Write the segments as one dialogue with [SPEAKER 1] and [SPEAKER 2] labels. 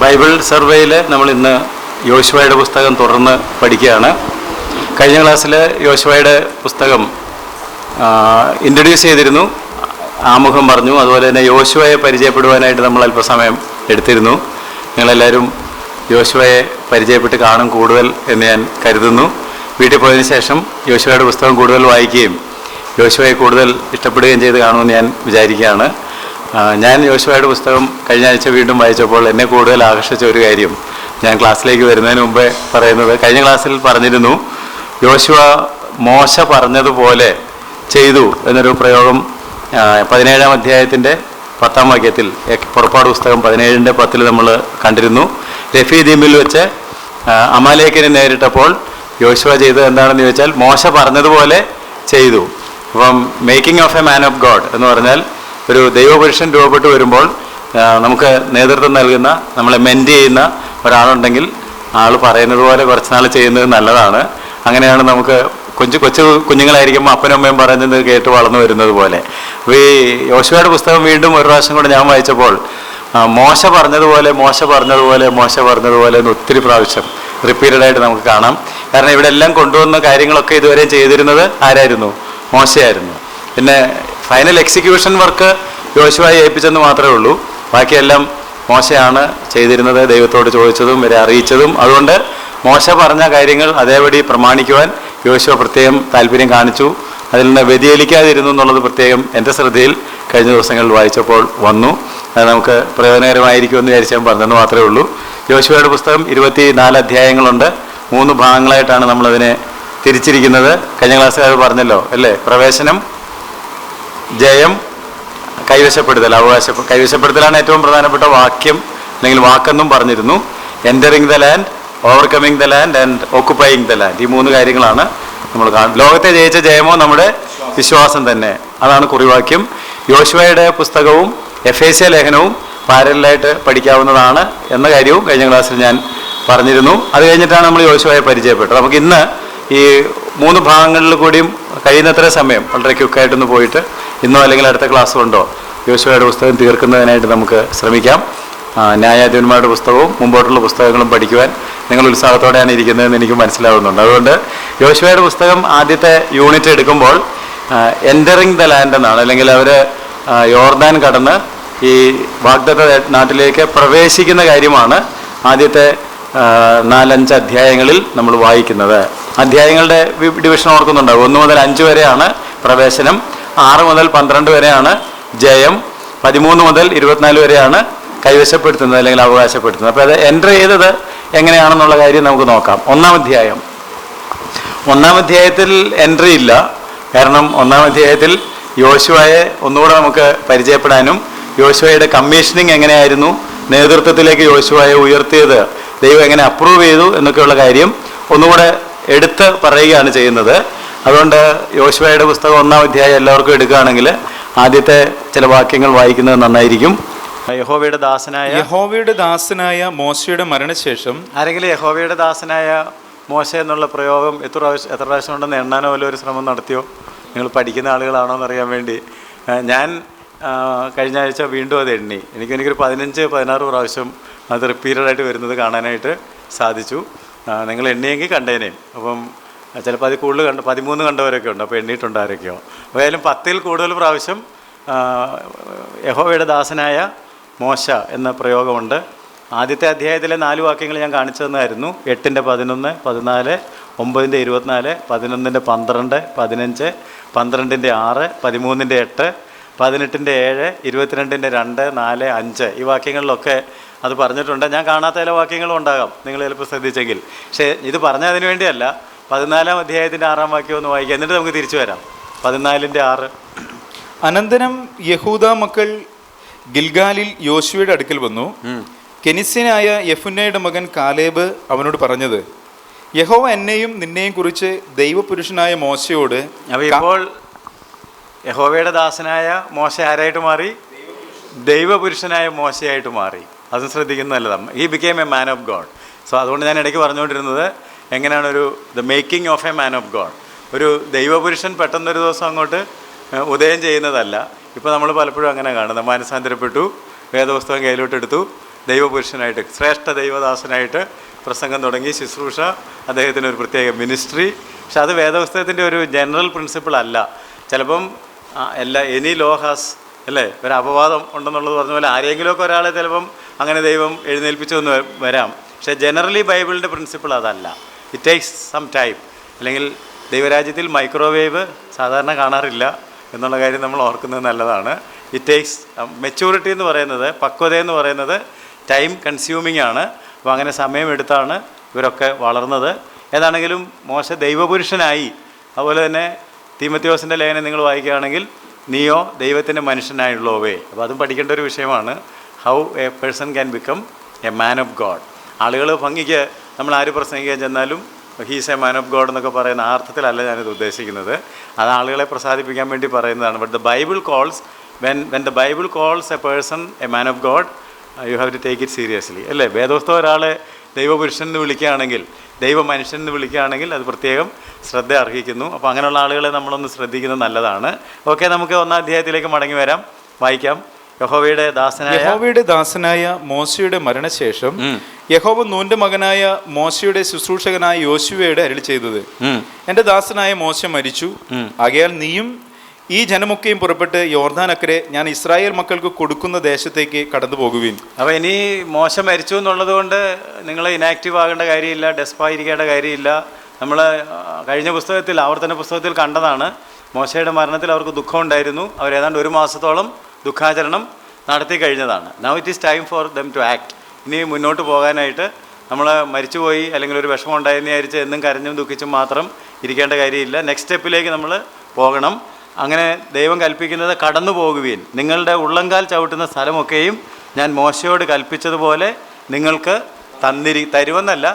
[SPEAKER 1] Bible സർവേയിൽ നമ്മൾ ഇന്ന് യോശുവയുടെ പുസ്തകം തുടർന്ന് പഠിക്കുകയാണ്. കഴിഞ്ഞ ക്ലാസ്സിൽ യോശുവയുടെ പുസ്തകം ഇൻട്രൊഡ്യൂസ് ചെയ്തിരുന്നു, ആമുഖം പറഞ്ഞു. അതുപോലെ തന്നെ യോശുവയെ പരിചയപ്പെടുവാനായിട്ട് നമ്മൾ അല്പസമയം എടുത്തിരുന്നു. നിങ്ങളെല്ലാവരും യോശുവയെ പരിചയപ്പെട്ട് കാണും കൂടുതൽ എന്ന് ഞാൻ കരുതുന്നു. വീട്ടിൽ പോയതിനു ശേഷം യോശുവയുടെ പുസ്തകം കൂടുതൽ വായിക്കുകയും യോശുവയെ കൂടുതൽ ഇഷ്ടപ്പെടുകയും ചെയ്ത് കാണുമെന്ന് ഞാൻ വിചാരിക്കുകയാണ്. ഞാൻ യോശുവയുടെ പുസ്തകം കഴിഞ്ഞ ആഴ്ച വീണ്ടും വായിച്ചപ്പോൾ എന്നെ കൂടുതൽ ആകർഷിച്ച ഒരു കാര്യം ഞാൻ ക്ലാസ്സിലേക്ക് വരുന്നതിന് മുമ്പേ പറയുന്നത്, കഴിഞ്ഞ ക്ലാസ്സിൽ പറഞ്ഞിരുന്നു യോശുവ മോശ പറഞ്ഞതുപോലെ ചെയ്തു എന്നൊരു പ്രയോഗം 17-ാം അധ്യായത്തിൻ്റെ 10-ാം വാക്യത്തിൽ, പുറപ്പാട് പുസ്തകം 17-10 നമ്മൾ കണ്ടിരുന്നു. രഫീദീമിൽ വെച്ച് അമാലേക്കിനെ നേരിട്ടപ്പോൾ യോശുവ ചെയ്തത് എന്താണെന്ന് ചോദിച്ചാൽ മോശ പറഞ്ഞതുപോലെ ചെയ്തു. അപ്പം making of A man of God എന്ന് പറഞ്ഞാൽ ഒരു ദൈവപുരുഷൻ രൂപപ്പെട്ട് വരുമ്പോൾ നമുക്ക് നേതൃത്വം നൽകുന്ന, നമ്മളെ മെൻറ്റ് ചെയ്യുന്ന ഒരാളുണ്ടെങ്കിൽ ആൾ പറയുന്നത് പോലെ കുറച്ച് നാൾ ചെയ്യുന്നത് നല്ലതാണ്. അങ്ങനെയാണ് നമുക്ക് കൊച്ചു കുഞ്ഞുങ്ങളായിരിക്കുമ്പോൾ അപ്പനും അമ്മയും പറയുന്നത് കേട്ട് വളർന്നു വരുന്നത് പോലെ. അപ്പോൾ ഈ യോശുവയുടെ പുസ്തകം വീണ്ടും ഒരു പ്രാവശ്യം കൂടെ ഞാൻ വായിച്ചപ്പോൾ മോശ പറഞ്ഞതുപോലെ എന്ന് ഒത്തിരി പ്രാവശ്യം റിപ്പീറ്റഡായിട്ട് നമുക്ക് കാണാം. കാരണം ഇവിടെ എല്ലാം കൊണ്ടുവന്ന കാര്യങ്ങളൊക്കെ ഇതുവരെ ചെയ്തിരുന്നത് ആരായിരുന്നു? മോശയായിരുന്നു. പിന്നെ ഫൈനൽ എക്സിക്യൂഷൻ വർക്ക് യോശുവയെ ഏൽപ്പിച്ചെന്ന് മാത്രമേ ഉള്ളൂ. ബാക്കിയെല്ലാം മോശയാണ് ചെയ്തിരുന്നത്, ദൈവത്തോട് ചോദിച്ചതും വരെ അറിയിച്ചതും. അതുകൊണ്ട് മോശ പറഞ്ഞ കാര്യങ്ങൾ അതേപടി പ്രമാണിക്കുവാൻ യോശുവ പ്രത്യേകം താല്പര്യം കാണിച്ചു. അതിൽ നിന്ന് വ്യതിചലിക്കാതിരുന്നു എന്നുള്ളത് പ്രത്യേകം എൻ്റെ ശ്രദ്ധയിൽ കഴിഞ്ഞ ദിവസങ്ങളിൽ വായിച്ചപ്പോൾ വന്നു. അത് നമുക്ക് പ്രയോജനകരമായിരിക്കുമെന്ന് വിചാരിച്ചാൽ പറഞ്ഞെന്ന് മാത്രമേ ഉള്ളൂ. യോശുവയുടെ പുസ്തകം 24 അധ്യായങ്ങളുണ്ട്. 3 ഭാഗങ്ങളായിട്ടാണ് നമ്മളതിനെ തിരിച്ചിരിക്കുന്നത്. കഴിഞ്ഞ ക്ലാസ്സിൽ അത് പറഞ്ഞല്ലോ അല്ലേ? പ്രവേശനം, ജയം, കൈവശപ്പെടുത്തൽ. കൈവശപ്പെടുത്തലാണ് ഏറ്റവും പ്രധാനപ്പെട്ട വാക്യം അല്ലെങ്കിൽ വാക്കെന്നും പറഞ്ഞിരുന്നു. Entering the land, overcoming the land and occupying the land. ഈ 3 കാര്യങ്ങളാണ് നമ്മൾ കാണുന്നത്. ലോകത്തെ ജയിച്ച ജയമോ നമ്മുടെ വിശ്വാസം തന്നെ, അതാണ് കുറിവാക്യം. യോശുവയുടെ പുസ്തകവും എഫേസ്യ ലേഖനവും പാരലായിട്ട് പഠിക്കാവുന്നതാണ് എന്ന കാര്യവും കഴിഞ്ഞ ക്ലാസ്സിൽ ഞാൻ പറഞ്ഞിരുന്നു. അത് കഴിഞ്ഞിട്ടാണ് നമ്മൾ യോശുവയെ പരിചയപ്പെട്ടത്. നമുക്ക് ഇന്ന് ഈ 3 ഭാഗങ്ങളിൽ കൂടിയും കഴിയുന്നത്ര സമയം വളരെ ക്വിക്കായിട്ടൊന്ന് പോയിട്ട് ഇന്നോ അല്ലെങ്കിൽ അടുത്ത ക്ലാസ് കൊണ്ടോ യോശുവയുടെ പുസ്തകം തീർക്കുന്നതിനായിട്ട് നമുക്ക് ശ്രമിക്കാം. ന്യായാധിപന്മാരുടെ പുസ്തകവും മുമ്പോട്ടുള്ള പുസ്തകങ്ങളും പഠിക്കുവാൻ നിങ്ങൾ ഉത്സാഹത്തോടെയാണ് ഇരിക്കുന്നതെന്ന് എനിക്ക് മനസ്സിലാവുന്നുണ്ട്. അതുകൊണ്ട് യോശുവയുടെ പുസ്തകം ആദ്യത്തെ യൂണിറ്റ് എടുക്കുമ്പോൾ എൻ്ററിങ് ദ ലാൻഡ് എന്നാണ്, അല്ലെങ്കിൽ അവർ യോർദാൻ കടന്ന് ഈ വാഗ്ദത്ത നാട്ടിലേക്ക് പ്രവേശിക്കുന്ന കാര്യമാണ് ആദ്യത്തെ 4-5 അധ്യായങ്ങളിൽ നമ്മൾ വായിക്കുന്നത്. അധ്യായങ്ങളുടെ ഡിവിഷൻ ഓർക്കുന്നുണ്ടാവും. 1 മുതൽ 5 വരെയാണ് പ്രവേശനം, 6 മുതൽ 12 വരെയാണ് ജയം, 13 മുതൽ 24 വരെയാണ് കൈവശപ്പെടുത്തുന്നത് അല്ലെങ്കിൽ അവകാശപ്പെടുത്തുന്നത്. അപ്പോൾ അത് എൻ്റർ ചെയ്തത് എങ്ങനെയാണെന്നുള്ള കാര്യം നമുക്ക് നോക്കാം. 1-ാം അധ്യായത്തിൽ എൻട്രി ഇല്ല. കാരണം 1-ാം അധ്യായത്തിൽ യോശുവയെ ഒന്നുകൂടെ നമുക്ക് പരിചയപ്പെടാനും യോശുവയുടെ കമ്മീഷനിങ് എങ്ങനെയായിരുന്നു, നേതൃത്വത്തിലേക്ക് യോശുവയെ ഉയർത്തിയത് ദൈവം എങ്ങനെ അപ്രൂവ് ചെയ്തു എന്നൊക്കെയുള്ള കാര്യം ഒന്നുകൂടെ എടുത്ത് പറയുകയാണ് ചെയ്യുന്നത്. അതുകൊണ്ട് യോശുവയുടെ പുസ്തകം 1-ാം അധ്യായം എല്ലാവർക്കും എടുക്കുകയാണെങ്കിൽ ആദ്യത്തെ ചില വാക്യങ്ങൾ വായിക്കുന്നത് നന്നായിരിക്കും. യഹോവയുടെ ദാസനായ മോശയുടെ മരണശേഷം, ആരെങ്കിലും യഹോവയുടെ ദാസനായ മോശ എന്നുള്ള പ്രയോഗം എത്ര പ്രാവശ്യം ഉണ്ടെന്ന് എണ്ണാനോ വല്ല ഒരു ശ്രമം നടത്തിയോ? നിങ്ങൾ പഠിക്കുന്ന ആളുകളാണോ എന്നറിയാൻ വേണ്ടി ഞാൻ കഴിഞ്ഞ ആഴ്ച വീണ്ടും അത് എണ്ണി. എനിക്കൊരു 15-16 പ്രാവശ്യം അത് റിപ്പീറ്റഡായിട്ട് വരുന്നത് കാണാനായിട്ട് സാധിച്ചു. നിങ്ങൾ എണ്ണിയെങ്കിൽ കണ്ടേനേയും. അപ്പം ചിലപ്പോൾ അതിൽ കൂടുതൽ 13 കണ്ടവരൊക്കെ ഉണ്ട്. അപ്പോൾ എണ്ണിയിട്ടുണ്ട് ആരൊക്കെയോ. ഏതായാലും 10-ൽ കൂടുതൽ പ്രാവശ്യം യഹോവയുടെ ദാസനായ മോശ എന്ന പ്രയോഗമുണ്ട്. ആദ്യത്തെ അധ്യായത്തിലെ 4 വാക്യങ്ങൾ ഞാൻ കാണിച്ചു തന്നായിരുന്നു. 8-ന്റെ 11, 14, 9-ന്റെ 24, 11-ന്റെ 12, 15, 12-ന്റെ 6, 13-ന്റെ 8, 18-ന്റെ 7, 22-ന്റെ 2, 4, 5 ഈ വാക്യങ്ങളിലൊക്കെ അത് പറഞ്ഞിട്ടുണ്ട്. ഞാൻ കാണാത്ത ചില വാക്യങ്ങളും ഉണ്ടാകാം, നിങ്ങൾ ചിലപ്പോൾ ശ്രദ്ധിച്ചെങ്കിൽ. പക്ഷേ ഇത് പറഞ്ഞതിന് വേണ്ടിയല്ല. 14-ാം അധ്യായത്തിൻ്റെ 6-ാം വാക്യം ഒന്ന് വായിക്കുക, എന്നിട്ട് നമുക്ക് തിരിച്ചു വരാം. 14-ന്റെ 6.
[SPEAKER 2] അനന്തരം യഹൂദ മക്കൾ ഗിൽഗാലിൽ യോശുവയുടെ അടുക്കൽ വന്നു. കെനിസ്യനായ യെഫുന്നയുടെ മകൻ കാലേബ് അവനോട് പറഞ്ഞത്, യഹോവ എന്നെയും നിന്നെയും കുറിച്ച് ദൈവപുരുഷനായ മോശയോട്.
[SPEAKER 1] അപ്പോൾ ഇപ്പോൾ യഹോവയുടെ ദാസനായ മോശ ആരായിട്ട് മാറി? ദൈവപുരുഷനായ മോശയായിട്ട് മാറി. അതും ശ്രദ്ധിക്കുന്നത് നല്ലതാണ്. He became A man of God. So അതുകൊണ്ട് ഞാൻ ഇടയ്ക്ക് പറഞ്ഞുകൊണ്ടിരുന്നത് എങ്ങനെയാണ് the making of A man of God. ഒരു ദൈവപുരുഷൻ പെട്ടെന്നൊരു ദിവസം അങ്ങോട്ട് ഉദയം ചെയ്യുന്നതല്ല. ഇപ്പോൾ നമ്മൾ പലപ്പോഴും അങ്ങനെ കാണുന്നത്, മാനസാന്തരപ്പെട്ടു, വേദപുസ്തകം കയ്യിലോട്ടെടുത്തു, ദൈവപുരുഷനായിട്ട്, ശ്രേഷ്ഠ ദൈവദാസനായിട്ട് പ്രസംഗം തുടങ്ങി, ശുശ്രൂഷ, അദ്ദേഹത്തിന് ഒരു പ്രത്യേക മിനിസ്ട്രി. പക്ഷെ അത് വേദപുസ്തകത്തിൻ്റെ ഒരു ജനറൽ പ്രിൻസിപ്പിൾ അല്ല. ചിലപ്പം എനി ലോ ഹാസ്, അല്ലേ, ഒരു അപവാദം ഉണ്ടെന്നുള്ളത് പറഞ്ഞ പോലെ ആരെങ്കിലുമൊക്കെ ഒരാളെ ചിലപ്പം അങ്ങനെ ദൈവം എഴുന്നേൽപ്പിച്ചൊന്ന് വരാം. പക്ഷേ ജനറലി ബൈബിളിൻ്റെ പ്രിൻസിപ്പിൾ അതല്ല. It takes some time. അല്ലെങ്കിൽ ദൈവരാജ്യത്തിൽ മൈക്രോവേവ് സാധാരണ കാണാറില്ല എന്നുള്ള കാര്യം നമ്മൾ ഓർക്കുന്നത് നല്ലതാണ്. ഇറ്റ് ടേക്സ് മെച്യൂരിറ്റി എന്ന് പറയുന്നത്, പക്വത എന്ന് പറയുന്നത് ടൈം കൺസ്യൂമിംഗ് ആണ്. അപ്പോൾ അങ്ങനെ സമയമെടുത്താണ് ഇവരൊക്കെ വളർന്നത്. ഏതാണെങ്കിലും മോശ ദൈവപുരുഷനായി. അതുപോലെ തന്നെ തീമോഥെയോസിൻ്റെ ലേഖനം നിങ്ങൾ വായിക്കുകയാണെങ്കിൽ നീയോ ദൈവത്തിൻ്റെ മനുഷ്യനായുള്ളവേ. അപ്പോൾ അതും പഠിക്കേണ്ട ഒരു വിഷയമാണ്. How A person can become A man of God. ആളുകൾ ഭംഗിക്ക് നമ്മൾ ആര് പ്രസംഗിക്കാൻ ചെന്നാലും he's A man of God എന്നൊക്കെ പറയുന്ന ആ അർത്ഥത്തിലല്ല ഞാനിത് ഉദ്ദേശിക്കുന്നത്. അത് ആളുകളെ പ്രസാദിപ്പിക്കാൻ വേണ്ടി പറയുന്നതാണ്. But the Bible calls when the Bible calls a person a man of God, you have to take it seriously. അല്ലേ, വേദോസ്തവ ഒരാളെ ദൈവപുരുഷൻ എന്ന് വിളിക്കുകയാണെങ്കിൽ, ദൈവ മനുഷ്യൻ എന്ന് വിളിക്കുകയാണെങ്കിൽ അത് പ്രത്യേകം ശ്രദ്ധ അർഹിക്കുന്നു. അപ്പോൾ അങ്ങനെയുള്ള ആളുകളെ നമ്മളൊന്ന് ശ്രദ്ധിക്കുന്നത് നല്ലതാണ്. ഓക്കെ, നമുക്ക് 1-ാം അധ്യായത്തിലേക്ക് മടങ്ങി വരാം. വായിക്കാം. യഹോവയുടെ ദാസനായ മോശയുടെ മരണശേഷം യഹോവ നൂന്റെ മകനായ മോശയുടെ ശുശ്രൂഷകനായ യോശുവയോട് അരുളി ചെയ്തത്, എൻ്റെ ദാസനായ മോശ മരിച്ചു, ആകയാൽ നീയും ഈ ജനമൊക്കെയും പുറപ്പെട്ട് യോർദാനക്കരെ ഞാൻ ഇസ്രായേൽ മക്കൾക്ക് കൊടുക്കുന്ന ദേശത്തേക്ക് കടന്നു പോകുവിൻ. അപ്പോൾ ഇനി മോശ മരിച്ചു എന്നുള്ളത് കൊണ്ട് നിങ്ങൾ ഇനാക്റ്റീവ് ആകേണ്ട കാര്യമില്ല, ഡെസ്പായിരിക്കേണ്ട കാര്യമില്ല. നമ്മൾ കഴിഞ്ഞ പുസ്തകത്തിൽ, ആവർത്തന പുസ്തകത്തിൽ കണ്ടതാണ്. മോശയുടെ മരണത്തിൽ അവർക്ക് ദുഃഖമുണ്ടായിരുന്നു. അവർ ഏതാണ്ട് 1 മാസത്തോളം ദുഃഖാചരണം നടത്തി കഴിഞ്ഞതാണ്. Now it is time for them to act. ഇനി മുന്നോട്ട് പോകാനായിട്ട് നമ്മൾ മരിച്ചുപോയി അല്ലെങ്കിൽ ഒരു വിഷമം ഉണ്ടായെന്ന് വിചാരിച്ച് എന്നും കരഞ്ഞും ദുഃഖിച്ചും മാത്രം ഇരിക്കേണ്ട കാര്യമില്ല. നെക്സ്റ്റ് സ്റ്റെപ്പിലേക്ക് നമ്മൾ പോകണം. അങ്ങനെ ദൈവം കൽപ്പിക്കുന്നത് കടന്നു പോകുവീൻ, നിങ്ങളുടെ ഉള്ളങ്കാൽ ചവിട്ടുന്ന സ്ഥലമൊക്കെയും ഞാൻ മോശയോട് കൽപ്പിച്ചതുപോലെ നിങ്ങൾക്ക് തരുമെന്നല്ല,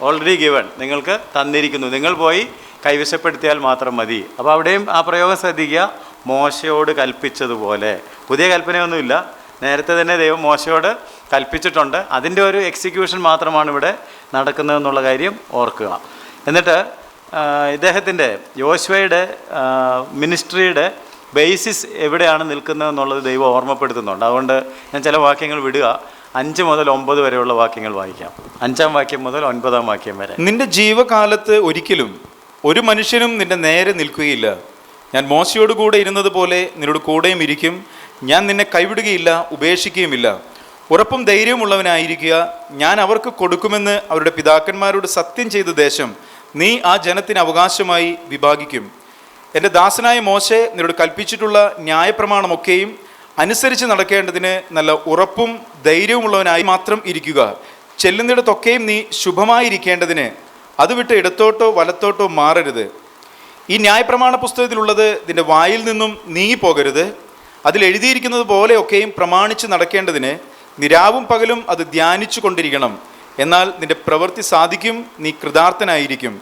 [SPEAKER 1] ഓൾറെഡി ഗിവൺ, നിങ്ങൾക്ക് തന്നിരിക്കുന്നു, നിങ്ങൾ പോയി കൈവശപ്പെടുത്തിയാൽ മാത്രം മതി. അപ്പോൾ അവിടെയും ആ പ്രയോഗം ശ്രദ്ധിക്കുക, മോശയോട് കൽപ്പിച്ചതുപോലെ. പുതിയ കൽപ്പനയൊന്നുമില്ല, നേരത്തെ തന്നെ ദൈവം മോശയോട് കൽപ്പിച്ചിട്ടുണ്ട്. അതിൻ്റെ ഒരു എക്സിക്യൂഷൻ മാത്രമാണ് ഇവിടെ നടക്കുന്നതെന്നുള്ള കാര്യം ഓർക്കുക. എന്നിട്ട് ഇദ്ദേഹത്തിൻ്റെ യോശുവയുടെ മിനിസ്ട്രിയുടെ ബേസിസ് എവിടെയാണ് നിൽക്കുന്നതെന്നുള്ളത് ദൈവം ഓർമ്മപ്പെടുത്തുന്നുണ്ട്. അതുകൊണ്ട് ഞാൻ ചില വാക്യങ്ങൾ വിടുക. 5 മുതൽ 9 വരെയുള്ള വാക്യങ്ങൾ വായിക്കാം. 5-ാം വാക്യം മുതൽ 9-ാം വാക്യം വരെ. നിന്റെ ജീവകാലത്ത് ഒരിക്കലും ഒരു മനുഷ്യനും നിന്റെ നേരെ നിൽക്കുകയില്ല. ഞാൻ മോശയോട് കൂടെ ഇരുന്നത് പോലെ നിന്നോട് കൂടെയും ഇരിക്കും. ഞാൻ നിന്നെ കൈവിടുകയില്ല, ഉപേക്ഷിക്കുകയുമില്ല. ഉറപ്പും ധൈര്യമുള്ളവനായിരിക്കുക. ഞാൻ അവർക്ക് കൊടുക്കുമെന്ന് അവരുടെ പിതാക്കന്മാരോട് സത്യം ചെയ്ത ദേശം നീ ആ ജനത്തിന് അവകാശമായി വിഭാഗിക്കും. എൻ്റെ ദാസനായ മോശെ നിന്നോട് കൽപ്പിച്ചിട്ടുള്ള ന്യായപ്രമാണമൊക്കെയും അനുസരിച്ച് നടക്കേണ്ടതിന് നല്ല ഉറപ്പും ധൈര്യവുമുള്ളവനായി മാത്രം ഇരിക്കുക. ചെല്ലുന്നിടത്തൊക്കെയും നീ ശുഭമായിരിക്കേണ്ടതിന് അത് വിട്ട് ഇടത്തോട്ടോ വലത്തോട്ടോ മാറരുത്. ഈ ന്യായപ്രമാണ പുസ്തകത്തിലുള്ളത് നിന്റെ വായിൽ നിന്നും നീങ്ങിപ്പോകരുത്. അതിൽ എഴുതിയിരിക്കുന്നത് പോലെയൊക്കെയും പ്രമാണിച്ച് നടക്കേണ്ടതിന് നിരാവും പകലും അത് ധ്യാനിച്ചു കൊണ്ടിരിക്കണം. എന്നാൽ നിന്റെ പ്രവൃത്തി സാധിക്കും, നീ കൃതാർത്ഥനായിരിക്കും.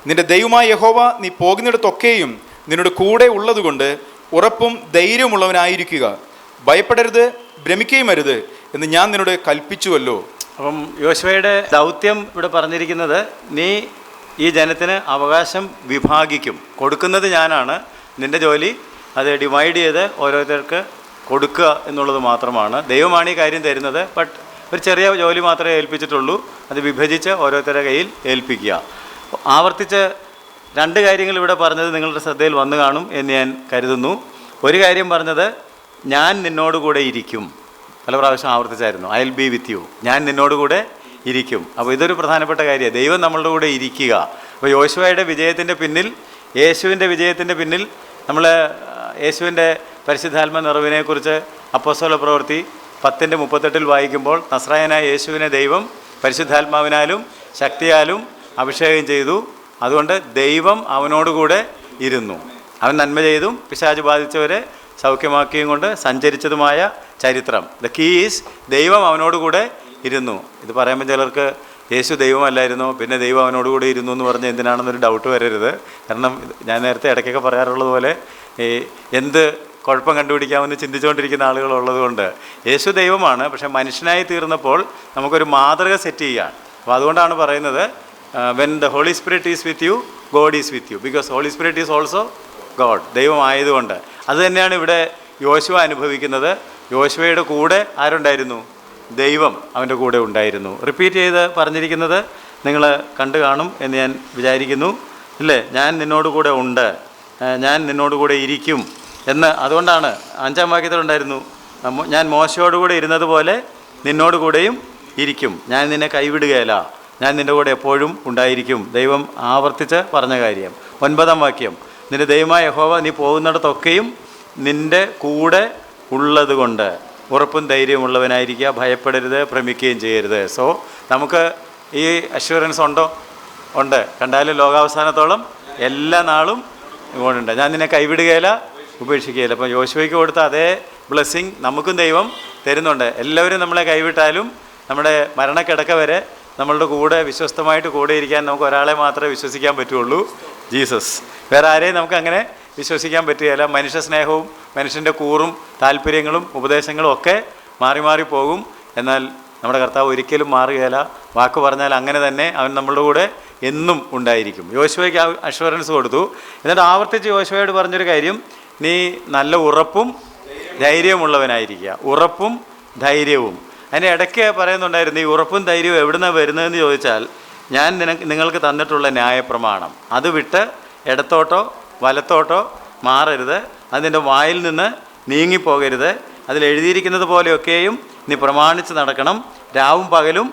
[SPEAKER 1] നിന്റെ ദൈവമായ യഹോവ നീ പോകുന്നിടത്തൊക്കെയും നിന്നോട് കൂടെ ഉള്ളതുകൊണ്ട് ഉറപ്പും ധൈര്യമുള്ളവനായിരിക്കുക. ഭയപ്പെടരുത്, ഭ്രമിക്കുകയും അരുത് എന്ന് ഞാൻ നിന്നോട് കൽപ്പിച്ചുവല്ലോ. അപ്പം യോശുവയുടെ ദൗത്യം ഇവിടെ പറഞ്ഞിരിക്കുന്നത്, നീ ഈ ജനത്തിന് അവകാശം വിഭാഗിക്കും, കൊടുക്കുന്നത് ഞാനാണ്. നിൻ്റെ ജോലി അത് ഡിവൈഡ് ചെയ്ത് ഓരോരുത്തർക്ക് കൊടുക്കുക എന്നുള്ളത് മാത്രമാണ്. ദൈവമാണ് ഈ കാര്യം തരുന്നത്. ബട്ട് ഒരു ചെറിയ ജോലി മാത്രമേ ഏൽപ്പിച്ചിട്ടുള്ളൂ. അത് വിഭജിച്ച് ഓരോരുത്തരുടെ കയ്യിൽ ഏൽപ്പിക്കുക. ആവർത്തിച്ച് 2 കാര്യങ്ങൾ ഇവിടെ പറഞ്ഞത് നിങ്ങളുടെ ശ്രദ്ധയിൽ വന്നു കാണും എന്ന് ഞാൻ കരുതുന്നു. ഒരു കാര്യം പറഞ്ഞത്, ഞാൻ നിന്നോടുകൂടെ ഇരിക്കും. പല പ്രാവശ്യം ആവർത്തിച്ചായിരുന്നു, I will be with you, ഞാൻ നിന്നോടുകൂടെ ഇരിക്കും. അപ്പോൾ ഇതൊരു പ്രധാനപ്പെട്ട കാര്യമാണ്, ദൈവം നമ്മളുടെ കൂടെ ഇരിക്കുക. അപ്പോൾ യോശുവയുടെ വിജയത്തിൻ്റെ പിന്നിൽ, യേശുവിൻ്റെ വിജയത്തിൻ്റെ പിന്നിൽ നമ്മൾ യേശുവിൻ്റെ പരിശുദ്ധാത്മ നിറവിനെക്കുറിച്ച് അപ്പോസ്തല പ്രവൃത്തി 10:38 വായിക്കുമ്പോൾ, നസ്രായനായ യേശുവിനെ ദൈവം പരിശുദ്ധാത്മാവിനാലും ശക്തിയാലും അഭിഷേകം ചെയ്തു. അതുകൊണ്ട് ദൈവം അവനോടുകൂടെ ഇരുന്നു. അവൻ നന്മ ചെയ്തും പിശാച് ബാധിച്ചവരെ സൗഖ്യമാക്കിയും കൊണ്ട് സഞ്ചരിച്ചതുമായ ചരിത്രം. ദ കീ ഈസ് ദൈവം അവനോടുകൂടെ ഇരുന്നു. ഇത് പറയുമ്പോൾ ചിലർക്ക് യേശു ദൈവമല്ലായിരുന്നോ, പിന്നെ ദൈവം അവനോടുകൂടെ ഇരുന്നു എന്ന് പറഞ്ഞ് എന്തിനാണെന്നൊരു ഡൗട്ട് വരരുത്. കാരണം ഞാൻ നേരത്തെ ഇടയ്ക്കൊക്കെ പറയാറുള്ളത് പോലെ എന്ത് കുഴപ്പം കണ്ടുപിടിക്കാമെന്ന് ചിന്തിച്ചുകൊണ്ടിരിക്കുന്ന ആളുകളുള്ളത് കൊണ്ട് യേശു ദൈവമാണ്. പക്ഷേ മനുഷ്യനായി തീർന്നപ്പോൾ നമുക്കൊരു മാതൃക സെറ്റ് ചെയ്യുകയാണ്. അപ്പോൾ അതുകൊണ്ടാണ് പറയുന്നത്, when the Holy Spirit is with you, God is with you, because Holy Spirit is also God, ദൈവമായതുകൊണ്ട്. അത് തന്നെയാണ് ഇവിടെ യോശുവ അനുഭവിക്കുന്നത്. യോശുവയുടെ കൂടെ ആരുണ്ടായിരുന്നു? ദൈവം അവൻ്റെ കൂടെ ഉണ്ടായിരുന്നു. റിപ്പീറ്റ് ചെയ്ത് പറഞ്ഞിരിക്കുന്നത് നിങ്ങൾ കണ്ടു കാണും എന്ന് ഞാൻ വിചാരിക്കുന്നു, ഇല്ലേ? ഞാൻ നിന്നോട് കൂടെ ഉണ്ട്, ഞാൻ നിന്നോട് കൂടെ ഇരിക്കും എന്ന്. അതുകൊണ്ടാണ് 5-ാം വാക്യത്തിലുണ്ടായിരുന്നു, ഞാൻ മോശയോടുകൂടെ ഇരുന്നത് പോലെ നിന്നോട് കൂടെയും ഇരിക്കും, ഞാൻ നിന്നെ കൈവിടുകയില്ല, ഞാൻ നിൻ്റെ കൂടെ എപ്പോഴും ഉണ്ടായിരിക്കും. ദൈവം ആവർത്തിച്ച് പറഞ്ഞ കാര്യം. 9-ാം വാക്യം, നിൻ്റെ ദൈവമായ യഹോവ നീ പോകുന്നിടത്തൊക്കെയും നിൻ്റെ കൂടെ ഉള്ളത് കൊണ്ട് ഉറപ്പും ധൈര്യമുള്ളവനായിരിക്കുക, ഭയപ്പെടരുത്, ഭ്രമിക്കുകയും ചെയ്യരുത്. സോ നമുക്ക് ഈ അഷ്വറൻസ് ഉണ്ടോ? ഉണ്ട്. കണ്ടാലും ലോകാവസാനത്തോളം എല്ലാ നാളും ഇങ്ങോട്ടുണ്ട്. ഞാൻ നിന്നെ കൈവിടുകയില്ല, ഉപേക്ഷിക്കുകയില്ല. അപ്പം യോശുവയ്ക്ക് കൊടുത്ത അതേ ബ്ലെസ്സിങ് നമുക്കും ദൈവം തരുന്നുണ്ട്. എല്ലാവരും നമ്മളെ കൈവിട്ടാലും നമ്മുടെ മരണക്കിടക്ക വരെ നമ്മളുടെ കൂടെ വിശ്വസ്തമായിട്ട് കൂടെ ഇരിക്കാൻ നമുക്ക് ഒരാളെ മാത്രമേ വിശ്വസിക്കാൻ പറ്റുള്ളൂ, ജീസസ്. വേറെ ആരെയും നമുക്ക് അങ്ങനെ വിശ്വസിക്കാൻ പറ്റുകയില്ല. മനുഷ്യ സ്നേഹവും മനുഷ്യൻ്റെ കൂറും താല്പര്യങ്ങളും ഉപദേശങ്ങളും ഒക്കെ മാറി മാറി പോകും. എന്നാൽ നമ്മുടെ കർത്താവ് ഒരിക്കലും മാറുകയില്ല. വാക്ക് പറഞ്ഞാൽ അങ്ങനെ തന്നെ അവൻ നമ്മളുടെ കൂടെ എന്നും ഉണ്ടായിരിക്കും. യോശുവയ്ക്ക് അഷ്വറൻസ് കൊടുത്തു. എന്നിട്ട് ആവർത്തിച്ച് യോശുവയോട് പറഞ്ഞൊരു കാര്യം, നീ നല്ല ഉറപ്പും ധൈര്യമുള്ളവനായിരിക്കുക. ഉറപ്പും ധൈര്യവും. അതിൻ്റെ ഇടയ്ക്ക് പറയുന്നുണ്ടായിരുന്നു, ഈ ഉറപ്പും ധൈര്യവും എവിടെ നിന്നാണ് വരുന്നതെന്ന് ചോദിച്ചാൽ, ഞാൻ നിങ്ങൾക്ക് തന്നിട്ടുള്ള ന്യായപ്രമാണം അത് വിട്ട് ഇടത്തോട്ടോ വലത്തോട്ടോ മാറരുത്, അതിൻ്റെ വായിൽ നിന്ന് നീങ്ങിപ്പോകരുത്, അതിൽ എഴുതിയിരിക്കുന്നത് പോലെയൊക്കെയും നീ പ്രമാണിച്ച് നടക്കണം, രാവും പകലും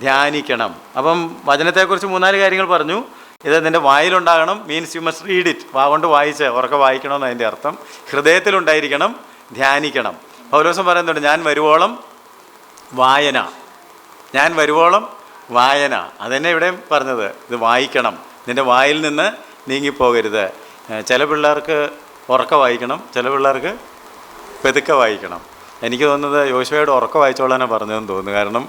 [SPEAKER 1] ധ്യാനിക്കണം. അപ്പം വചനത്തെക്കുറിച്ച് 3-4 കാര്യങ്ങൾ പറഞ്ഞു. ഇത് നിൻ്റെ വായിലുണ്ടാകണം, means you must read it. കൊണ്ട് വായിച്ച് ഉറക്കെ വായിക്കണമെന്ന് അതിൻ്റെ അർത്ഥം. ഹൃദയത്തിലുണ്ടായിരിക്കണം, ധ്യാനിക്കണം. പൗലോസും പറയുന്നുണ്ട്, ഞാൻ വരുവോളം വായന, ഞാൻ വരുവോളം വായന. അതെന്നെ ഇവിടെയും പറഞ്ഞത്, ഇത് വായിക്കണം, നിൻ്റെ വായിൽ നിന്ന് നീങ്ങിപ്പോകരുത്. ചില പിള്ളേർക്ക് ഉറക്ക വായിക്കണം, ചില പിള്ളേർക്ക് പെതുക്കെ വായിക്കണം. എനിക്ക് തോന്നുന്നത് യോശുവയോട് ഉറക്ക വായിച്ചോളാനാണ് പറഞ്ഞതെന്ന് തോന്നുന്നു. കാരണം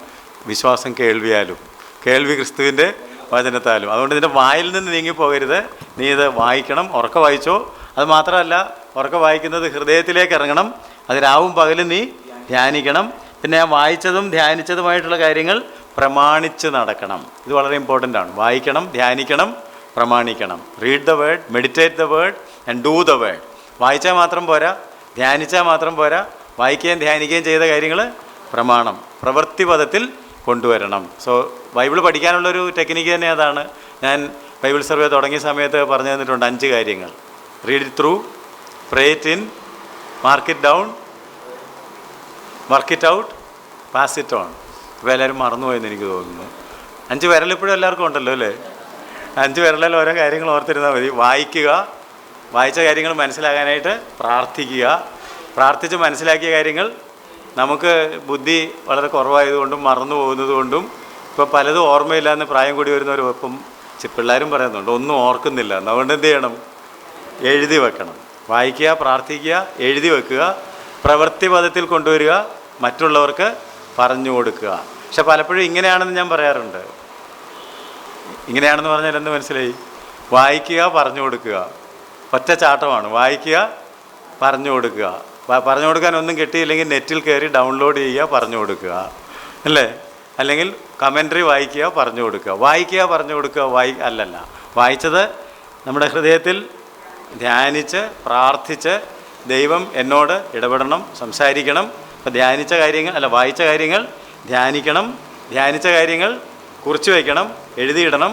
[SPEAKER 1] വിശ്വാസം കേൾവിയാലും, കേൾവി ക്രിസ്തുവിൻ്റെ വചനത്താലും. അതുകൊണ്ട് നിൻ്റെ വായിൽ നിന്ന് നീങ്ങിപ്പോകരുത്, നീ ഇത് വായിക്കണം, ഉറക്ക വായിച്ചോ. അത് മാത്രമല്ല, ഉറക്ക വായിക്കുന്നത് ഹൃദയത്തിലേക്ക് ഇറങ്ങണം, അത് രാവും പകലും നീ ധ്യാനിക്കണം. പിന്നെ ആ വായിച്ചതും ധ്യാനിച്ചതുമായിട്ടുള്ള കാര്യങ്ങൾ പ്രമാണിച്ച് നടക്കണം. ഇത് വളരെ ഇമ്പോർട്ടൻ്റ് ആണ്. വായിക്കണം, ധ്യാനിക്കണം, പ്രമാണിക്കണം. Read the word, meditate the word and do the word. വായിച്ചാൽ മാത്രം പോരാ, ധ്യാനിച്ചാൽ മാത്രം പോരാ, വായിക്കുകയും ധ്യാനിക്കുകയും ചെയ്ത കാര്യങ്ങൾ പ്രമാണം, പ്രവൃത്തി പദത്തിൽ കൊണ്ടുവരണം. സോ ബൈബിൾ പഠിക്കാനുള്ളൊരു ടെക്നിക്ക് തന്നെ അതാണ്. ഞാൻ ബൈബിൾ സർവേ തുടങ്ങിയ സമയത്ത് പറഞ്ഞു തന്നിട്ടുണ്ട് 5 കാര്യങ്ങൾ. Read it through, pray it in, mark it down, work it out, pass it on. ഇപ്പോൾ എല്ലാവരും മറന്നുപോയെന്ന് എനിക്ക് തോന്നുന്നു. 5 വിരലിപ്പോഴും എല്ലാവർക്കും ഉണ്ടല്ലോ അല്ലേ? 5 വിരലിൽ ഓരോ കാര്യങ്ങൾ ഓർത്തിരുന്നാൽ മതി. വായിക്കുക, വായിച്ച കാര്യങ്ങൾ മനസ്സിലാകാനായിട്ട് പ്രാർത്ഥിക്കുക, പ്രാർത്ഥിച്ച് മനസ്സിലാക്കിയ കാര്യങ്ങൾ നമുക്ക് ബുദ്ധി വളരെ കുറവായതുകൊണ്ടും മറന്നു പോകുന്നത് കൊണ്ടും ഇപ്പോൾ പലതും ഓർമ്മയില്ല എന്ന് പ്രായം കൂടി വരുന്നവരും ഇപ്പം പിള്ളേരും പറയുന്നുണ്ട്, ഒന്നും ഓർക്കുന്നില്ല. അതുകൊണ്ട് എന്ത് ചെയ്യണം? എഴുതി വെക്കണം. വായിക്കുക, പ്രാർത്ഥിക്കുക, എഴുതി വെക്കുക, പ്രവൃത്തി പദത്തിൽ കൊണ്ടുവരിക, മറ്റുള്ളവർക്ക് പറഞ്ഞു കൊടുക്കുക. പക്ഷെ പലപ്പോഴും ഇങ്ങനെയാണെന്ന് ഞാൻ പറയാറുണ്ട്. ഇങ്ങനെയാണെന്ന് പറഞ്ഞാൽ എന്ത് മനസ്സിലായി? വായിക്കുക, പറഞ്ഞു കൊടുക്കുക, ഒറ്റ ചാട്ടമാണ്. വായിക്കുക, പറഞ്ഞു കൊടുക്കുക. പറഞ്ഞു കൊടുക്കാൻ ഒന്നും കിട്ടിയില്ലെങ്കിൽ നെറ്റിൽ കയറി ഡൗൺലോഡ് ചെയ്യുക, പറഞ്ഞു കൊടുക്കുക, അല്ലേ? അല്ലെങ്കിൽ കമൻട്രി വായിക്കുക, പറഞ്ഞു കൊടുക്കുക. വായിക്കുക, പറഞ്ഞു കൊടുക്കുക, അല്ലല്ല. വായിച്ചത് നമ്മുടെ ഹൃദയത്തിൽ ധ്യാനിച്ച് പ്രാർത്ഥിച്ച് ദൈവം എന്നോട് ഇടപെടണം, സംസാരിക്കണം. അപ്പോൾ ധ്യാനിച്ച കാര്യങ്ങൾ അല്ല, വായിച്ച കാര്യങ്ങൾ ധ്യാനിക്കണം, ധ്യാനിച്ച കാര്യങ്ങൾ കുറിച്ച് വയ്ക്കണം, എഴുതിയിടണം.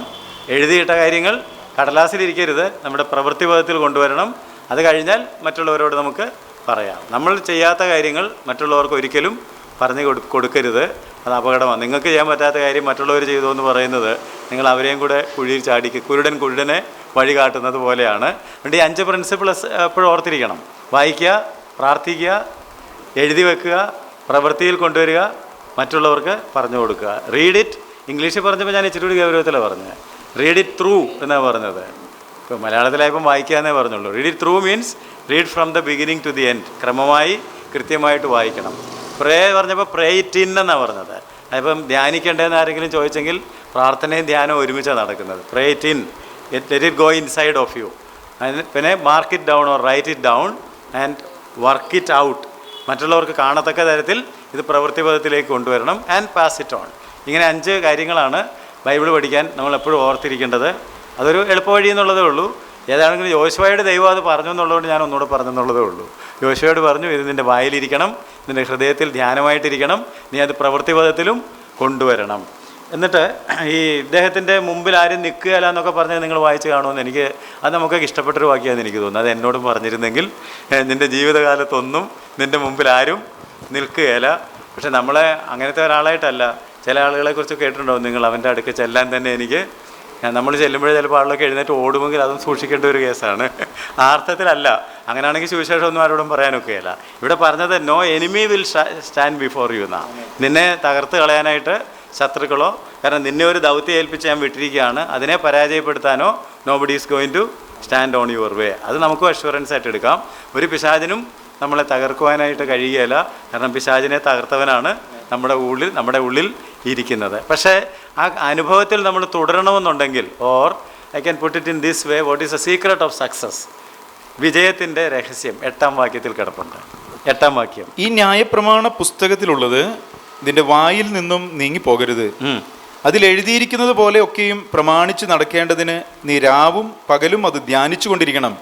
[SPEAKER 1] എഴുതിയിട്ട കാര്യങ്ങൾ കടലാസിലിരിക്കരുത്, നമ്മുടെ പ്രവൃത്തി പദത്തിൽ കൊണ്ടുവരണം. അത് കഴിഞ്ഞാൽ മറ്റുള്ളവരോട് നമുക്ക് പറയാം. നമ്മൾ ചെയ്യാത്ത കാര്യങ്ങൾ മറ്റുള്ളവർക്ക് ഒരിക്കലും പറഞ്ഞു കൊടുക്കരുത്. അത് അപകടമാണ്. നിങ്ങൾക്ക് ചെയ്യാൻ പറ്റാത്ത കാര്യം മറ്റുള്ളവർ ചെയ്തു എന്ന് പറയുന്നത് നിങ്ങൾ അവരെയും കൂടെ കുഴിയിൽ ചാടിക്കുക. കുരുടൻ കുരുടനെ വഴി കാട്ടുന്നത് പോലെയാണ്. അതുകൊണ്ട് ഈ 5 പ്രിൻസിപ്പിൾസ് എപ്പോഴും ഓർത്തിരിക്കണം. വായിക്കുക, പ്രാർത്ഥിക്കുക, എഴുതി വെക്കുക, പ്രവൃത്തിയിൽ കൊണ്ടുവരിക, മറ്റുള്ളവർക്ക് പറഞ്ഞു കൊടുക്കുക. Read it. ഇംഗ്ലീഷിൽ പറഞ്ഞപ്പോൾ ഞാൻ ഇച്ചിരി കൂടി ഗൗരവത്തിലാണ് പറഞ്ഞത്. റീഡ് ഇറ്റ് ത്രൂ എന്നാണ് പറഞ്ഞത്. ഇപ്പോൾ മലയാളത്തിലായപ്പം വായിക്കുക എന്നേ പറഞ്ഞുള്ളൂ. Read it through means read from the beginning to the end. ക്രമമായി കൃത്യമായിട്ട് വായിക്കണം. പ്രേ പറഞ്ഞപ്പോൾ പ്രേ ഇറ്റ് ഇൻ എന്നാണ് പറഞ്ഞത്. അതിപ്പം ധ്യാനിക്കേണ്ടതെന്ന് ആരെങ്കിലും ചോദിച്ചെങ്കിൽ പ്രാർത്ഥനയും ധ്യാനവും ഒരുമിച്ചാണ് നടക്കുന്നത്. Pray it in, let it go inside of you. പിന്നെ mark it down or write it down and work it out. മറ്റുള്ളവർക്ക് കാണത്തക്ക തരത്തിൽ ഇത് പ്രവൃത്തി പദത്തിലേക്ക് കൊണ്ടുവരണം. And pass it on. ഇങ്ങനെ 5 കാര്യങ്ങളാണ് ബൈബിൾ പഠിക്കാൻ നമ്മൾ എപ്പോഴും ഓർത്തിരിക്കേണ്ടത്. അതൊരു എളുപ്പവഴി എന്നുള്ളതേ ഉള്ളൂ. ഏതാണെങ്കിലും യോശുവയുടെ ദൈവം അത് പറഞ്ഞു എന്നുള്ളതുകൊണ്ട് ഞാൻ ഒന്നുകൂടെ പറഞ്ഞെന്നുള്ളതേ ഉള്ളൂ. യോശുവയോട് പറഞ്ഞു, ഇത് നിൻ്റെ വായിലിരിക്കണം, നിൻ്റെ ഹൃദയത്തിൽ ധ്യാനമായിട്ടിരിക്കണം, നീ അത് പ്രവൃത്തിപഥത്തിലും കൊണ്ടുവരണം. എന്നിട്ട് ഈ ഇദ്ദേഹത്തിൻ്റെ മുമ്പിൽ ആരും നിൽക്കുകയില്ല എന്നൊക്കെ പറഞ്ഞത് നിങ്ങൾ വായിച്ച് കാണുമെന്ന് എനിക്ക് അത് നമുക്കൊക്കെ ഇഷ്ടപ്പെട്ടൊരു വാക്യമാണെന്ന് എനിക്ക് തോന്നുന്നു. അത് എന്നോടും പറഞ്ഞിരുന്നെങ്കിൽ നിൻ്റെ ജീവിതകാലത്തൊന്നും നിൻ്റെ മുമ്പിൽ ആരും നിൽക്കുകയില്ല. പക്ഷെ നമ്മളെ അങ്ങനത്തെ ഒരാളായിട്ടല്ല. ചില ആളുകളെക്കുറിച്ച് കേട്ടിട്ടുണ്ടാവും നിങ്ങൾ, അവൻ്റെ അടുക്ക് ചെല്ലാൻ തന്നെ എനിക്ക്, നമ്മൾ ചെല്ലുമ്പോഴേ ചിലപ്പോൾ ആളിലൊക്കെ എഴുന്നേറ്റ് ഓടുമെങ്കിൽ അതും സൂക്ഷിക്കേണ്ട ഒരു കേസാണ്. ആ അർത്ഥത്തിലല്ല. അങ്ങനെയാണെങ്കിൽ സുവിശേഷമൊന്നും ആരോടും പറയാനൊക്കെയല്ല. ഇവിടെ പറഞ്ഞത് no enemy will stand before you എന്നാണ്. നിന്നെ തകർത്ത് കളയാനായിട്ട് ശത്രുക്കളോ, കാരണം നിന്നെ ഒരു ദൗത്യം ഏൽപ്പിച്ച് ഞാൻ വിട്ടിരിക്കുകയാണ്, അതിനെ പരാജയപ്പെടുത്താനോ nobody is going to stand on your way. അത് നമുക്കും അഷ്വറൻസ് ആയിട്ട് എടുക്കാം. ഒരു പിശാചിനും നമ്മളെ തകർക്കുവാനായിട്ട് കഴിയുകയില്ല. കാരണം പിശാചിനെ തകർത്തവനാണ് നമ്മുടെ ഉള്ളിൽ ഇരിക്കുന്നത്. പക്ഷേ ആ അനുഭവത്തിൽ നമ്മൾ തുടരണമെന്നുണ്ടെങ്കിൽ, or I can put it in this way, what is the secret of success? വിജയത്തിൻ്റെ രഹസ്യം 8-ാം വാക്യത്തിൽ കിടപ്പുണ്ട്. 8-ാം വാക്യം,
[SPEAKER 2] ഈ ന്യായപ്രമാണ പുസ്തകത്തിലുള്ളത് നിന്റെ വായിൽ നിന്നും നീങ്ങിപ്പോകരുത്. അതിൽ എഴുതിയിരിക്കുന്നത് പോലെ ഒക്കെയും പ്രമാണിച്ച് നടക്കേണ്ടതിന് നീ രാവും പകലും അത് ധ്യാനിച്ചു കൊണ്ടിരിക്കണം.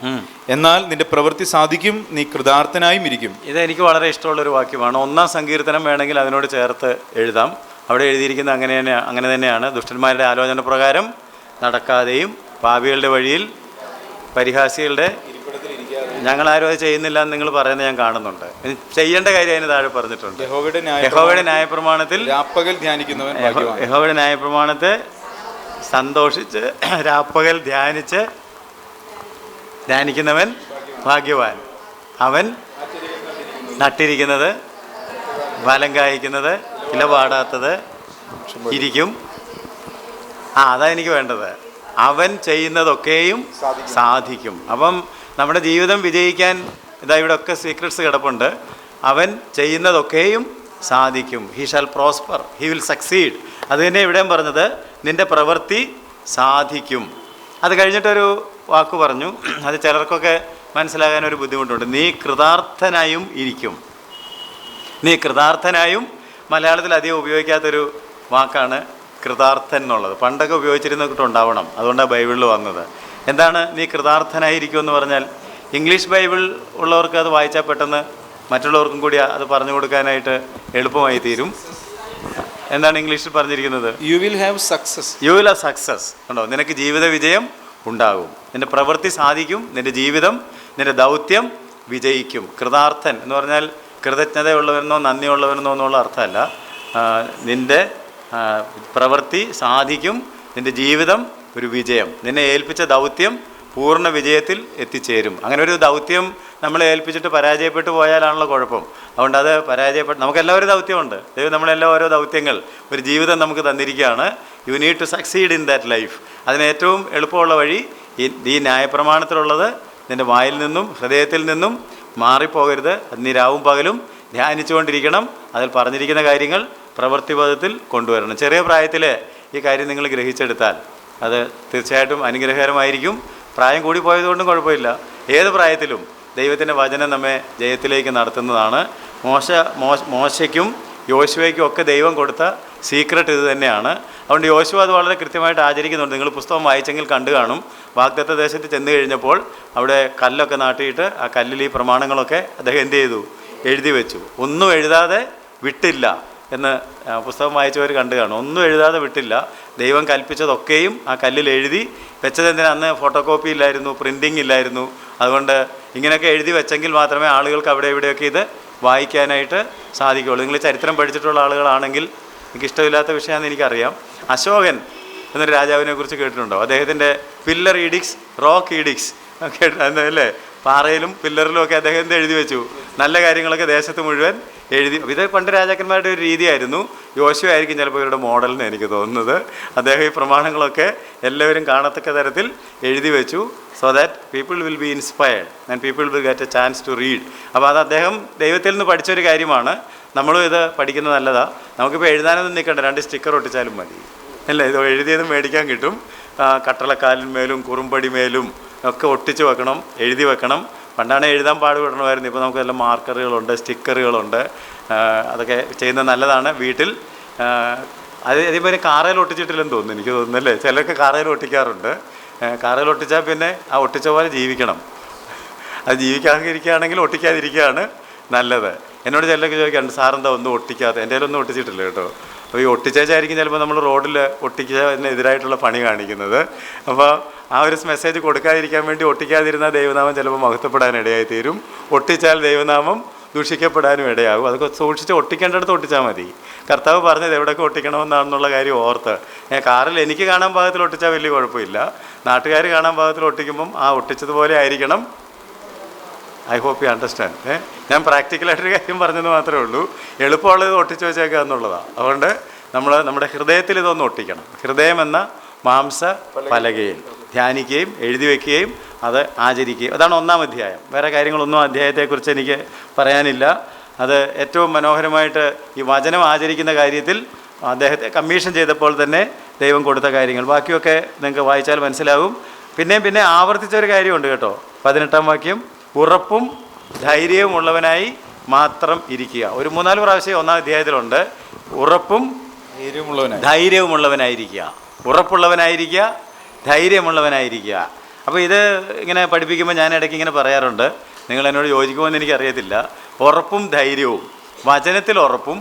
[SPEAKER 2] എന്നാൽ നിന്റെ പ്രവൃത്തി സാധിക്കും, നീ കൃതാർത്ഥനായും ഇരിക്കും.
[SPEAKER 1] ഇതെനിക്ക് വളരെ ഇഷ്ടമുള്ളൊരു വാക്യമാണ്. 1-ാം സങ്കീർത്തനം വേണമെങ്കിൽ അതിനോട് ചേർത്ത് എഴുതാം. അവിടെ എഴുതിയിരിക്കുന്നത് അങ്ങനെ തന്നെയാണ്. ദുഷ്ടന്മാരുടെ ആലോചന പ്രകാരം നടക്കാതെയും പാപികളുടെ വഴിയിൽ പരിഹാസികളുടെ ഞങ്ങളാരും അത് ചെയ്യുന്നില്ല എന്ന് നിങ്ങൾ പറയുന്നത് ഞാൻ കാണുന്നുണ്ട്. ചെയ്യേണ്ട കാര്യം അതിന് താഴെ പറഞ്ഞിട്ടുണ്ട്. യഹോവയുടെ ന്യായപ്രമാണത്തിൽ രാപ്പകൽ ധ്യാനിക്കുന്നവൻ, യഹോവയുടെ ന്യായപ്രമാണത്തെ സന്തോഷിച്ച് രാപ്പകൽ ധ്യാനിക്കുന്നവൻ ഭാഗ്യവാൻ. അവൻ നട്ടിരിക്കുന്നത്, ഫലം കായ്ക്കുന്നത്, ഇല പാടാത്തത് ഇരിക്കും. അതാ എനിക്ക് വേണ്ടത്. അവൻ ചെയ്യുന്നതൊക്കെയും സാധിക്കും. അപ്പം നമ്മുടെ ജീവിതം വിജയിക്കാൻ ഇവിടെ ഒക്കെ സീക്രട്സ് കിടപ്പുണ്ട്. അവൻ ചെയ്യുന്നതൊക്കെയും സാധിക്കും. He shall prosper, he will succeed. അത് തന്നെ ഇവിടെയും പറഞ്ഞത്, നിൻ്റെ പ്രവൃത്തി സാധിക്കും. അത് കഴിഞ്ഞിട്ടൊരു വാക്ക് പറഞ്ഞു, അത് ചിലർക്കൊക്കെ മനസ്സിലാകാനൊരു ബുദ്ധിമുട്ടുണ്ട്. നീ കൃതാർത്ഥനായും ഇരിക്കും. നീ കൃതാർത്ഥനായും, മലയാളത്തിൽ അധികം ഉപയോഗിക്കാത്തൊരു വാക്കാണ് കൃതാർത്ഥൻ എന്നുള്ളത്. പണ്ടൊക്കെ ഉപയോഗിച്ചിരുന്നിട്ടുണ്ടാവണം, അതുകൊണ്ടാണ് ബൈബിളിൽ വന്നത്. എന്താണ് നീ കൃതാർത്ഥനായിരിക്കും എന്ന് പറഞ്ഞാൽ? ഇംഗ്ലീഷ് ബൈബിൾ ഉള്ളവർക്ക് അത് വായിച്ചാൽ പെട്ടെന്ന് മറ്റുള്ളവർക്കും കൂടി അത് പറഞ്ഞു കൊടുക്കാനായിട്ട് എളുപ്പമായി തീരും. എന്താണ് ഇംഗ്ലീഷിൽ പറഞ്ഞിരിക്കുന്നത്?
[SPEAKER 2] You will have success.
[SPEAKER 1] You will have success. ഉണ്ടോ? നിനക്ക് ജീവിത വിജയം ഉണ്ടാകും, നിൻ്റെ പ്രവൃത്തി സാധിക്കും, നിൻ്റെ ജീവിതം, നിൻ്റെ ദൗത്യം വിജയിക്കും. കൃതാർത്ഥൻ എന്ന് പറഞ്ഞാൽ കൃതജ്ഞതയുള്ളവരെന്നോ നന്ദിയുള്ളവരെന്നോ എന്നുള്ള അർത്ഥമല്ല. നിൻ്റെ പ്രവൃത്തി സാധിക്കും, നിൻ്റെ ജീവിതം ഒരു വിജയം, നിന്നെ ഏൽപ്പിച്ച ദൗത്യം പൂർണ്ണ വിജയത്തിൽ എത്തിച്ചേരും. അങ്ങനെ ഒരു ദൗത്യം നമ്മളെ ഏൽപ്പിച്ചിട്ട് പരാജയപ്പെട്ടു പോയാലാണല്ലോ കുഴപ്പം. അതുകൊണ്ട് അത് നമുക്കെല്ലാവരും ദൗത്യമുണ്ട്. ദൈവം നമ്മളെല്ലാം ഓരോ ദൗത്യങ്ങൾ, ഒരു ജീവിതം നമുക്ക് തന്നിരിക്കുകയാണ്. You need to succeed in that life. അതിന് ഏറ്റവും എളുപ്പമുള്ള വഴി ഈ ന്യായപ്രമാണത്തിലുള്ളത് നിൻ്റെ വായിൽ നിന്നും ഹൃദയത്തിൽ നിന്നും മാറിപ്പോകരുത്. അത് നീ രാവും പകലും ധ്യാനിച്ചുകൊണ്ടിരിക്കണം. അതിൽ പറഞ്ഞിരിക്കുന്ന കാര്യങ്ങൾ പ്രവൃത്തിപഥത്തിൽ കൊണ്ടുവരണം. ചെറിയ പ്രായത്തിൽ ഈ കാര്യം നിങ്ങൾ ഗ്രഹിച്ചെടുത്താൽ അത് തീർച്ചയായിട്ടും അനുഗ്രഹകരമായിരിക്കും. പ്രായം കൂടി പോയതുകൊണ്ടും കുഴപ്പമില്ല. ഏത് പ്രായത്തിലും ദൈവത്തിൻ്റെ വചനം നമ്മെ ജയത്തിലേക്ക് നടത്തുന്നതാണ്. മോശയ്ക്കും യോശുവയ്ക്കും ഒക്കെ ദൈവം കൊടുത്ത സീക്രട്ട് ഇത് തന്നെയാണ്. അതുകൊണ്ട് യോശുവ അത് വളരെ കൃത്യമായിട്ട് ആചരിക്കുന്നുണ്ട്. നിങ്ങൾ പുസ്തകം വായിച്ചെങ്കിൽ കണ്ടു കാണും. വാഗ്ദത്ത ദേശത്ത് ചെന്ന് കഴിഞ്ഞപ്പോൾ അവിടെ കല്ലൊക്കെ നാട്ടിയിട്ട് ആ കല്ലിൽ ഈ പ്രമാണങ്ങളൊക്കെ അദ്ദേഹം എന്ത് ചെയ്തു? എഴുതി വെച്ചു. ഒന്നും എഴുതാതെ വിട്ടില്ല എന്ന് പുസ്തകം വായിച്ചവർ കണ്ടു കാണും. ഒന്നും എഴുതാതെ വിട്ടില്ല. ദൈവം കൽപ്പിച്ചതൊക്കെയും ആ കല്ലിൽ എഴുതി വെച്ചതെന്തിനാ? അന്ന് ഫോട്ടോ കോപ്പി ഇല്ലായിരുന്നു, പ്രിൻറ്റിങ് ഇല്ലായിരുന്നു. അതുകൊണ്ട് ഇങ്ങനെയൊക്കെ എഴുതി വെച്ചെങ്കിൽ മാത്രമേ ആളുകൾക്ക് അവിടെ ഇവിടെയൊക്കെ ഇത് വായിക്കാനായിട്ട് സാധിക്കുകയുള്ളൂ. നിങ്ങൾ ചരിത്രം പഠിച്ചിട്ടുള്ള ആളുകളാണെങ്കിൽ എനിക്കിഷ്ടമില്ലാത്ത വിഷയമാണെന്ന് എനിക്കറിയാം. അശോകൻ എന്നൊരു രാജാവിനെ കുറിച്ച് കേട്ടിട്ടുണ്ടോ? അദ്ദേഹത്തിൻ്റെ പില്ലർ ഈഡിക്സ്, റോക്ക് ഈഡിക്സ് അല്ലേ, പാറയിലും പില്ലറിലും ഒക്കെ അദ്ദേഹം എന്ത് എഴുതി വെച്ചു? നല്ല കാര്യങ്ങളൊക്കെ ദേശത്ത് മുഴുവൻ എഴുതി. ഇത് പണ്ട് രാജാക്കന്മാരുടെ ഒരു രീതിയായിരുന്നു. യോശുവ ആയിരിക്കും ചിലപ്പോൾ ഇവരുടെ മോഡലെന്ന് എനിക്ക് തോന്നുന്നത്. അദ്ദേഹം ഈ പ്രമാണങ്ങളൊക്കെ എല്ലാവരും കാണത്തക്ക തരത്തിൽ എഴുതി വെച്ചു. So that people will be inspired and people will get a chance to read. അപ്പോൾ അത് അദ്ദേഹം ദൈവത്തിൽ നിന്ന് പഠിച്ചൊരു കാര്യമാണ്. നമ്മളും ഇത് പഠിക്കുന്നത് നല്ലതാണ്. നമുക്കിപ്പോൾ എഴുതാനൊന്നും നിൽക്കണ്ട, 2 സ്റ്റിക്കർ ഒട്ടിച്ചാലും മതി അല്ലേ? ഇത് എഴുതിയതും മേടിക്കാൻ കിട്ടും. കട്ടളക്കാലിന്മേലും കുറുമ്പടിമേലും ഒക്കെ ഒട്ടിച്ച് വെക്കണം, എഴുതി വെക്കണം. പണ്ടാണ് എഴുതാൻ പാടുപെടണമായിരുന്നു. ഇപ്പോൾ നമുക്ക് എല്ലാം മാർക്കറുകളുണ്ട്, സ്റ്റിക്കറുകളുണ്ട്. അതൊക്കെ ചെയ്യുന്നത് നല്ലതാണ്. വീട്ടിൽ അതേപോലെ കാറയിൽ ഒട്ടിച്ചിട്ടില്ലെന്ന് തോന്നുന്നു, എനിക്ക് തോന്നുന്നല്ലേ. ചിലർക്ക് കാറയിൽ ഒട്ടിക്കാറുണ്ട്. കാറിൽ ഒട്ടിച്ചാൽ പിന്നെ ആ ഒട്ടിച്ച പോലെ ജീവിക്കണം. അത് ജീവിക്കാതിരിക്കുകയാണെങ്കിൽ ഒട്ടിക്കാതിരിക്കുകയാണ് നല്ലത്. എന്നോട് ചിലരൊക്കെ ചോദിക്കാറുണ്ട്, സാറെന്താ ഒന്നും ഒട്ടിക്കാതെ? എൻ്റെ കയ്യിലൊന്നും ഒട്ടിച്ചിട്ടില്ല കേട്ടോ. അപ്പോൾ ഈ ഒട്ടിച്ചായിരിക്കും ചിലപ്പോൾ നമ്മൾ റോഡിൽ ഒട്ടിച്ചതിനെതിരായിട്ടുള്ള പണി കാണിക്കുന്നത്. അപ്പോൾ ആ ഒരു മെസ്സേജ് കൊടുക്കാതിരിക്കാൻ വേണ്ടി ഒട്ടിക്കാതിരുന്നാൽ ദൈവനാമം ചിലപ്പോൾ മഹത്വപ്പെടാൻ ഇടയായിത്തീരും, ഒട്ടിച്ചാൽ ദൈവനാമം ദൂഷിക്കപ്പെടാനും ഇടയാകും. അതൊക്കെ സൂക്ഷിച്ച് ഒട്ടിക്കേണ്ടടുത്ത് ഒട്ടിച്ചാൽ മതി. കർത്താവ് പറഞ്ഞത് എവിടെയൊക്കെ ഒട്ടിക്കണമെന്നാണെന്നുള്ള കാര്യം ഓർത്ത്. കാറിൽ എനിക്ക് കാണാൻ പാകത്തിൽ ഒട്ടിച്ചാൽ വലിയ കുഴപ്പമില്ല. നാട്ടുകാർ കാണാൻ പാകത്തിൽ ഒട്ടിക്കുമ്പം ആ ഒട്ടിച്ചതുപോലെ ആയിരിക്കണം. I hope you understand. ഞാൻ പ്രാക്ടിക്കലായിട്ടൊരു കാര്യം പറഞ്ഞത് മാത്രമേ ഉള്ളൂ. എളുപ്പമുള്ളത് ഒട്ടിച്ചു വെച്ചേക്കുക എന്നുള്ളതാണ്. അതുകൊണ്ട് നമ്മുടെ ഹൃദയത്തിൽ ഇതൊന്ന് ഒട്ടിക്കണം. ഹൃദയം എന്ന മാംസ പലകയിൽ ധ്യാനിക്കുകയും എഴുതി വയ്ക്കുകയും അത് ആചരിക്കുകയും. അതാണ് 1-ാം അധ്യായം. വേറെ കാര്യങ്ങളൊന്നും അധ്യായത്തെക്കുറിച്ച് എനിക്ക് പറയാനില്ല. അത് ഏറ്റവും മനോഹരമായിട്ട് ഈ വചനം ആചരിക്കുന്ന കാര്യത്തിൽ അദ്ദേഹത്തെ കമ്മീഷൻ ചെയ്തപ്പോൾ തന്നെ ദൈവം കൊടുത്ത കാര്യങ്ങൾ. ബാക്കിയൊക്കെ നിങ്ങൾക്ക് വായിച്ചാൽ മനസ്സിലാകും. പിന്നെ ആവർത്തിച്ചൊരു കാര്യമുണ്ട് കേട്ടോ. 18-ാം വാക്യം, ഉറപ്പും ധൈര്യവും ഉള്ളവനായി മാത്രം ഇരിക്കുക. ഒരു 3-4 പ്രാവശ്യം 1-ാം അധ്യായത്തിലുണ്ട്. ഉറപ്പും ധൈര്യവുമുള്ളവനായിരിക്കുക, ഉറപ്പുള്ളവനായിരിക്കുക, ധൈര്യമുള്ളവനായിരിക്കുക. അപ്പോൾ ഇത് ഇങ്ങനെ പഠിപ്പിക്കുമ്പോൾ ഞാൻ ഇടയ്ക്ക് ഇങ്ങനെ പറയാറുണ്ട്, നിങ്ങൾ എന്നോട് യോജിക്കുമെന്ന് എനിക്കറിയത്തില്ല. ഉറപ്പും ധൈര്യവും, വചനത്തിൽ ഉറപ്പും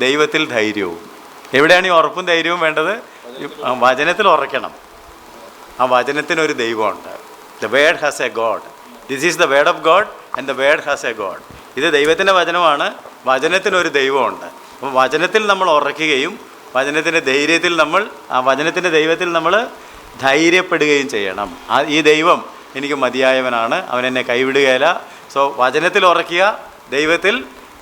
[SPEAKER 1] ദൈവത്തിൽ ധൈര്യവും. എവിടെയാണ് ഈ ഉറപ്പും ധൈര്യവും വേണ്ടത്? വചനത്തിൽ ഉറയ്ക്കണം. ആ വചനത്തിനൊരു ദൈവമുണ്ട്. The word has A God. This is the word of God and the word has A God. ഇത് ദൈവത്തിൻ്റെ വചനമാണ്, വചനത്തിനൊരു ദൈവമുണ്ട്. അപ്പോൾ വചനത്തിൽ നമ്മൾ ഉറയ്ക്കുകയും വചനത്തിൻ്റെ ധൈര്യത്തിൽ വചനത്തിൻ്റെ ദൈവത്തിൽ നമ്മൾ ധൈര്യപ്പെടുകയും ചെയ്യണം. ഈ ദൈവം എനിക്ക് മതിയായവനാണ്, അവൻ എന്നെ കൈവിടുകയില്ല. സോ വചനത്തിൽ ഉറയ്ക്കുക, ദൈവത്തിൽ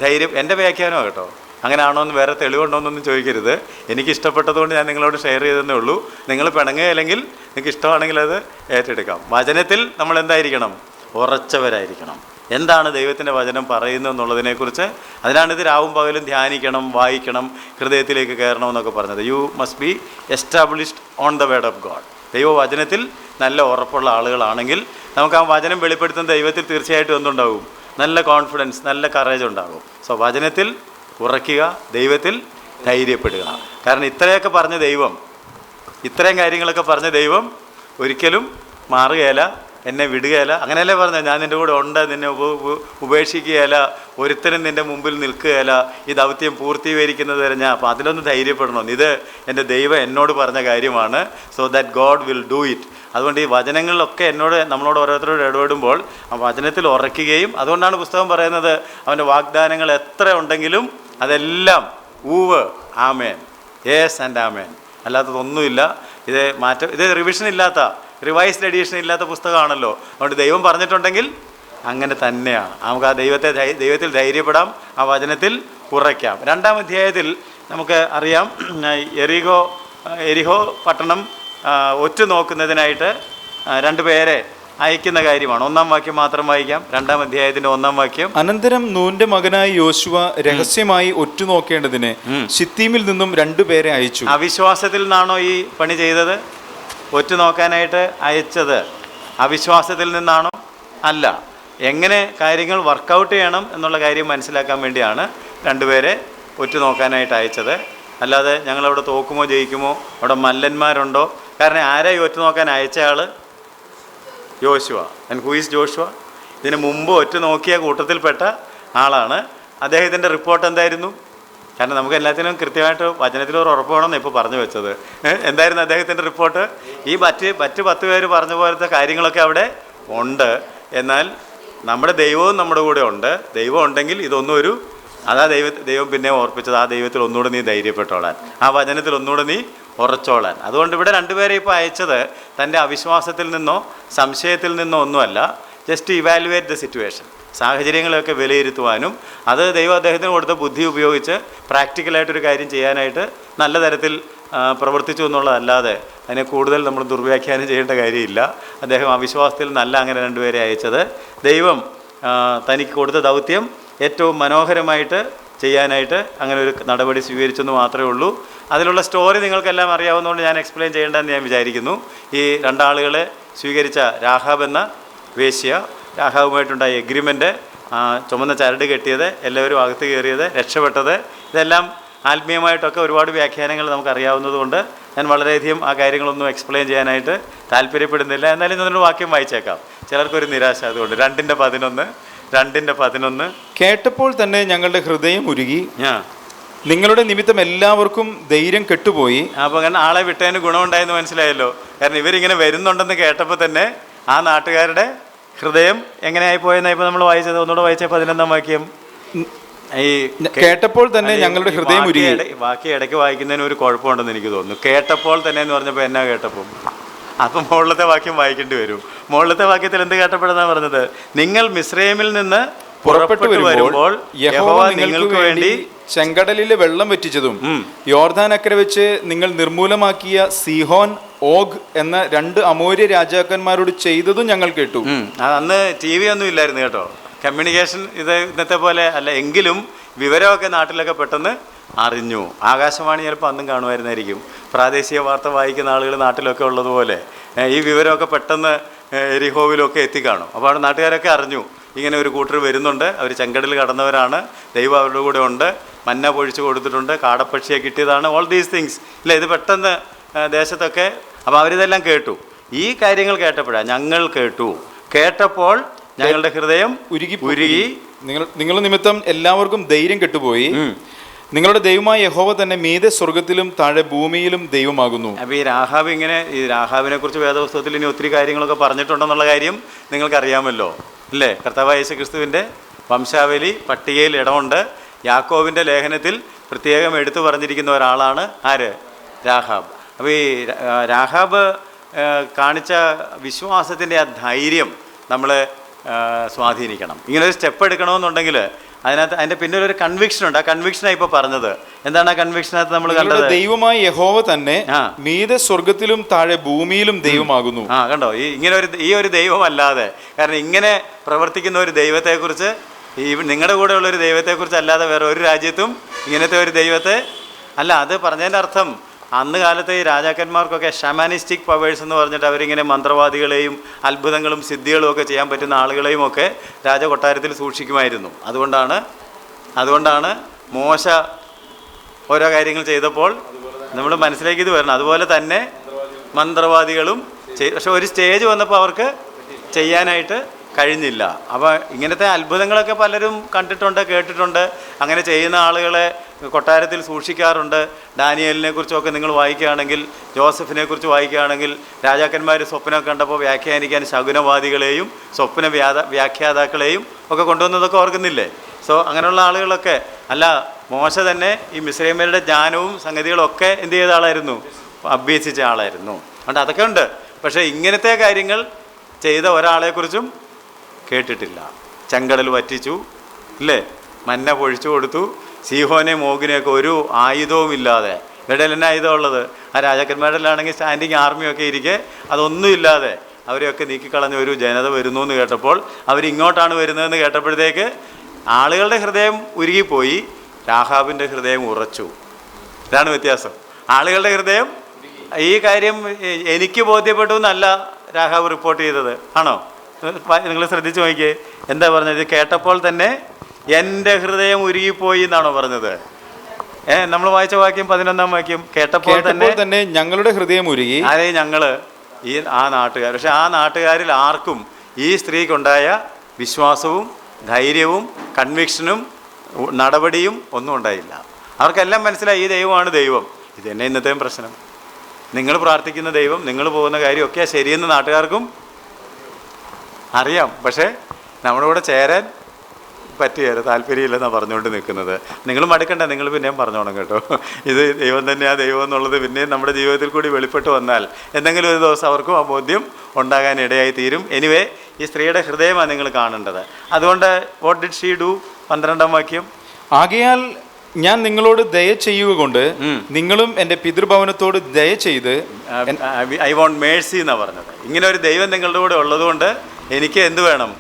[SPEAKER 1] ധൈര്യം. എൻ്റെ വ്യാഖ്യാനമാണ് കേട്ടോ. അങ്ങനെ ആണോ എന്ന് വേറെ തെളിവുണ്ടോയെന്നൊന്നും ചോദിക്കരുത്. എനിക്ക് ഇഷ്ടപ്പെട്ടതുകൊണ്ട് ഞാൻ നിങ്ങളോട് ഷെയർ ചെയ്തതേ ഉള്ളൂ. നിങ്ങൾ പിണങ്ങുകയില്ലെങ്കിൽ നിങ്ങൾക്ക് ഇഷ്ടമാണെങ്കിൽ അത് ഏറ്റെടുക്കാം. വചനത്തിൽ നമ്മൾ എന്തായിരിക്കണം? ഉറച്ചവരായിരിക്കണം. എന്താണ് ദൈവത്തിൻ്റെ വചനം പറയുന്നത് എന്നുള്ളതിനെക്കുറിച്ച്, അതിനാണിത് രാവും പകലും ധ്യാനിക്കണം, വായിക്കണം, ഹൃദയത്തിലേക്ക് കയറണമെന്നൊക്കെ പറഞ്ഞത്. You must be established on the word of God. ദൈവവചനത്തിൽ നല്ല ഉറപ്പുള്ള ആളുകളാണെങ്കിൽ നമുക്ക് ആ വചനം വെളിപ്പെടുത്തുന്ന ദൈവത്തിൽ തീർച്ചയായിട്ടും എന്തുണ്ടാകും? നല്ല കോൺഫിഡൻസ്, നല്ല കറേജ് ഉണ്ടാകും. സോ വചനത്തിൽ ഉറയ്ക്കുക, ദൈവത്തിൽ ധൈര്യപ്പെടുക. കാരണം ഇത്രയൊക്കെ പറഞ്ഞ ദൈവം, ഇത്രയും കാര്യങ്ങളൊക്കെ പറഞ്ഞ ദൈവം ഒരിക്കലും മാറുകയില്ല, എന്നെ വിടുകയില്ല. അങ്ങനെയല്ലേ പറഞ്ഞത്, ഞാൻ നിൻ്റെ കൂടെ ഉണ്ട്, നിന്നെ ഉപേക്ഷിക്കുകയില്ല, ഒരുത്തരും നിൻ്റെ മുമ്പിൽ നിൽക്കുകയില്ല, ഈ ദൗത്യം പൂർത്തീകരിക്കുന്നത് വരെ ഞാൻ. അപ്പോൾ അതിലൊന്ന് ധൈര്യപ്പെടണം. ഇത് എൻ്റെ ദൈവം എന്നോട് പറഞ്ഞ കാര്യമാണ്. So that God will do it. അതുകൊണ്ട് ഈ വചനങ്ങളിലൊക്കെ നമ്മളോട് ഓരോരുത്തരോട് ഇടപെടുമ്പോൾ ആ വചനത്തിൽ ഉറയ്ക്കുകയും, അതുകൊണ്ടാണ് പുസ്തകം പറയുന്നത് അവൻ്റെ വാഗ്ദാനങ്ങൾ എത്ര ഉണ്ടെങ്കിലും അതെല്ലാം ഊവ്, ആമേൻ, യേസ് ആൻഡ് ആമേൻ, അല്ലാത്തതൊന്നുമില്ല. ഇത് റിവിഷൻ ഇല്ലാത്ത, റിവൈസ്ഡ് എഡിഷൻ ഇല്ലാത്ത പുസ്തകമാണല്ലോ. അതുകൊണ്ട് ദൈവം പറഞ്ഞിട്ടുണ്ടെങ്കിൽ അങ്ങനെ തന്നെയാണ്. നമുക്ക് ആ ദൈവത്തിൽ ധൈര്യപ്പെടാം, ആ വചനത്തിൽ ഉറയ്ക്കാം. 2-ാം അധ്യായത്തിൽ നമുക്ക് അറിയാം, എരിഹോ പട്ടണം ഒറ്റ നോക്കുന്നതിനായിട്ട് 2 പേരെ അയക്കുന്ന കാര്യമാണ്. 1-ാം വാക്യം മാത്രം വായിക്കാം. 2-ാം അധ്യായത്തിന്റെ 1-ാം വാക്യം.
[SPEAKER 2] അനന്തരം നൂന്റെ മകനായ യോശുവ രഹസ്യമായി ഒറ്റുനോക്കേണ്ടതിന് ശിത്തീമിൽ നിന്നും 2 പേരെ അയച്ചു.
[SPEAKER 1] അവിശ്വാസത്തിൽ നിന്നാണോ ഈ പണി ചെയ്തത്? ഒറ്റുനോക്കാനായിട്ട് അയച്ചത് അവിശ്വാസത്തിൽ നിന്നാണോ? അല്ല. എങ്ങനെ കാര്യങ്ങൾ വർക്കൗട്ട് ചെയ്യണം എന്നുള്ള കാര്യം മനസ്സിലാക്കാൻ വേണ്ടിയാണ് 2 പേരെ ഒറ്റുനോക്കാനായിട്ട് അയച്ചത്. അല്ലാതെ ഞങ്ങളവിടെ തോക്കുമോ ജയിക്കുമോ, അവിടെ മല്ലന്മാരുണ്ടോ? കാരണം ആരായി ഒറ്റുനോക്കാൻ അയച്ച ആൾ? യോശുവ. And who is Joshua? ഇതിന് മുമ്പ് ഒറ്റുനോക്കിയ കൂട്ടത്തിൽപ്പെട്ട ആളാണ്. അദ്ദേഹത്തിൻ്റെ റിപ്പോർട്ട് എന്തായിരുന്നു? കാരണം നമുക്ക് എല്ലാത്തിനും കൃത്യമായിട്ട് വചനത്തിലൊരു ഉറപ്പ് വേണമെന്ന് ഇപ്പോൾ പറഞ്ഞു വെച്ചത്. എന്തായിരുന്നു അദ്ദേഹത്തിൻ്റെ റിപ്പോർട്ട്? ഈ മറ്റ് 10 പേര് പറഞ്ഞ പോലത്തെ കാര്യങ്ങളൊക്കെ അവിടെ ഉണ്ട്. എന്നാൽ നമ്മുടെ ദൈവവും നമ്മുടെ കൂടെ ഉണ്ട്. ദൈവം ഉണ്ടെങ്കിൽ ഇതൊന്നും അതാ ദൈവം പിന്നെ ഓർപ്പിച്ചത്, ആ ദൈവത്തിൽ ഒന്നുകൂടെ നീ ധൈര്യപ്പെട്ടോളാൻ, ആ വചനത്തിൽ ഒന്നുകൂടെ നീ ഉറച്ചോളാൻ. അതുകൊണ്ട് ഇവിടെ 2 പേരെ ഇപ്പോൾ അയച്ചത് തൻ്റെ അവിശ്വാസത്തിൽ നിന്നോ സംശയത്തിൽ നിന്നോ ഒന്നുമല്ല, ജസ്റ്റ് ഇവാലുവേറ്റ് ദ സിറ്റുവേഷൻ, സാഹചര്യങ്ങളെയൊക്കെ വിലയിരുത്തുവാനും അത് ദൈവം അദ്ദേഹത്തിന് കൊടുത്ത ബുദ്ധി ഉപയോഗിച്ച് പ്രാക്ടിക്കലായിട്ടൊരു കാര്യം ചെയ്യാനായിട്ട് നല്ല തരത്തിൽ പ്രവർത്തിച്ചു എന്നുള്ളതല്ലാതെ അതിനെ കൂടുതൽ നമ്മൾ ദുർവ്യാഖ്യാനം ചെയ്യേണ്ട കാര്യമില്ല. അദ്ദേഹം അവിശ്വാസത്തിൽ നല്ല അങ്ങനെ 2 പേരെ അയച്ചത് ദൈവം തനിക്ക് കൊടുത്ത ദൗത്യം ഏറ്റവും മനോഹരമായിട്ട് ചെയ്യാനായിട്ട് അങ്ങനെ ഒരു നടപടി സ്വീകരിച്ചെന്ന് മാത്രമേ ഉള്ളൂ. അതിലുള്ള സ്റ്റോറി നിങ്ങൾക്കെല്ലാം അറിയാവുന്നതുകൊണ്ട് ഞാൻ എക്സ്പ്ലെയിൻ ചെയ്യേണ്ടതെന്ന് ഞാൻ വിചാരിക്കുന്നു. ഈ 2 ആളുകളെ സ്വീകരിച്ച രാഹാബ് എന്ന വേശ്യ, രാഹാബുമായിട്ടുണ്ടായ എഗ്രിമെൻ്റ്, ചുമന്ന ചരട് കെട്ടിയത്, എല്ലാവരും അകത്ത് കയറിയത്, രക്ഷപ്പെട്ടത്, ഇതെല്ലാം ആത്മീയമായിട്ടൊക്കെ ഒരുപാട് വ്യാഖ്യാനങ്ങൾ നമുക്കറിയാവുന്നതുകൊണ്ട് ഞാൻ വളരെയധികം ആ കാര്യങ്ങളൊന്നും എക്സ്പ്ലെയിൻ ചെയ്യാനായിട്ട് താല്പര്യപ്പെടുന്നില്ല. എന്നാലും ഞാനൊരു വാക്യം വായിച്ചേക്കാം, ചിലർക്കൊരു നിരാശ. അതുകൊണ്ട് 2:11
[SPEAKER 2] കേട്ടപ്പോൾ തന്നെ ഞങ്ങളുടെ ഹൃദയം ഉരുകി, നിങ്ങളുടെ നിമിത്തം എല്ലാവർക്കും ധൈര്യം കെട്ടുപോയി.
[SPEAKER 1] അപ്പോൾ അങ്ങനെ ആളെ വിട്ടതിന് ഗുണമുണ്ടായെന്ന് മനസ്സിലായല്ലോ. കാരണം ഇവരിങ്ങനെ വരുന്നുണ്ടെന്ന് കേട്ടപ്പോൾ തന്നെ ആ നാട്ടുകാരുടെ ഹൃദയം എങ്ങനെയായി പോയെന്നാണ് ഇപ്പോൾ നമ്മൾ വായിച്ചത്. ഒന്നുകൂടെ വായിച്ച 11 വാക്യം. ഈ
[SPEAKER 2] കേട്ടപ്പോൾ തന്നെ ഞങ്ങളുടെ ഹൃദയം ഉരുകി.
[SPEAKER 1] ബാക്കി ഇടയ്ക്ക് വായിക്കുന്നതിന് ഒരു കുഴപ്പമുണ്ടെന്ന് എനിക്ക് തോന്നുന്നു. കേട്ടപ്പോൾ തന്നെ എന്ന് പറഞ്ഞപ്പോൾ എന്നാ കേട്ടപ്പോൾ, അപ്പം മുകളിലത്തെ വാക്യം വായിക്കേണ്ടി വരും. മുകളിലത്തെ വാക്യത്തിൽ എന്ത് കേട്ടപ്പോഴെന്നാണ് പറഞ്ഞത്? നിങ്ങൾ മിസ്രൈമിൽ നിന്ന് പുറപ്പെട്ടു വരുമ്പോൾ യഹോവ നിങ്ങൾക്ക് വേണ്ടി
[SPEAKER 2] ചെങ്കടലിലെ വെള്ളം വറ്റിച്ചതും യോർദാൻ അക്കരെ വെച്ച് നിങ്ങൾ നിർമൂലമാക്കിയ സീഹോൻ, ഓഗ് എന്ന 2 അമോര്യ രാജാക്കന്മാരോട് ചെയ്തതും ഞങ്ങൾ കേട്ടു.
[SPEAKER 1] അന്ന് TV ഒന്നും ഇല്ലായിരുന്നു കേട്ടോ. കമ്മ്യൂണിക്കേഷൻ ഇന്നത്തെ പോലെ അല്ല, എങ്കിലും വിവരമൊക്കെ നാട്ടിലൊക്കെ പെട്ടെന്ന് അറിഞ്ഞു. ആകാശവാണി ചിലപ്പോൾ അന്നും കാണുമായിരുന്നായിരിക്കും. പ്രാദേശിക വാർത്ത വായിക്കുന്ന ആളുകൾ നാട്ടിലൊക്കെ ഉള്ളതുപോലെ ഈ വിവരമൊക്കെ പെട്ടെന്ന് എരിഹോവിലൊക്കെ എത്തിക്കാണും. അപ്പോൾ അവിടെ നാട്ടുകാരൊക്കെ അറിഞ്ഞു ഇങ്ങനെ ഒരു കൂട്ടർ വരുന്നുണ്ട്, അവർ ചെങ്കടൽ കടന്നവരാണ്, ദൈവം അവരുടെ കൂടെ ഉണ്ട്, മന്ന പൊഴിച്ചു കൊടുത്തിട്ടുണ്ട്, കാടപ്പക്ഷിയെ കിട്ടിയതാണ്, ഓൾ ദീസ് തിങ്സ് ഇല്ല. ഇത് പെട്ടെന്ന് ദേശത്തൊക്കെ. അപ്പോൾ അവരിതെല്ലാം കേട്ടു. ഈ കാര്യങ്ങൾ കേട്ടപ്പോഴാണ് ഞങ്ങൾ കേട്ടപ്പോൾ ഞങ്ങളുടെ ഹൃദയം ഉരുകി.
[SPEAKER 2] നിങ്ങൾ നിമിത്തം എല്ലാവർക്കും ധൈര്യം കെട്ടുപോയി. നിങ്ങളുടെ ദൈവമായ യഹോവ തന്നെ മീതെ സ്വർഗത്തിലും താഴെ ഭൂമിയിലും ദൈവമാകുന്നു.
[SPEAKER 1] അപ്പോൾ ഈ രാഹാബിനെ കുറിച്ച് വേദപുസ്തകത്തിൽ ഇനി ഒത്തിരി കാര്യങ്ങളൊക്കെ പറഞ്ഞിട്ടുണ്ടെന്നുള്ള കാര്യം നിങ്ങൾക്കറിയാമല്ലോ അല്ലേ? കർത്താവായ യേശുക്രിസ്തുവിൻ്റെ വംശാവലി പട്ടികയിൽ ഇടമുണ്ട്. യാക്കോബിൻ്റെ ലേഖനത്തിൽ പ്രത്യേകം എടുത്തു പറഞ്ഞിരിക്കുന്ന ഒരാളാണ് ആര്? രാഹാബ്. അപ്പോൾ ഈ രാഹാബ് കാണിച്ച വിശ്വാസത്തിൻ്റെ ആ ധൈര്യം നമ്മൾ സ്വാധീനിക്കണം. ഇങ്ങനൊരു സ്റ്റെപ്പ് എടുക്കണമെന്നുണ്ടെങ്കിൽ അതിൻ്റെ പിന്നിലൊരു കൺവിക്ഷനുണ്ട്. ആ കൺവിക്ഷനാണ് ഇപ്പോൾ പറഞ്ഞത്. എന്താണ് ആ കൺവിക്ഷനകത്ത് നമ്മൾ കണ്ടത്?
[SPEAKER 2] ദൈവമായ യഹോവ തന്നെ മീതെ സ്വർഗത്തിലും താഴെ ഭൂമിയിലും ദൈവമാകുന്നു.
[SPEAKER 1] കണ്ടോ, ഈ ഒരു ദൈവമല്ലാതെ, കാരണം ഇങ്ങനെ പ്രവർത്തിക്കുന്ന ഒരു ദൈവത്തെക്കുറിച്ച്, നിങ്ങളുടെ കൂടെയുള്ള ഒരു ദൈവത്തെക്കുറിച്ച് അല്ലാതെ വേറെ ഒരു രാജ്യത്തും ഇങ്ങനത്തെ ഒരു ദൈവത്തെ അല്ല. അത് പറഞ്ഞതിൻ്റെ അർത്ഥം അന്ന് കാലത്തെ ഈ രാജാക്കന്മാർക്കൊക്കെ ഷമാനിസ്റ്റിക് പവേഴ്സ് എന്ന് പറഞ്ഞിട്ട് അവരിങ്ങനെ മന്ത്രവാദികളെയും അത്ഭുതങ്ങളും സിദ്ധികളും ഒക്കെ ചെയ്യാൻ പറ്റുന്ന ആളുകളെയും ഒക്കെ രാജകൊട്ടാരത്തിൽ സൂക്ഷിക്കുമായിരുന്നു. അതുകൊണ്ടാണ് മോശ ഓരോ കാര്യങ്ങൾ ചെയ്തപ്പോൾ നമ്മൾ മനസ്സിലേക്ക് ഇത് വരണം. അതുപോലെ തന്നെ മന്ത്രവാദികളും പക്ഷെ ഒരു സ്റ്റേജ് വന്നപ്പോൾ അവർക്ക് ചെയ്യാനായിട്ട് കഴിഞ്ഞില്ല. അപ്പോൾ ഇങ്ങനത്തെ അത്ഭുതങ്ങളൊക്കെ പലരും കണ്ടിട്ടുണ്ട്, കേട്ടിട്ടുണ്ട്. അങ്ങനെ ചെയ്യുന്ന ആളുകളെ കൊട്ടാരത്തിൽ സൂക്ഷിക്കാറുണ്ട്. ഡാനിയേലിനെ കുറിച്ചൊക്കെ നിങ്ങൾ വായിക്കുകയാണെങ്കിൽ, ജോസഫിനെ കുറിച്ച് വായിക്കുകയാണെങ്കിൽ, രാജാക്കന്മാർ സ്വപ്നം കണ്ടപ്പോൾ വ്യാഖ്യാനിക്കാൻ ശകുനവാദികളെയും സ്വപ്ന വ്യാഖ്യാതാക്കളെയും ഒക്കെ കൊണ്ടുവന്നതൊക്കെ ഓർക്കുന്നില്ലേ? സോ അങ്ങനെയുള്ള ആളുകളൊക്കെ അല്ല, മോശ തന്നെ ഈ മിസ്രൈമ്യരുടെ ജ്ഞാനവും സംഗതികളൊക്കെ എന്ത് ചെയ്ത ആളായിരുന്നു? അഭ്യസിച്ച ആളായിരുന്നു. അതുകൊണ്ട് അതൊക്കെ ഉണ്ട്. പക്ഷേ ഇങ്ങനത്തെ കാര്യങ്ങൾ ചെയ്ത ഒരാളെക്കുറിച്ചും കേട്ടിട്ടില്ല. ചെങ്കടൽ വറ്റിച്ചു ഇല്ലേ, മന്ന പൊഴിച്ചു കൊടുത്തു, സീഹോനെ മോഗിനെയൊക്കെ ഒരു ആയുധവുമില്ലാതെ. ഇടയിൽ തന്നെ ആയുധമുള്ളത് ആ രാജാക്കന്മാരിലാണെങ്കിൽ സ്റ്റാൻഡിങ് ആർമിയൊക്കെ ഇരിക്കെ അതൊന്നുമില്ലാതെ അവരെയൊക്കെ നീക്കിക്കളഞ്ഞ ഒരു ജനത വരുന്നു എന്ന് കേട്ടപ്പോൾ, അവരിങ്ങോട്ടാണ് വരുന്നതെന്ന് കേട്ടപ്പോഴത്തേക്ക് ആളുകളുടെ ഹൃദയം ഉരുകിപ്പോയി, രാഹാബിൻ്റെ ഹൃദയം ഉറച്ചു. ഇതാണ് വ്യത്യാസം. ആളുകളുടെ ഹൃദയം ഈ കാര്യം എനിക്ക് ബോധ്യപ്പെട്ടു എന്നല്ല രാഹാബ് റിപ്പോർട്ട് ചെയ്തത്. ആണോ? നിങ്ങൾ ശ്രദ്ധിച്ചു നോക്കിയേ, എന്താ പറഞ്ഞത്? കേട്ടപ്പോൾ തന്നെ എൻ്റെ ഹൃദയം ഉരുകിപ്പോയി എന്നാണോ പറഞ്ഞത്? നമ്മൾ വായിച്ച വാക്യം 11 വാക്യം. കേട്ടപ്പോൾ തന്നെ
[SPEAKER 2] ഞങ്ങളുടെ ഹൃദയം ഉരുകി.
[SPEAKER 1] ആരേ? ഞങ്ങള് ആ നാട്ടുകാർ. പക്ഷെ ആ നാട്ടുകാരിൽ ആർക്കും ഈ സ്ത്രീക്കുണ്ടായ വിശ്വാസവും ധൈര്യവും കൺവിക്ഷനും നടപടിയും ഒന്നും ഉണ്ടായില്ല. അവർക്കെല്ലാം മനസ്സിലായി ഈ ദൈവമാണ് ദൈവം. ഇത് തന്നെ ഇന്നത്തെയും പ്രശ്നം. നിങ്ങൾ പ്രാർത്ഥിക്കുന്ന ദൈവം, നിങ്ങൾ പോകുന്ന കാര്യമൊക്കെ ശരിയെന്ന് നാട്ടുകാർക്കും അറിയാം. പക്ഷേ നമ്മുടെ കൂടെ ചേരാൻ പറ്റുകയില്ല, താല്പര്യമില്ലെന്നാണ് പറഞ്ഞുകൊണ്ട് നിൽക്കുന്നത്. നിങ്ങൾ മടുക്കണ്ട, നിങ്ങൾ പിന്നെയും പറഞ്ഞോണം കേട്ടോ. ഇത് ദൈവം തന്നെയാണ് ദൈവം എന്നുള്ളത് പിന്നെയും നമ്മുടെ ജീവിതത്തിൽ കൂടി വെളിപ്പെട്ട് വന്നാൽ എന്തെങ്കിലും ഒരു ദിവസം അവർക്കും ആ ബോധ്യം ഉണ്ടാകാൻ ഇടയായി തീരും. എനിവേ, ഈ സ്ത്രീയുടെ ഹൃദയമാണ് നിങ്ങൾ കാണേണ്ടത്. അതുകൊണ്ട് വാട്ട് ഡിഡ് ഷീ ഡു? 12 വാക്യം.
[SPEAKER 2] ആകയാൽ ഞാൻ നിങ്ങളോട് ദയ ചെയ്യുക കൊണ്ട് നിങ്ങളും എൻ്റെ പിതൃഭവനത്തോട് ദയ ചെയ്ത്,
[SPEAKER 1] ഐ വോണ്ട് മേഴ്സി എന്നാണ് പറഞ്ഞത്. ഇങ്ങനെ ഒരു ദൈവം നിങ്ങളുടെ കൂടെ ഉള്ളതുകൊണ്ട് എനിക്ക് എന്ത് വേണം?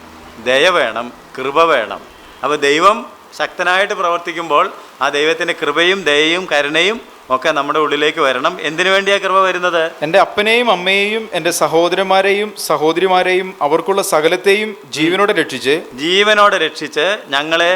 [SPEAKER 1] ദയ വേണം, കൃപ വേണം. അപ്പോൾ ദൈവം ശക്തനായിട്ട് പ്രവർത്തിക്കുമ്പോൾ ആ ദൈവത്തിൻ്റെ കൃപയും ദയയും കരുണയും ഒക്കെ നമ്മുടെ ഉള്ളിലേക്ക് വരണം. എന്തിനു വേണ്ടിയാണ് കൃപ വരുന്നത്?
[SPEAKER 2] എൻ്റെ അപ്പനെയും അമ്മയെയും എൻ്റെ സഹോദരന്മാരെയും സഹോദരിമാരെയും അവർക്കുള്ള സകലത്തെയും ജീവനോടെ രക്ഷിച്ച്
[SPEAKER 1] ഞങ്ങളെ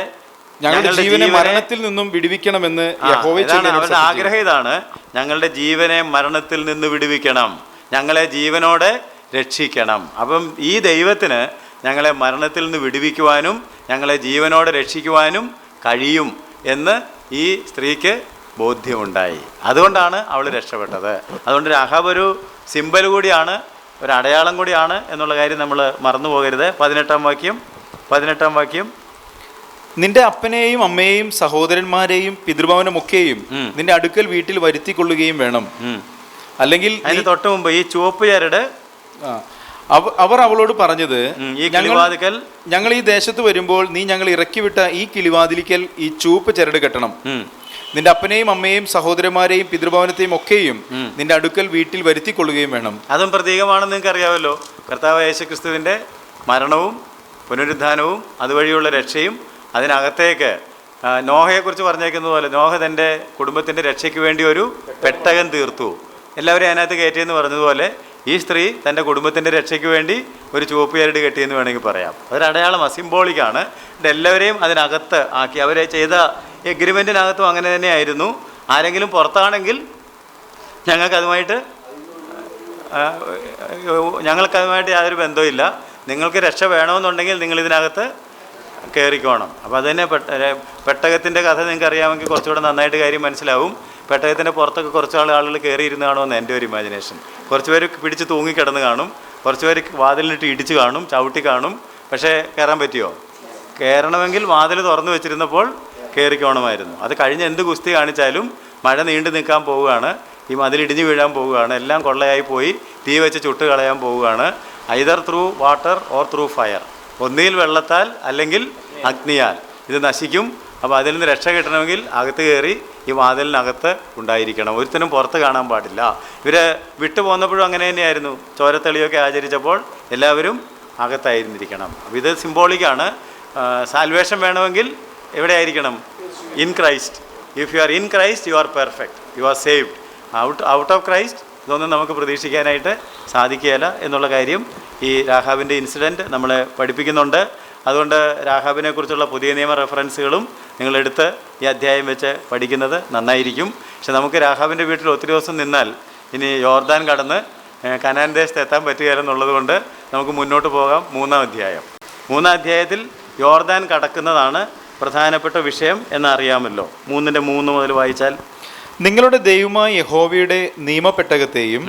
[SPEAKER 2] ഞങ്ങളുടെ ജീവനെ മരണത്തിൽ നിന്നും വിടുവിക്കണമെന്ന്
[SPEAKER 1] അവരുടെ ആഗ്രഹം ഇതാണ്, ഞങ്ങളുടെ ജീവനെ മരണത്തിൽ നിന്ന് വിടുവിക്കണം, ഞങ്ങളെ ജീവനോടെ രക്ഷിക്കണം. അപ്പം ഈ ദൈവത്തിന് ഞങ്ങളെ മരണത്തിൽ നിന്ന് വിടുവിക്കുവാനും ഞങ്ങളെ ജീവനോടെ രക്ഷിക്കുവാനും കഴിയും എന്ന് ഈ സ്ത്രീക്ക് ബോധ്യമുണ്ടായി. അതുകൊണ്ടാണ് അവൾ രക്ഷപ്പെട്ടത്. അതുകൊണ്ട് രാഹാബ് ഒരു സിമ്പൽ കൂടിയാണ്, ഒരു അടയാളം കൂടിയാണ് എന്നുള്ള കാര്യം നമ്മൾ മറന്നു പോകരുത്. 18-ാം വാക്യം,
[SPEAKER 2] നിന്റെ അപ്പനെയും അമ്മയെയും സഹോദരന്മാരെയും പിതൃഭവനമൊക്കെയും നിന്റെ അടുക്കൽ വീട്ടിൽ വരുത്തിക്കൊള്ളുകയും വേണം. അല്ലെങ്കിൽ
[SPEAKER 1] അതിന് തൊട്ട് മുമ്പ് ഈ ചുവപ്പ് ചരട്
[SPEAKER 2] അവർ അവളോട് പറഞ്ഞത്,
[SPEAKER 1] ഞങ്ങൾ
[SPEAKER 2] ഈ ദേശത്ത് വരുമ്പോൾ നീ ഞങ്ങൾ ഇറക്കിവിട്ട ഈ കിളിവാതിലിക്കൽ ഈ ചുവപ്പ് ചരട് കെട്ടണം. നിന്റെ അപ്പനെയും അമ്മയെയും സഹോദരന്മാരെയും പിതൃഭവനത്തെയും ഒക്കെയും നിന്റെ അടുക്കൽ വീട്ടിൽ വരുത്തിക്കൊള്ളുകയും വേണം.
[SPEAKER 1] അതും പ്രതീകമാണെന്ന് നിങ്ങൾക്ക് അറിയാമല്ലോ. കർത്താവ് യേശുക്രിസ്തുവിന്റെ മരണവും പുനരുദ്ധാനവും അതുവഴിയുള്ള രക്ഷയും. അതിനകത്തേക്ക് നോഹയെക്കുറിച്ച് പറഞ്ഞേക്കുന്നത് പോലെ നോഹ തൻ്റെ കുടുംബത്തിൻ്റെ രക്ഷയ്ക്ക് വേണ്ടി ഒരു പെട്ടകം തീർത്തു, എല്ലാവരെയും അതിനകത്ത് കയറ്റിയെന്ന് പറഞ്ഞതുപോലെ ഈ സ്ത്രീ തൻ്റെ കുടുംബത്തിൻ്റെ രക്ഷയ്ക്ക് വേണ്ടി ഒരു ചുവപ്പ് ചരട് കെട്ടിയെന്ന് വേണമെങ്കിൽ പറയാം. അതൊരടയാളം, സിംബോളിക്കാണ്. എല്ലാവരെയും അതിനകത്ത് ആക്കി. അവരെ ചെയ്ത എഗ്രിമെൻറ്റിനകത്തും അങ്ങനെ തന്നെയായിരുന്നു. ആരെങ്കിലും പുറത്താണെങ്കിൽ ഞങ്ങൾക്കതുമായിട്ട് യാതൊരു ബന്ധവുമില്ല. നിങ്ങൾക്ക് രക്ഷ വേണമെന്നുണ്ടെങ്കിൽ നിങ്ങളിതിനകത്ത് കയറിക്കോണം. അപ്പോൾ അതുതന്നെ പെട്ടകത്തിൻ്റെ കഥ നിങ്ങൾക്ക് അറിയാമെങ്കിൽ കുറച്ചുകൂടെ നന്നായിട്ട് കാര്യം മനസ്സിലാവും. പെട്ടകത്തിൻ്റെ പുറത്തൊക്കെ കുറച്ച് ആളുകൾ കയറിയിരുന്ന് കാണുമെന്ന് എൻ്റെ ഒരു ഇമാജിനേഷൻ. കുറച്ച് പേര് പിടിച്ച് തൂങ്ങിക്കിടന്ന് കാണും, കുറച്ച് പേര് വാതിലിനിട്ട് ഇടിച്ച് കാണും, ചവിട്ടി കാണും. പക്ഷേ കയറാൻ പറ്റിയോ? കയറണമെങ്കിൽ വാതിൽ തുറന്നു വെച്ചിരുന്നപ്പോൾ കയറിക്കോണമായിരുന്നു. അത് കഴിഞ്ഞ് എന്ത് ഗുസ്തി കാണിച്ചാലും മഴ നീണ്ടു നിൽക്കാൻ പോവുകയാണ്, ഈ മതിലിടിഞ്ഞ് വീഴാൻ പോവുകയാണ്, എല്ലാം കൊള്ളയായി പോയി തീ വെച്ച് ചുട്ട് കളയാൻ പോവുകയാണ്. Either through water or through fire, ഒന്നിൽ വെള്ളത്താൽ അല്ലെങ്കിൽ അഗ്നിയാൽ ഇത് നശിക്കും. അപ്പോൾ അതിൽ നിന്ന് രക്ഷ കിട്ടണമെങ്കിൽ അകത്ത് കയറി ഈ വാതിലിനകത്ത് ഉണ്ടായിരിക്കണം, ഒരുത്തനും പുറത്ത് കാണാൻ പാടില്ല. ഇവർ വിട്ടു പോന്നപ്പോഴും അങ്ങനെ തന്നെയായിരുന്നു. ചോരത്തെളിയൊക്കെ ആചരിച്ചപ്പോൾ എല്ലാവരും അകത്തായിരുന്നിരിക്കണം. അപ്പോൾ ഇത് സിംബോളിക്കാണ്. സാൽവേഷൻ വേണമെങ്കിൽ എവിടെ ആയിരിക്കണം? In Christ. If you are in Christ you are perfect, you are saved. Out of Christ ഇതൊന്നും നമുക്ക് പ്രതീക്ഷിക്കാനായിട്ട് സാധിക്കുകയില്ല എന്നുള്ള കാര്യം ഈ രാഹാബിൻ്റെ ഇൻസിഡൻറ്റ് നമ്മളെ പഠിപ്പിക്കുന്നുണ്ട്. അതുകൊണ്ട് രാഹാബിനെ കുറിച്ചുള്ള പുതിയ നിയമ റെഫറൻസുകളും നിങ്ങളെടുത്ത് ഈ അധ്യായം വെച്ച് പഠിക്കുന്നത് നന്നായിരിക്കും. പക്ഷെ നമുക്ക് രാഹാബിൻ്റെ വീട്ടിൽ ഒത്തിരി ദിവസം നിന്നാൽ ഇനി യോർദാൻ കടന്ന് കനാൻ ദേശത്ത് എത്താൻ പറ്റുകയില്ലെന്നുള്ളത് കൊണ്ട് നമുക്ക് മുന്നോട്ട് പോകാം. 3-ാം അധ്യായം. 3-ാം അധ്യായത്തിൽ യോർദാൻ കടക്കുന്നതാണ് പ്രധാനപ്പെട്ട വിഷയം എന്നറിയാമല്ലോ. 3:3 മുതൽ വായിച്ചാൽ,
[SPEAKER 2] നിങ്ങളുടെ ദൈവമായ യഹോവയുടെ നിയമപ്പെട്ടകത്തെയും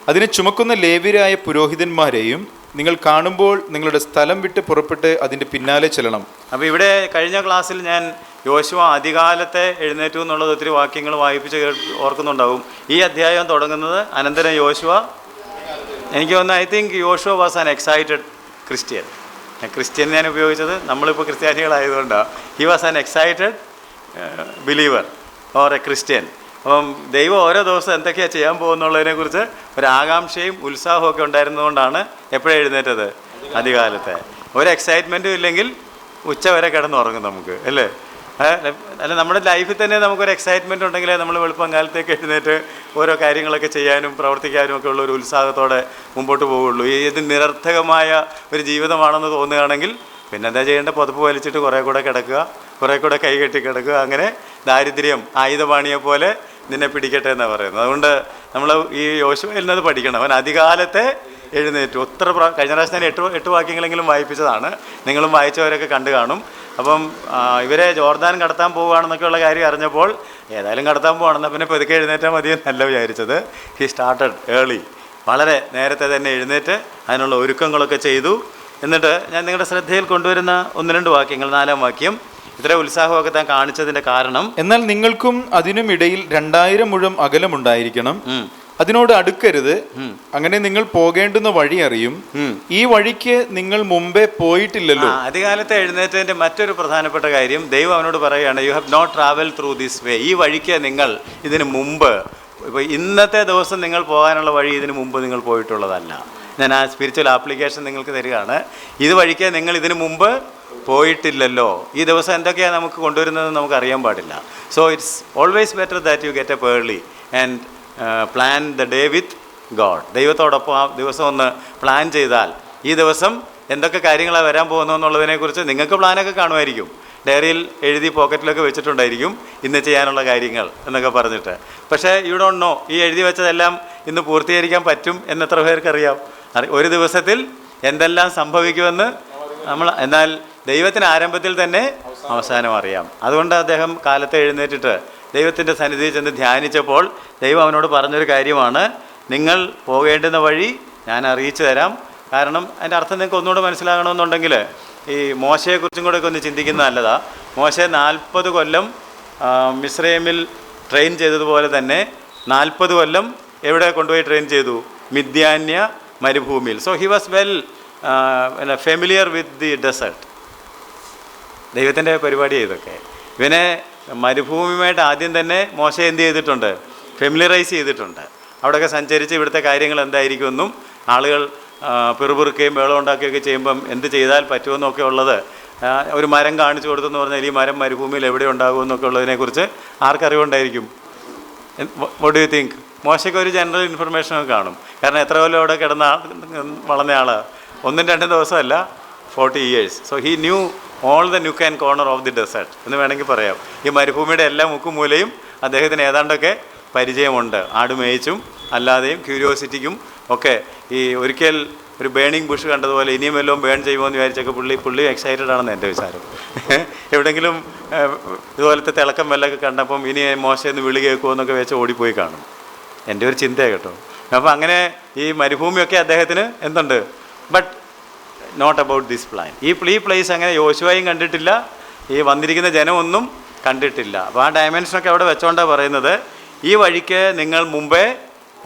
[SPEAKER 2] അതിനെ ചുമക്കുന്ന ലേവ്യരായ പുരോഹിതന്മാരെയും നിങ്ങൾ കാണുമ്പോൾ നിങ്ങളുടെ സ്ഥലം വിട്ട് പുറപ്പെട്ട് അതിൻ്റെ പിന്നാലെ ചെല്ലണം.
[SPEAKER 1] അപ്പോൾ ഇവിടെ കഴിഞ്ഞ ക്ലാസ്സിൽ ഞാൻ യോശുവ അധികാലത്തെ എഴുന്നേറ്റു എന്നുള്ളത് ഒത്തിരി വാക്യങ്ങൾ വായിപ്പിച്ച് ഓർക്കുന്നുണ്ടാവും. ഈ അധ്യായം തുടങ്ങുന്നത് അനന്തരം യോശുവ, എനിക്ക് തോന്നുന്നു, ഐ തിങ്ക് യോശുവ was an excited Christian. Christian ഞാൻ ഉപയോഗിച്ചത് നമ്മളിപ്പോൾ ക്രിസ്ത്യാനികളായതുകൊണ്ടാണ്. He was an excited believer or a Christian. അപ്പം ദൈവം ഓരോ ദിവസം എന്തൊക്കെയാണ് ചെയ്യാൻ പോകുന്നുള്ളതിനെക്കുറിച്ച് ഒരു ആകാംക്ഷയും ഉത്സാഹവും ഒക്കെ ഉണ്ടായിരുന്നതുകൊണ്ടാണ് എപ്പോഴാണ് എഴുന്നേറ്റത്? അധികാലത്തെ. ഒരു എക്സൈറ്റ്മെൻറ്റും ഇല്ലെങ്കിൽ ഉച്ച വരെ കിടന്നുറങ്ങും നമുക്ക്, അല്ലേ? അല്ല, നമ്മുടെ ലൈഫിൽ തന്നെ നമുക്കൊരു എക്സൈറ്റ്മെൻറ്റ് ഉണ്ടെങ്കിലേ നമ്മൾ വെളുപ്പം കാലത്തേക്ക് എഴുന്നേറ്റ് ഓരോ കാര്യങ്ങളൊക്കെ ചെയ്യാനും പ്രവർത്തിക്കാനും ഒക്കെ ഉള്ള ഒരു ഉത്സാഹത്തോടെ മുമ്പോട്ട് പോവുള്ളൂ. ഇത് നിരർത്ഥകമായ ഒരു ജീവിതമാണെന്ന് തോന്നുകയാണെങ്കിൽ പിന്നെ എന്താ ചെയ്യേണ്ടത്? പുതപ്പ് വലിച്ചിട്ട് കുറേ കൂടെ കിടക്കുക, കുറേ കൂടെ കൈകെട്ടി കിടക്കുക. അങ്ങനെ ദാരിദ്ര്യം ആയുധപാണിയെ പോലെ നിന്നെ പിടിക്കട്ടെ എന്നാണ് പറയുന്നത്. അതുകൊണ്ട് നമ്മൾ ഈ യോശുവയിൽ നിന്ന് പഠിക്കണം. അവൻ അധികാലത്തെ എഴുന്നേറ്റു. കഴിഞ്ഞ പ്രാവശ്യം ഞാൻ 8 വാക്യങ്ങളെങ്കിലും വായിപ്പിച്ചതാണ്. നിങ്ങളും വായിച്ചവരൊക്കെ കണ്ടു കാണും. അപ്പം ഇവരെ ജോർദാൻ കടത്താൻ പോവുകയാണെന്നൊക്കെയുള്ള കാര്യം അറിഞ്ഞപ്പോൾ ഏതായാലും കടത്താൻ പോകണമെന്നാൽ പിന്നെ പെതുക്കെ എഴുന്നേറ്റാൽ മതിയെന്നല്ല വിചാരിച്ചത്. ഹി സ്റ്റാർട്ടഡ് ഏർലി, വളരെ നേരത്തെ തന്നെ എഴുന്നേറ്റ് അതിനുള്ള ഒരുക്കങ്ങളൊക്കെ ചെയ്തു. എന്നിട്ട് ഞാൻ നിങ്ങളുടെ ശ്രദ്ധയിൽ കൊണ്ടുവരുന്ന 1-2 വാക്യങ്ങൾ. 4-ാം വാക്യം, ഇത്ര ഉത്സാഹമൊക്കെ താൻ കാണിച്ചതിൻ്റെ കാരണം,
[SPEAKER 2] എന്നാൽ നിങ്ങൾക്കും അതിനും ഇടയിൽ 2000 മുഴം അകലമുണ്ടായിരിക്കണം, അതിനോട് അടുക്കരുത്, അങ്ങനെ നിങ്ങൾ പോകേണ്ടുന്ന വഴി അറിയും, ഈ വഴിക്ക് നിങ്ങൾ മുമ്പേ പോയിട്ടില്ലല്ലോ.
[SPEAKER 1] അധികാലത്തെ എഴുന്നേറ്റതിൻ്റെ മറ്റൊരു പ്രധാനപ്പെട്ട കാര്യം ദൈവം അവനോട് പറയുകയാണ്, you have not travel through this way. ഈ വഴിക്ക് നിങ്ങൾ ഇതിന് മുമ്പ്, ഇപ്പോൾ ഇന്നത്തെ ദിവസം നിങ്ങൾ പോകാനുള്ള വഴി ഇതിന് മുമ്പ് നിങ്ങൾ പോയിട്ടുള്ളതല്ല. ഞാൻ ആ സ്പിരിച്വൽ ആപ്ലിക്കേഷൻ നിങ്ങൾക്ക് തരികയാണ്. ഇത് വഴിക്ക് നിങ്ങൾ ഇതിന് മുമ്പ് പോയിട്ടില്ലല്ലോ. ഈ ദിവസം എന്തൊക്കെയാണ് നമുക്ക് കൊണ്ടുവരുന്നതെന്ന് നമുക്ക് അറിയാൻ പാടില്ല. So it's always better that you get up early and plan the day with God. ദൈവത്തോടൊപ്പം ആ ദിവസം ഒന്ന് പ്ലാൻ ചെയ്താൽ ഈ ദിവസം എന്തൊക്കെ കാര്യങ്ങളാണ് വരാൻ പോകുന്നതെന്നുള്ളതിനെക്കുറിച്ച് നിങ്ങൾക്ക് പ്ലാനൊക്കെ കാണുമായിരിക്കും. ഡയറിയിൽ എഴുതി പോക്കറ്റിലൊക്കെ വെച്ചിട്ടുണ്ടായിരിക്കും ഇന്ന് ചെയ്യാനുള്ള കാര്യങ്ങൾ എന്നൊക്കെ പറഞ്ഞിട്ട്. പക്ഷേ യു ഡോണ്ട് നോ ഈ എഴുതി വെച്ചതെല്ലാം ഇന്ന് പൂർത്തീകരിക്കാൻ പറ്റും എന്നെത്ര പേർക്കറിയാം? ഒരു ദിവസത്തിൽ എന്തെല്ലാം സംഭവിക്കുമെന്ന് എന്നാൽ ദൈവത്തിന് ആരംഭത്തിൽ തന്നെ അവസാനം അറിയാം. അതുകൊണ്ട് അദ്ദേഹം കാലത്ത് എഴുന്നേറ്റിട്ട് ദൈവത്തിൻ്റെ സന്നിധിയിൽ ചെന്ന് ധ്യാനിച്ചപ്പോൾ ദൈവം അവനോട് പറഞ്ഞൊരു കാര്യമാണ്, നിങ്ങൾ പോകേണ്ടുന്ന വഴി ഞാൻ അറിയിച്ചു തരാം. കാരണം അതിൻ്റെ അർത്ഥം നിങ്ങൾക്ക് ഒന്നുകൂടെ മനസ്സിലാകണമെന്നുണ്ടെങ്കിൽ ഈ മോശയെക്കുറിച്ചും കൂടെ ഒക്കെ ഒന്ന് ചിന്തിക്കുന്നത് നല്ലതാണ്. മോശെ 40 കൊല്ലം മിസ്രൈമിൽ ട്രെയിൻ ചെയ്തതുപോലെ തന്നെ 40 കൊല്ലം എവിടെ കൊണ്ടുപോയി ട്രെയിൻ ചെയ്തു? മിദ്യാന്യ മരുഭൂമിയിൽ. So he was well familiar with the desert. ദൈവത്തിൻ്റെ പരിപാടി ഇതൊക്കെ. ഇവനെ മരുഭൂമിയുമായിട്ട് ആദ്യം തന്നെ മോശ എന്ത് ചെയ്തിട്ടുണ്ട്? ഫെമിലിയറൈസ് ചെയ്തിട്ടുണ്ട്. അവിടെയൊക്കെ സഞ്ചരിച്ച് ഇവിടുത്തെ കാര്യങ്ങൾ എന്തായിരിക്കുമെന്നും ആളുകൾ പിറുപിറുക്കുകയും വെള്ളം ഉണ്ടാക്കുകയൊക്കെ ചെയ്യുമ്പം എന്ത് ചെയ്താൽ പറ്റുമെന്നൊക്കെ ഉള്ളത് ഒരു മരം കാണിച്ചു കൊടുത്തെന്ന് പറഞ്ഞാൽ ഈ മരം മരുഭൂമിയിൽ എവിടെ ഉണ്ടാകുമെന്നൊക്കെ ഉള്ളതിനെക്കുറിച്ച് ആർക്കറിവുണ്ടായിരിക്കും? What do you think? മോശയ്ക്ക് ഒരു ജനറൽ ഇൻഫർമേഷനൊക്കെ കാണും. കാരണം എത്ര കൊല്ലം അവിടെ വളർന്ന ആളാണ്. 1-2 ദിവസമല്ല, 40 years. So he knew all the nook and corner of the desert എന്ന് വേണമെങ്കിൽ പറയാം. ഈ മരുഭൂമിയുടെ എല്ലാ മുക്കുമൂലയും അദ്ദേഹത്തിന് ഏതാണ്ടൊക്കെ പരിചയമുണ്ട്. ആട് മേയിച്ചും അല്ലാതെയും ക്യൂരിയോസിറ്റിക്കും ഒക്കെ. ഈ ഒരിക്കൽ ഒരു ബേണിംഗ് ബുഷ് കണ്ടതുപോലെ ഇനിയും വല്ലതും ബേൺ ചെയ്യുമോ എന്ന് വിചാരിച്ചൊക്കെ പുള്ളി എക്സൈറ്റഡ് ആണെന്ന് എൻ്റെ വിചാരം. എവിടെയെങ്കിലും ഇതുപോലത്തെ തിളക്കം വല്ലതൊക്കെ കണ്ടപ്പം ഇനി മോശമെന്ന് വിളി കേൾക്കുമോ എന്നൊക്കെ വെച്ച് ഓടിപ്പോയി കാണും. എൻ്റെ ഒരു ചിന്തയാണ് കേട്ടോ. അപ്പോൾ അങ്ങനെ ഈ മരുഭൂമിയൊക്കെ അദ്ദേഹത്തിന് എന്തുണ്ട്? But not about this plan. ഈ പ്ലേസ് അങ്ങനെ യോശുവയും കണ്ടിട്ടില്ല, ഈ വന്നിരിക്കുന്ന ജനമൊന്നും കണ്ടിട്ടില്ല. അപ്പോൾ ആ ഡയമെൻഷനൊക്കെ അവിടെ വെച്ചോണ്ടാണ് പറയുന്നത്, ഈ വഴിക്ക് നിങ്ങൾ മുമ്പേ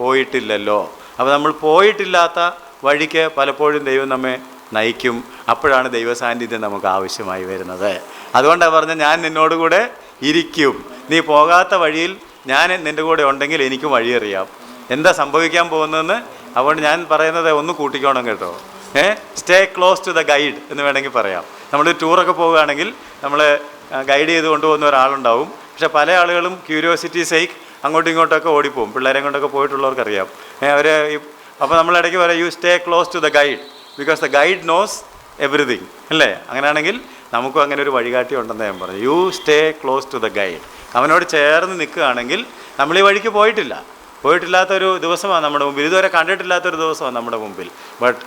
[SPEAKER 1] പോയിട്ടില്ലല്ലോ. അപ്പോൾ നമ്മൾ പോയിട്ടില്ലാത്ത വഴിക്ക് പലപ്പോഴും ദൈവം നമ്മെ നയിക്കും. അപ്പോഴാണ് ദൈവസാന്നിധ്യം നമുക്ക് ആവശ്യമായി വരുന്നത്. അതുകൊണ്ടാണ് പറഞ്ഞത്, ഞാൻ നിന്നോട് കൂടെ ഇരിക്കും. നീ പോകാത്ത വഴിയിൽ ഞാൻ നിൻ്റെ കൂടെ ഉണ്ടെങ്കിൽ എനിക്കും വഴിയറിയാം. എന്താ സംഭവിക്കാൻ പോകുന്നതെന്ന്. അതുകൊണ്ട് ഞാൻ പറയുന്നത് ഒന്ന് കൂട്ടിക്കോണം കേട്ടോ. Stay close to the guide എന്ന് വേണമെങ്കിൽ പറയാം. നമ്മൾ ടൂറൊക്കെ പോവുകയാണെങ്കിൽ നമ്മൾ ഗൈഡ് ചെയ്ത് കൊണ്ടുപോകുന്ന ഒരാളുണ്ടാവും. പക്ഷേ പല ആളുകളും ക്യൂരിയോസിറ്റി സേക്ക് അങ്ങോട്ടും ഇങ്ങോട്ടൊക്കെ ഓടിപ്പോവും. പിള്ളേരെ കൊണ്ടൊക്കെ പോയിട്ടുള്ളവർക്കറിയാം. അപ്പോൾ നമ്മളിടയ്ക്ക് പറയാം, you stay close to the guide because the guide knows everything അല്ലേ? അങ്ങനെയാണെങ്കിൽ നമുക്കും അങ്ങനെ ഒരു വഴികാട്ടി ഉണ്ടെന്ന് ഞാൻ പറഞ്ഞു. You stay close to the guide. അവനോട് ചേർന്ന് നിൽക്കുകയാണെങ്കിൽ നമ്മൾ ഈ വഴിക്ക് പോയിട്ടില്ലാത്തൊരു ദിവസമാണ് നമ്മുടെ മുമ്പിൽ, ഇതുവരെ കണ്ടിട്ടില്ലാത്തൊരു ദിവസമാണ് നമ്മുടെ മുമ്പിൽ. ബട്ട്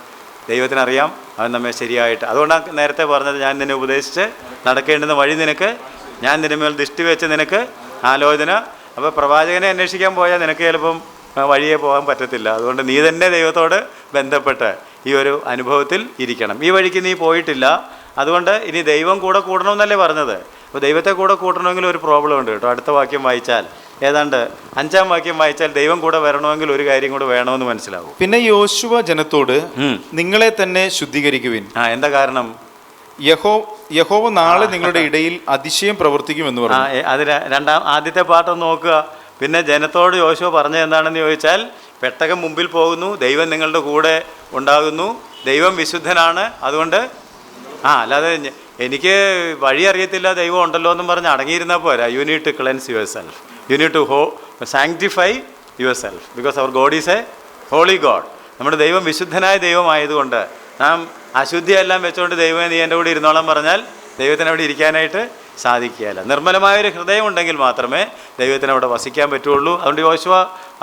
[SPEAKER 1] ദൈവത്തിനറിയാം അവൻ നമ്മെ ശരിയായിട്ട്. അതുകൊണ്ടാണ് നേരത്തെ പറഞ്ഞത്, ഞാൻ നിന്നെ ഉപദേശിച്ച് നടക്കേണ്ടുന്ന വഴി നിനക്ക്, ഞാൻ നിന്റെ മേൽ ദൃഷ്ടി വെച്ച് നിനക്ക് ആലോചന. അപ്പോൾ പ്രവാചകനെ അന്വേഷിക്കാൻ പോയാൽ നിനക്ക് ചിലപ്പം വഴിയെ പോകാൻ പറ്റത്തില്ല. അതുകൊണ്ട് നീ തന്നെ ദൈവത്തോട് ബന്ധപ്പെട്ട് ഈ ഒരു അനുഭവത്തിൽ ഇരിക്കണം. ഈ വഴിക്ക് നീ പോയിട്ടില്ല, അതുകൊണ്ട് ഇനി ദൈവം കൂടെ കൂടണമെന്നല്ലേ പറഞ്ഞത്. അപ്പോൾ ദൈവത്തെ കൂടെ കൂട്ടണമെങ്കിൽ ഒരു പ്രോബ്ലം ഉണ്ട് കേട്ടോ. അടുത്ത വാക്യം വായിച്ചാൽ, ഏതാണ്ട് 5-ാം വാക്യം വായിച്ചാൽ, ദൈവം കൂടെ വരണമെങ്കിൽ ഒരു കാര്യം കൂടെ വേണമെന്ന് മനസ്സിലാവും.
[SPEAKER 2] പിന്നെ യോശുവ ജനത്തോട്, നിങ്ങളെ തന്നെ ശുദ്ധീകരിക്കുവിൻ.
[SPEAKER 1] എന്താ കാരണം?
[SPEAKER 2] യഹോവ നാളെ നിങ്ങളുടെ ഇടയിൽ അതിശയം പ്രവർത്തിക്കുമെന്ന് പറഞ്ഞു.
[SPEAKER 1] ആദ്യത്തെ പാട്ടൊന്ന് നോക്കുക. പിന്നെ ജനത്തോട് യോശുവ പറഞ്ഞത് എന്താണെന്ന് ചോദിച്ചാൽ, പെട്ടകം മുമ്പിൽ പോകുന്നു, ദൈവം നിങ്ങളുടെ കൂടെ ഉണ്ടാകുന്നു, ദൈവം വിശുദ്ധനാണ്. അതുകൊണ്ട് അല്ലാതെ എനിക്ക് വഴി അറിയത്തില്ല, ദൈവം ഉണ്ടല്ലോ എന്നും പറഞ്ഞ് അടങ്ങിയിരുന്നാൽ പോരാ. You need to cleanse yourself, you need to sanctify yourself because our God is a holy God. നമ്മുടെ ദൈവം വിശുദ്ധനായ ദൈവമായതുകൊണ്ട് നാം അശുദ്ധിയെല്ലാം വെച്ചുകൊണ്ട് ദൈവമേ നീ എൻ്റെ കൂടെ ഇരുന്നോളം പറഞ്ഞാൽ ദൈവത്തിന് അവിടെ ഇരിക്കാനായിട്ട് സാധിക്കുകയില്ല. നിർമ്മലമായൊരു ഹൃദയം ഉണ്ടെങ്കിൽ മാത്രമേ ദൈവത്തിന് അവിടെ വസിക്കാൻ പറ്റുള്ളൂ. അതുകൊണ്ട് യോശുവ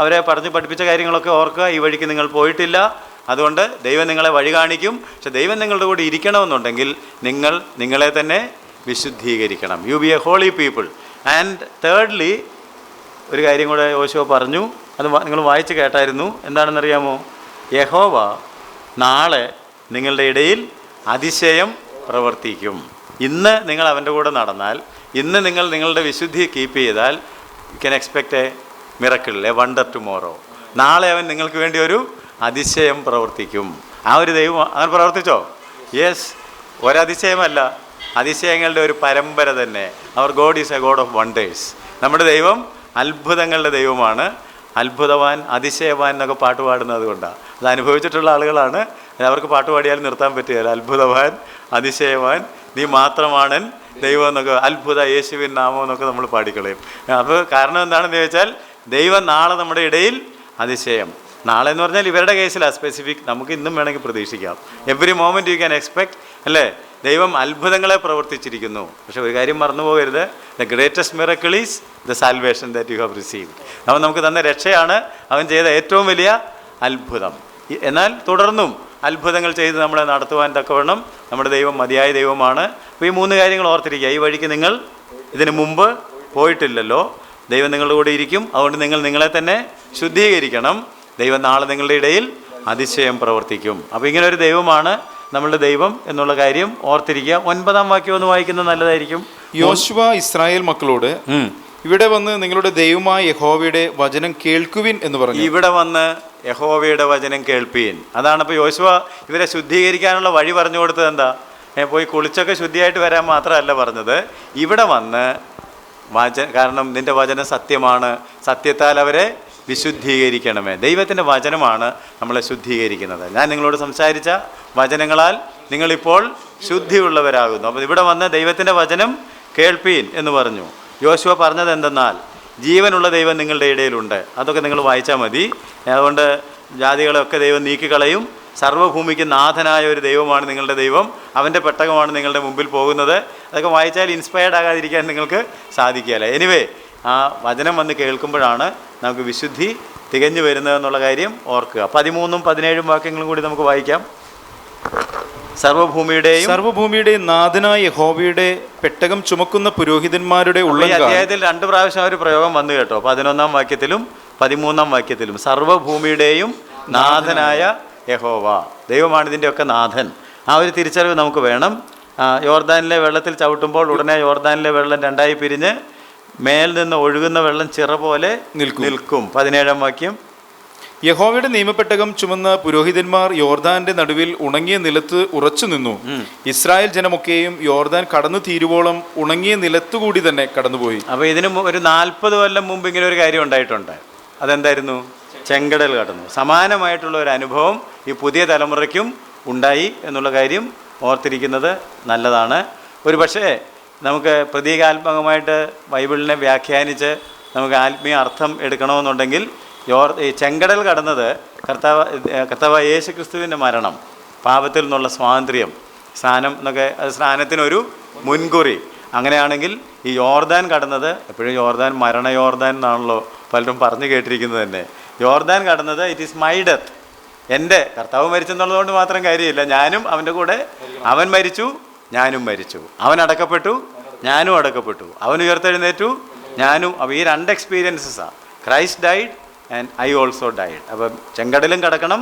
[SPEAKER 1] അവരെ പഠിപ്പിച്ച കാര്യങ്ങളൊക്കെ ഓർക്കുക. ഈ വഴിക്ക് നിങ്ങൾ പോയിട്ടില്ല, അതുകൊണ്ട് ദൈവം നിങ്ങളെ വഴി കാണിക്കും. പക്ഷെ ദൈവം നിങ്ങളുടെ കൂടെ ഇരിക്കണമെന്നുണ്ടെങ്കിൽ നിങ്ങളെ തന്നെ വിശുദ്ധീകരിക്കണം. You be a holy people. And thirdly ഒരു കാര്യം കൂടെ യോശുവ പറഞ്ഞു, അത് നിങ്ങൾ വായിച്ച് കേട്ടായിരുന്നു. എന്താണെന്നറിയാമോ? യഹോവ നാളെ നിങ്ങളുടെ ഇടയിൽ അതിശയം പ്രവർത്തിക്കും. ഇന്ന് നിങ്ങൾ അവൻ്റെ കൂടെ നടന്നാൽ, ഇന്ന് നിങ്ങൾ നിങ്ങളുടെ വിശുദ്ധി കീപ്പ് ചെയ്താൽ, you can expect A miracle, A wonder tomorrow. നാളെ അവൻ നിങ്ങൾക്ക് വേണ്ടി ഒരു അതിശയം പ്രവർത്തിക്കും. ആ ഒരു ദൈവം അങ്ങനെ പ്രവർത്തിച്ചോ? യെസ്. ഒരതിശയമല്ല, അതിശയങ്ങളുടെ ഒരു പരമ്പര തന്നെ. അവർ God is a God of wonders. നമ്മുടെ ദൈവം അത്ഭുതങ്ങളുടെ ദൈവമാണ്. അത്ഭുതവാൻ, അതിശയവാൻ എന്നൊക്കെ പാട്ട് പാടുന്നത് കൊണ്ടാണ്. അത് അനുഭവിച്ചിട്ടുള്ള ആളുകളാണ്. അവർക്ക് പാട്ട് പാടിയാൽ നിർത്താൻ പറ്റുകയില്ല. അത്ഭുതവാൻ, അതിശയവാൻ, നീ മാത്രമാണ് ദൈവം എന്നൊക്കെ, അത്ഭുത യേശുവിൻ നാമം എന്നൊക്കെ നമ്മൾ പാടിക്കളയും. അപ്പോൾ കാരണം എന്താണെന്ന് ചോദിച്ചാൽ, ദൈവം നാളെ നമ്മുടെ ഇടയിൽ അതിശയം. നാളെ എന്ന് പറഞ്ഞാൽ ഇവരുടെ കേസിലാണ് സ്പെസിഫിക്. നമുക്ക് ഇന്നും വേണമെങ്കിൽ പ്രതീക്ഷിക്കാം. Every moment you can expect അല്ലേ? ദൈവം അത്ഭുതങ്ങളെ പ്രവർത്തിച്ചിരിക്കുന്നു. പക്ഷെ ഒരു കാര്യം മറന്നു പോകരുത്, the greatest miracle is the salvation that you have received. അവൻ നമുക്ക് തന്ന രക്ഷയാണ് അവൻ ചെയ്ത ഏറ്റവും വലിയ അത്ഭുതം. എന്നാൽ തുടർന്നും അത്ഭുതങ്ങൾ ചെയ്ത് നമ്മളെ നടത്തുവാൻ തക്കവണ്ണം നമ്മുടെ ദൈവം മതിയായ ദൈവമാണ്. അപ്പോൾ ഈ 3 കാര്യങ്ങൾ ഓർത്തിരിക്കുക. ഈ വഴിക്ക് നിങ്ങൾ ഇതിനു മുമ്പ് പോയിട്ടില്ലല്ലോ, ദൈവം നിങ്ങളുടെ കൂടെ ഇരിക്കും. അതുകൊണ്ട് നിങ്ങൾ നിങ്ങളെ തന്നെ ശുദ്ധീകരിക്കണം. ദൈവം നാളെ നിങ്ങളുടെ ഇടയിൽ അതിശയം പ്രവർത്തിക്കും. അപ്പോൾ ഇങ്ങനെ ഒരു ദൈവമാണ് നമ്മളുടെ ദൈവം എന്നുള്ള കാര്യം ഓർത്തിരിക്കുക. 9-ാം വാക്യം ഒന്ന് വായിക്കുന്നത് നല്ലതായിരിക്കും.
[SPEAKER 2] യോശുവ ഇസ്രായേൽ മക്കളോട് ഇവിടെ വന്ന് നിങ്ങളുടെ ദൈവമായ യഹോവയുടെ വചനം കേൾക്കുവിൻ എന്ന് പറഞ്ഞു.
[SPEAKER 1] ഇവിടെ വന്ന് യഹോവയുടെ വചനം കേൾപ്പീൻ. അതാണ് ഇപ്പോൾ യോശുവ ഇവരെ ശുദ്ധീകരിക്കാനുള്ള വഴി പറഞ്ഞു കൊടുത്തത്. എന്താ, പോയി കുളിച്ചൊക്കെ ശുദ്ധിയായിട്ട് വരാൻ മാത്രമല്ല പറഞ്ഞത്, ഇവിടെ വന്ന് കാരണം നിൻ്റെ വചനം സത്യമാണ്, സത്യത്താൽ അവരെ വിശുദ്ധീകരിക്കണമേ. ദൈവത്തിൻ്റെ വചനമാണ് നമ്മളെ ശുദ്ധീകരിക്കുന്നത്. ഞാൻ നിങ്ങളോട് സംസാരിച്ച വചനങ്ങളാൽ നിങ്ങളിപ്പോൾ ശുദ്ധിയുള്ളവരാകുന്നു. അപ്പോൾ ഇവിടെ വന്ന് ദൈവത്തിൻ്റെ വചനം കേൾപ്പീൻ എന്ന് പറഞ്ഞു. യോശുവ പറഞ്ഞത് എന്തെന്നാൽ, ജീവനുള്ള ദൈവം നിങ്ങളുടെ ഇടയിലുണ്ട്. അതൊക്കെ നിങ്ങൾ വായിച്ചാൽ മതി. അതുകൊണ്ട് ജാതികളെയൊക്കെ ദൈവം നീക്കിക്കളയും. സർവ്വഭൂമിക്ക് നാഥനായ ഒരു ദൈവമാണ് നിങ്ങളുടെ ദൈവം. അവൻ്റെ പെട്ടകമാണ് നിങ്ങളുടെ മുമ്പിൽ പോകുന്നത്. അതൊക്കെ വായിച്ചാൽ ഇൻസ്പയർഡ് ആകാതിരിക്കാൻ നിങ്ങൾക്ക് സാധിക്കുകയില്ല. എനിവേ, ആ വചനം വന്ന് കേൾക്കുമ്പോഴാണ് നമുക്ക് വിശുദ്ധി തികഞ്ഞു വരുന്നതെന്നുള്ള കാര്യം ഓർക്കുക. 13ഉം 17ഉം വാക്യങ്ങളും കൂടി നമുക്ക് വായിക്കാം. സർവ്വഭൂമിയുടെയും
[SPEAKER 2] നാഥനായ യഹോവയുടെ പെട്ടകം ചുമക്കുന്ന പുരോഹിതന്മാരുടെ
[SPEAKER 1] ഈ അധ്യായത്തിൽ 2 പ്രാവശ്യം ഒരു പ്രയോഗം വന്നു കേട്ടോ. 11-ാം വാക്യത്തിലും 13-ാം വാക്യത്തിലും സർവ്വഭൂമിയുടെയും നാഥനായ യഹോവ, ദൈവമാണ് ഇതിൻ്റെയൊക്കെ നാഥൻ. ആ ഒരു തിരിച്ചറിവ് നമുക്ക് വേണം. യോർദാനിലെ വെള്ളത്തിൽ ചവിട്ടുമ്പോൾ ഉടനെ യോർദാനിലെ വെള്ളം 2ആയി പിരിഞ്ഞ് മേൽ നിന്ന് ഒഴുകുന്ന വെള്ളം ചിറ പോലെ നിൽക്കും. 17-ാം വാക്യം,
[SPEAKER 2] യഹോവയുടെ നിയമപ്പെട്ടകം ചുമന്ന പുരോഹിതന്മാർ യോർദാന്റെ നടുവിൽ ഉണങ്ങിയ നിലത്ത് ഉറച്ചു നിന്നു. ഇസ്രായേൽ ജനമൊക്കെയും യോർദാൻ കടന്നു തീരുവോളം ഉണങ്ങിയ നിലത്തുകൂടി തന്നെ കടന്നുപോയി.
[SPEAKER 1] അപ്പോൾ ഇതിന് ഒരു 40 കൊല്ലം മുമ്പ് ഇങ്ങനെ ഒരു കാര്യം ഉണ്ടായിട്ടുണ്ട്. അതെന്തായിരുന്നു? ചെങ്കടൽ കടന്നു. സമാനമായിട്ടുള്ള ഒരു അനുഭവം ഈ പുതിയ തലമുറയ്ക്കും ഉണ്ടായി എന്നുള്ള കാര്യം ഓർത്തിരിക്കുന്നത് നല്ലതാണ്. ഒരു പക്ഷേ നമുക്ക് പ്രതീകാത്മകമായിട്ട് ബൈബിളിനെ വ്യാഖ്യാനിച്ച് ആത്മീയ അർത്ഥം എടുക്കണമെന്നുണ്ടെങ്കിൽ ഈ ചെങ്കടൽ കടന്നത് കർത്താവായ യേശു ക്രിസ്തുവിൻ്റെ മരണം, പാപത്തിൽ നിന്നുള്ള സ്വാതന്ത്ര്യം, സ്നാനം എന്നൊക്കെ, അത് സ്നാനത്തിനൊരു മുൻകുറി. അങ്ങനെയാണെങ്കിൽ ഈ യോർദാൻ കടന്നത്, എപ്പോഴും യോർദാൻ മരണ യോർദാൻ എന്നാണല്ലോ പലരും പറഞ്ഞു കേട്ടിരിക്കുന്നത് തന്നെ. യോർദാൻ കടന്നത് ഇറ്റ് ഈസ് മൈ ഡെത്ത്, എൻ്റെ കർത്താവ് മരിച്ചെന്നുള്ളതുകൊണ്ട് മാത്രം കാര്യമില്ല. ഞാനും അവൻ്റെ കൂടെ, അവൻ മരിച്ചു ഞാനും മരിച്ചു, അവൻ അടക്കപ്പെട്ടു ഞാനും അടക്കപ്പെട്ടു, അവൻ ഉയർത്തെഴുന്നേറ്റു ഞാനും. അപ്പോൾ ഈ 2 എക്സ്പീരിയൻസസാണ്. Christ died and I also died. അപ്പം ചെങ്കടലും കടക്കണം,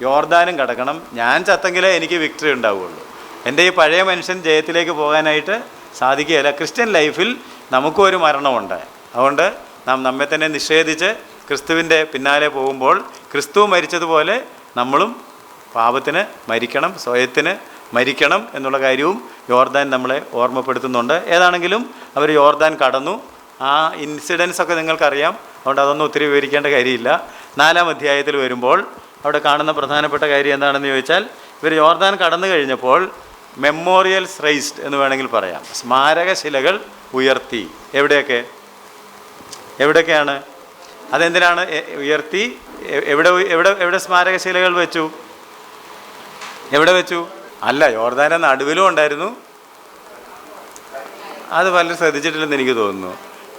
[SPEAKER 1] യോർദാനും കടക്കണം. ഞാൻ ചത്തെങ്കിലേ എനിക്ക് വിക്ടറി ഉണ്ടാവുകയുള്ളൂ. എൻ്റെ ഈ പഴയ മനുഷ്യൻ ജയത്തിലേക്ക് പോകാനായിട്ട് സാധിക്കുകയില്ല. ക്രിസ്ത്യൻ ലൈഫിൽ നമുക്കും ഒരു മരണമുണ്ട്. അതുകൊണ്ട് നാം നമ്മെ തന്നെ നിഷേധിച്ച് ക്രിസ്തുവിൻ്റെ പിന്നാലെ പോകുമ്പോൾ ക്രിസ്തു മരിച്ചതുപോലെ നമ്മളും പാപത്തിന് മരിക്കണം, സ്വയത്തിന് മരിക്കണം എന്നുള്ള കാര്യവും യോർദാൻ നമ്മളെ ഓർമ്മപ്പെടുത്തുന്നുണ്ട്. ഏതാണെങ്കിലും അവർ യോർദാൻ കടന്നു. ആ ഇൻസിഡൻസ് ഒക്കെ നിങ്ങൾക്കറിയാം, അതുകൊണ്ട് അതൊന്നും ഒത്തിരി വിവരിക്കേണ്ട കാര്യമില്ല. 4-ാം അധ്യായത്തിൽ വരുമ്പോൾ അവിടെ കാണുന്ന പ്രധാനപ്പെട്ട കാര്യം എന്താണെന്ന് ചോദിച്ചാൽ, ഇവർ യോർദാൻ കടന്നു കഴിഞ്ഞപ്പോൾ മെമ്മോറിയൽസ് റൈസ്ഡ് എന്ന് വേണമെങ്കിൽ പറയാം. സ്മാരകശിലകൾ ഉയർത്തി. എവിടെയൊക്കെയാണ്? അതെന്തിനാണ് ഉയർത്തി? എവിടെ സ്മാരകശിലകൾ വെച്ചു? എവിടെ വെച്ചു? അല്ല, യോർദാൻ്റെ നടുവിലും ഉണ്ടായിരുന്നു. അത് പലരും ശ്രദ്ധിച്ചിട്ടില്ലെന്ന് എനിക്ക് തോന്നുന്നു.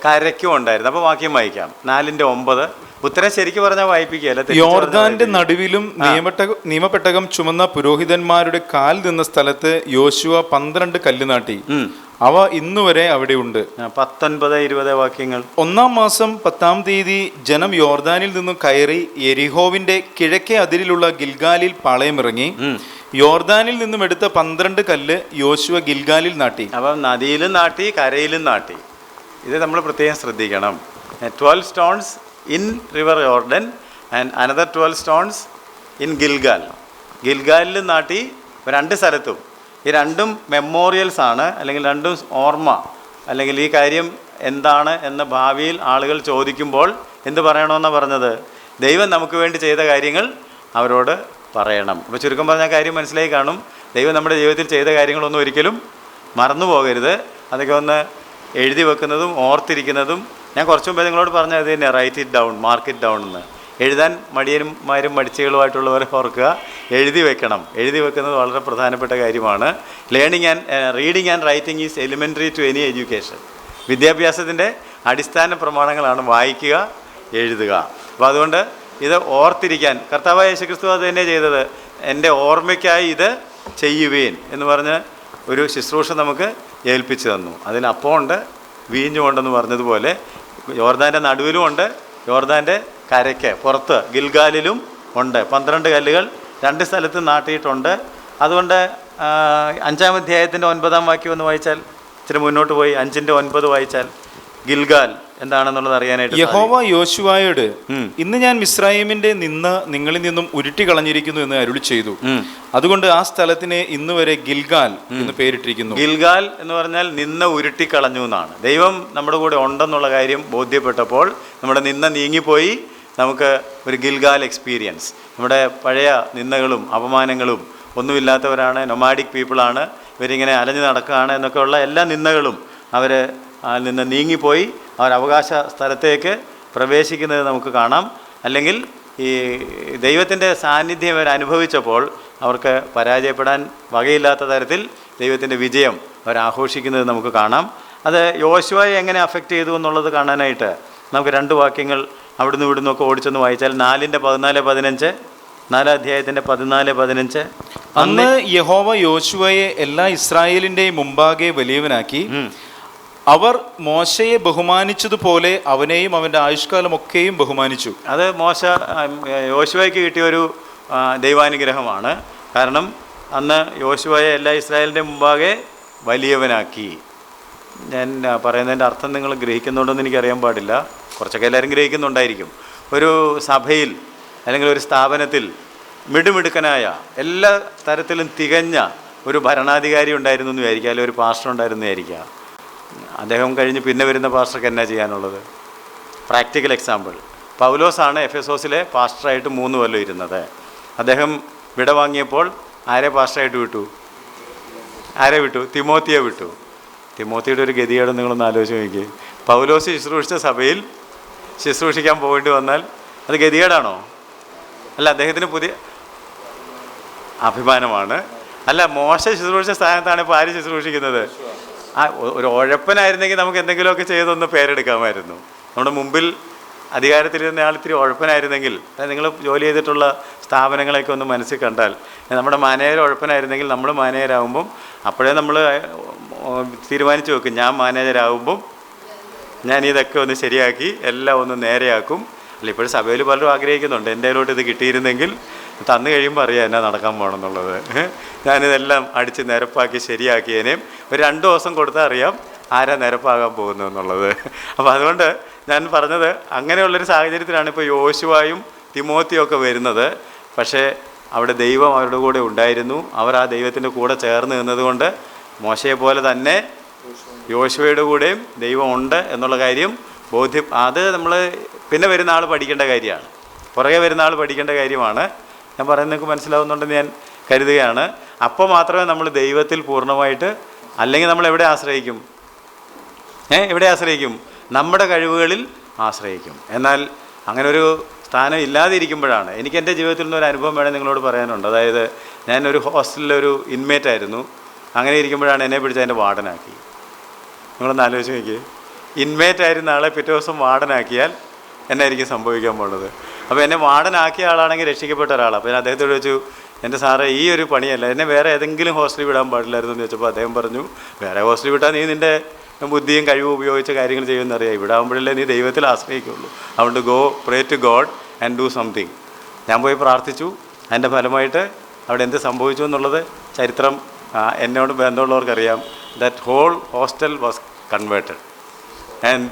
[SPEAKER 1] കരയ്ക്കും ഉണ്ടായിരുന്നു. അപ്പോൾ വാക്യം വായിക്കാം. 4:9. ഉത്തരം ശരിക്കും പറഞ്ഞാൽ വായിപ്പിക്കുകയല്ല.
[SPEAKER 2] യോർദാന്റെ നടുവിലും നിയമപ്പെട്ടകം ചുമന്ന പുരോഹിതന്മാരുടെ കാൽ നിന്ന സ്ഥലത്ത് യോശുവ 12 കല്ല് നാട്ടി. അവ ഇന്നുവരെ അവിടെ ഉണ്ട്.
[SPEAKER 1] 19-20 വാക്യങ്ങൾ.
[SPEAKER 2] 1-ാം മാസം 10-ാം തീയതി ജനം യോർദാനിൽ നിന്നും കയറി യെരിഹോവിന്റെ കിഴക്കേ അതിരിലുള്ള ഗിൽഗാലിൽ പാളയമിറങ്ങി. യോർദാനിൽ നിന്നും എടുത്ത 12 കല്ല് യോശുവ ഗിൽഗാലിൽ നാട്ടി.
[SPEAKER 1] അപ്പം നദിയിലും നാട്ടി, കരയിലും നാട്ടി. ഇത് നമ്മൾ പ്രത്യേകം ശ്രദ്ധിക്കണം. 12 stones in river Jordan and another 12 stones in Gilgal. ഗിൽഗാലിലും നാട്ടി, 2 സ്ഥലത്തും. ഈ 2ഉം മെമ്മോറിയൽസ് ആണ്, അല്ലെങ്കിൽ 2ഉം ഓർമ്മ, അല്ലെങ്കിൽ ഈ കാര്യം എന്താണ് എന്ന് ഭാവിയിൽ ആളുകൾ ചോദിക്കുമ്പോൾ എന്ത് പറയണമെന്നാണ് പറഞ്ഞത്? ദൈവം നമുക്ക് വേണ്ടി ചെയ്ത കാര്യങ്ങൾ അവരോട് പറയണം. അപ്പോൾ ചുരുക്കം പറഞ്ഞ കാര്യം മനസ്സിലായി കാണും. ദൈവം നമ്മുടെ ജീവിതത്തിൽ ചെയ്ത കാര്യങ്ങളൊന്നും ഒരിക്കലും മറന്നു പോകരുത്. അതൊക്കെ ഒന്ന് എഴുതി വെക്കുന്നതും ഓർത്തിരിക്കുന്നതും. ഞാൻ കുറച്ച് മുമ്പേ നിങ്ങളോട് പറഞ്ഞത് തന്നെ, write it down, mark it down എന്ന്. എഴുതാൻ മടിയന്മാരും മടിച്ചുകളുമായിട്ടുള്ളവരെ ഓർക്കുക, എഴുതി വെക്കണം. എഴുതി വെക്കുന്നത് വളരെ പ്രധാനപ്പെട്ട കാര്യമാണ്. Reading and writing is elementary to any education. വിദ്യാഭ്യാസത്തിൻ്റെ അടിസ്ഥാന പ്രമാണങ്ങളാണ് വായിക്കുക, എഴുതുക. അപ്പോൾ അതുകൊണ്ട് ഇത് ഓർത്തിരിക്കാൻ കർത്താവായ യേശുക്രിസ്തു അത് തന്നെ ചെയ്തത്. എൻ്റെ ഓർമ്മയ്ക്കായി ഇത് ചെയ്യുവേൻ എന്ന് പറഞ്ഞ് ഒരു ശുശ്രൂഷ നമുക്ക് ഏൽപ്പിച്ചു തന്നു. അതിന് അപ്പമുണ്ട്, വീഞ്ഞുമുണ്ടെന്ന് പറഞ്ഞതുപോലെ യോർദാൻ്റെ നടുവിലുമുണ്ട്, യോർദാൻ്റെ കരയ്ക്ക് പുറത്ത് ഗിൽഗാലിലും ഉണ്ട്. 12 കല്ലുകൾ 2 സ്ഥലത്ത് നാട്ടിയിട്ടുണ്ട്. അതുകൊണ്ട് 5-ാം അധ്യായത്തിൻ്റെ 9-ാം വാക്യം ഒന്ന് വായിച്ചാൽ, ഇച്ചിരി മുന്നോട്ട് പോയി 5:9 വായിച്ചാൽ ഗിൽഗാൽ എന്താണെന്നുള്ളത് അറിയാനായിട്ട്
[SPEAKER 2] യഹോവ യോശുവായോട്, ഇന്ന് ഞാൻ മിസ്രയീമിന്റെ നിന്ന് നിങ്ങളിൽ നിന്നും ഉരുട്ടി കളഞ്ഞിരിക്കുന്നു എന്ന് അരുളി ചെയ്തു. അതുകൊണ്ട് ആ സ്ഥലത്തിന് ഇന്ന് വരെ ഗിൽഗാൽ എന്ന് പേരിട്ടിരിക്കുന്നു.
[SPEAKER 1] ഗിൽഗാൽ എന്ന് പറഞ്ഞാൽ നിന്ന് ഉരുട്ടി കളഞ്ഞു എന്നാണ്. ദൈവം നമ്മുടെ കൂടെ ഉണ്ടെന്നുള്ള കാര്യം ബോധ്യപ്പെട്ടപ്പോൾ നമ്മുടെ നിന്ന നീങ്ങിപ്പോയി. നമുക്ക് ഒരു ഗിൽഗാൽ എക്സ്പീരിയൻസ്. നമ്മുടെ പഴയ നിന്ദകളും അപമാനങ്ങളും ഒന്നുമില്ലാത്തവരാണ്, നൊമാഡിക് പീപ്പിളാണ്, ഇവരിങ്ങനെ അലഞ്ഞു നടക്കുകയാണ് എന്നൊക്കെയുള്ള എല്ലാ നിന്ദകളും അവർ നിന്ന് നീങ്ങിപ്പോയി അവർ അവകാശ സ്ഥലത്തേക്ക് പ്രവേശിക്കുന്നത് നമുക്ക് കാണാം. അല്ലെങ്കിൽ ഈ ദൈവത്തിൻ്റെ സാന്നിധ്യം അവർ അനുഭവിച്ചപ്പോൾ അവർക്ക് പരാജയപ്പെടാൻ വകയില്ലാത്ത തരത്തിൽ ദൈവത്തിൻ്റെ വിജയം അവർ ആഘോഷിക്കുന്നത് നമുക്ക് കാണാം. അത് യോശുവയെ എങ്ങനെ അഫക്റ്റ് ചെയ്തു എന്നുള്ളത് കാണാനായിട്ട് നമുക്ക് 2 വാക്യങ്ങൾ അവിടുന്ന് ഇവിടുന്നൊക്കെ ഓടിച്ചൊന്ന് വായിച്ചാൽ 4:14-15, 4-ാം അധ്യായത്തിൻ്റെ 14-15.
[SPEAKER 2] അന്ന് യഹോവ യോശുവയെ എല്ലാ ഇസ്രായേലിൻ്റെയും മുമ്പാകെ വലിയവനാക്കി. അവർ മോശയെ ബഹുമാനിച്ചതുപോലെ അവനെയും അവൻ്റെ ആയുഷ്കാലമൊക്കെയും ബഹുമാനിച്ചു. അത്
[SPEAKER 1] യോശുവയ്ക്ക് കിട്ടിയൊരു ദൈവാനുഗ്രഹമാണ്. കാരണം അന്ന് യോശുവയെ എല്ലാ ഇസ്രായേലിൻ്റെ മുമ്പാകെ വലിയവനാക്കി. ഞാൻ പറയുന്നതിൻ്റെ അർത്ഥം നിങ്ങൾ ഗ്രഹിക്കുന്നുണ്ടോയെന്ന് എനിക്കറിയാൻ പാടില്ല. കുറച്ചൊക്കെ എല്ലാവരും ഗ്രഹിക്കുന്നുണ്ടായിരിക്കും. ഒരു സഭയിൽ അല്ലെങ്കിൽ ഒരു സ്ഥാപനത്തിൽ മിടുമിടുക്കനായ എല്ലാ തരത്തിലും തികഞ്ഞ ഒരു ഭരണാധികാരി ഉണ്ടായിരുന്നു എന്ന് വിചാരിക്കുക, അല്ലെങ്കിൽ ഒരു പാസ്റ്റർ ഉണ്ടായിരുന്നു വിചാരിക്കുക. അദ്ദേഹം കഴിഞ്ഞ് പിന്നെ വരുന്ന പാസ്റ്റർക്ക് എന്നാ ചെയ്യാനുള്ളത്? പ്രാക്ടിക്കൽ എക്സാമ്പിൾ, പൗലോസാണ് എഫെസോസിലെ പാസ്റ്ററായിട്ട് 3 കൊല്ലം ഇരുന്നത്. അദ്ദേഹം വിട വാങ്ങിയപ്പോൾ ആരെ പാസ്റ്ററായിട്ട് വിട്ടു? ആരെ വിട്ടു? തിമോത്തിയെ വിട്ടു. തിമോത്തിയുടെ ഒരു ഗതികേട് നിങ്ങളൊന്ന് ആലോചിച്ച് നോക്കി. പൗലോസ് ശുശ്രൂഷിച്ച സഭയിൽ ശുശ്രൂഷിക്കാൻ പോകേണ്ടി വന്നാൽ അത് ഗതികേടാണോ? അല്ല, അദ്ദേഹത്തിന് പുതിയ അഭിമാനമാണ്. അല്ല, മോശ ശുശ്രൂഷിച്ച സ്ഥാനത്താണ് ഇപ്പോൾ ആര് ശുശ്രൂഷിക്കുന്നത്? ഒരു ഉഴപ്പനായിരുന്നെങ്കിൽ നമുക്ക് എന്തെങ്കിലുമൊക്കെ ചെയ്തൊന്ന് പേരെടുക്കാമായിരുന്നു. നമ്മുടെ മുമ്പിൽ അധികാരത്തിലിരുന്ന ആൾ ഇത്തിരി ഉഴപ്പനായിരുന്നെങ്കിൽ, നിങ്ങൾ ജോലി ചെയ്തിട്ടുള്ള സ്ഥാപനങ്ങളെയൊക്കെ ഒന്ന് മനസ്സിൽ കണ്ടാൽ, നമ്മുടെ മാനേജർ ഉഴപ്പനായിരുന്നെങ്കിൽ നമ്മൾ മാനേജരാകുമ്പം അപ്പോഴേ നമ്മൾ തീരുമാനിച്ച് വെക്കും, ഞാൻ മാനേജരാകുമ്പം ഞാൻ ഇതൊക്കെ ഒന്ന് ശരിയാക്കി എല്ലാം ഒന്ന് നേരെയാക്കും. അല്ല, ഇപ്പോഴും സഭയിൽ പലരും ആഗ്രഹിക്കുന്നുണ്ട്, എൻ്റെ കയ്യിലോട്ട് ഇത് കിട്ടിയിരുന്നെങ്കിൽ തന്നു കഴിയുമ്പോൾ അറിയാം എന്നാ നടക്കാൻ പോകണമെന്നുള്ളത്. ഞാനിതെല്ലാം അടിച്ച് നിരപ്പാക്കി ശരിയാക്കിയതിനേയും ഒരു 2 ദിവസം കൊടുത്താൽ അറിയാം ആരാ നിരപ്പാകാൻ പോകുന്നത് എന്നുള്ളത്. അപ്പോൾ അതുകൊണ്ട് ഞാൻ പറഞ്ഞത്, അങ്ങനെയുള്ളൊരു സാഹചര്യത്തിലാണ് ഇപ്പോൾ യോശുവയും തിമോത്തിയും ഒക്കെ വരുന്നത്. പക്ഷേ അവിടെ ദൈവം അവരുടെ കൂടെ ഉണ്ടായിരുന്നു. അവർ ആ ദൈവത്തിൻ്റെ കൂടെ ചേർന്ന് നിന്നതുകൊണ്ട് മോശയെ പോലെ തന്നെ യോശുവയുടെ കൂടെയും ദൈവം ഉണ്ട് എന്നുള്ള കാര്യം അത് നമ്മൾ പിന്നെ വരുന്ന ആൾ പഠിക്കേണ്ട കാര്യമാണ്, പുറകെ വരുന്ന ആൾ പഠിക്കേണ്ട കാര്യമാണ്. ഞാൻ പറയുന്നത് നിങ്ങൾക്ക് മനസ്സിലാവുന്നുണ്ടെന്ന് ഞാൻ കരുതുകയാണ്. അപ്പോൾ മാത്രമേ നമ്മൾ ദൈവത്തിൽ പൂർണ്ണമായിട്ട്, അല്ലെങ്കിൽ നമ്മൾ എവിടെ ആശ്രയിക്കും? എവിടെ ആശ്രയിക്കും? നമ്മുടെ കഴിവുകളിൽ ആശ്രയിക്കും. എന്നാൽ അങ്ങനെ ഒരു സ്ഥാനം ഇല്ലാതിരിക്കുമ്പോഴാണ് എനിക്ക് എൻ്റെ ജീവിതത്തിൽ നിന്നൊരു അനുഭവം വേണമെങ്കിൽ നിങ്ങളോട് പറയാനുണ്ട്. അതായത് ഞാനൊരു ഹോസ്റ്റലിലൊരു ഇൻമേറ്റ് ആയിരുന്നു. അങ്ങനെ ഇരിക്കുമ്പോഴാണ് എന്നെ പിടിച്ച് അതിൻ്റെ വാർഡനാക്കി. നിങ്ങളൊന്ന് ആലോചിച്ച് നോക്കി, ഇൻമേറ്റ് ആയിരുന്ന ആളെ പിറ്റേ ദിവസം വാർഡനാക്കിയാൽ എന്നായിരിക്കും സംഭവിക്കാൻ പോകുന്നത്? അപ്പോൾ എന്നെ വാർഡനാക്കിയ ആളാണെങ്കിൽ രക്ഷിക്കപ്പെട്ട ഒരാളാണ്. അപ്പോൾ ഞാൻ അദ്ദേഹത്തോട് ചോദിച്ചു, എൻ്റെ സാറേ ഈ ഒരു പണിയല്ല, എന്നെ വേറെ ഏതെങ്കിലും ഹോസ്റ്റലിൽ വിടാൻ പാടില്ലായിരുന്നു എന്ന് ചോദിച്ചപ്പോൾ അദ്ദേഹം പറഞ്ഞു, വേറെ ഹോസ്റ്റലിൽ വിട്ടാൽ നീ നിൻ്റെ ബുദ്ധിയും കഴിവും ഉപയോഗിച്ച് കാര്യങ്ങൾ ചെയ്യുമെന്നറിയാം, ഇവിടെ ആകുമ്പോഴല്ലേ നീ ദൈവത്തിൽ ആശ്രയിക്കുള്ളൂ. അതുകൊണ്ട് pray to God and do something. ഞാൻ പോയി പ്രാർത്ഥിച്ചു. അതിൻ്റെ ഫലമായിട്ട് അവിടെ എന്ത് സംഭവിച്ചു എന്നുള്ളത് ചരിത്രം എന്നോട് ബന്ധമുള്ളവർക്കറിയാം. That whole hostel was converted and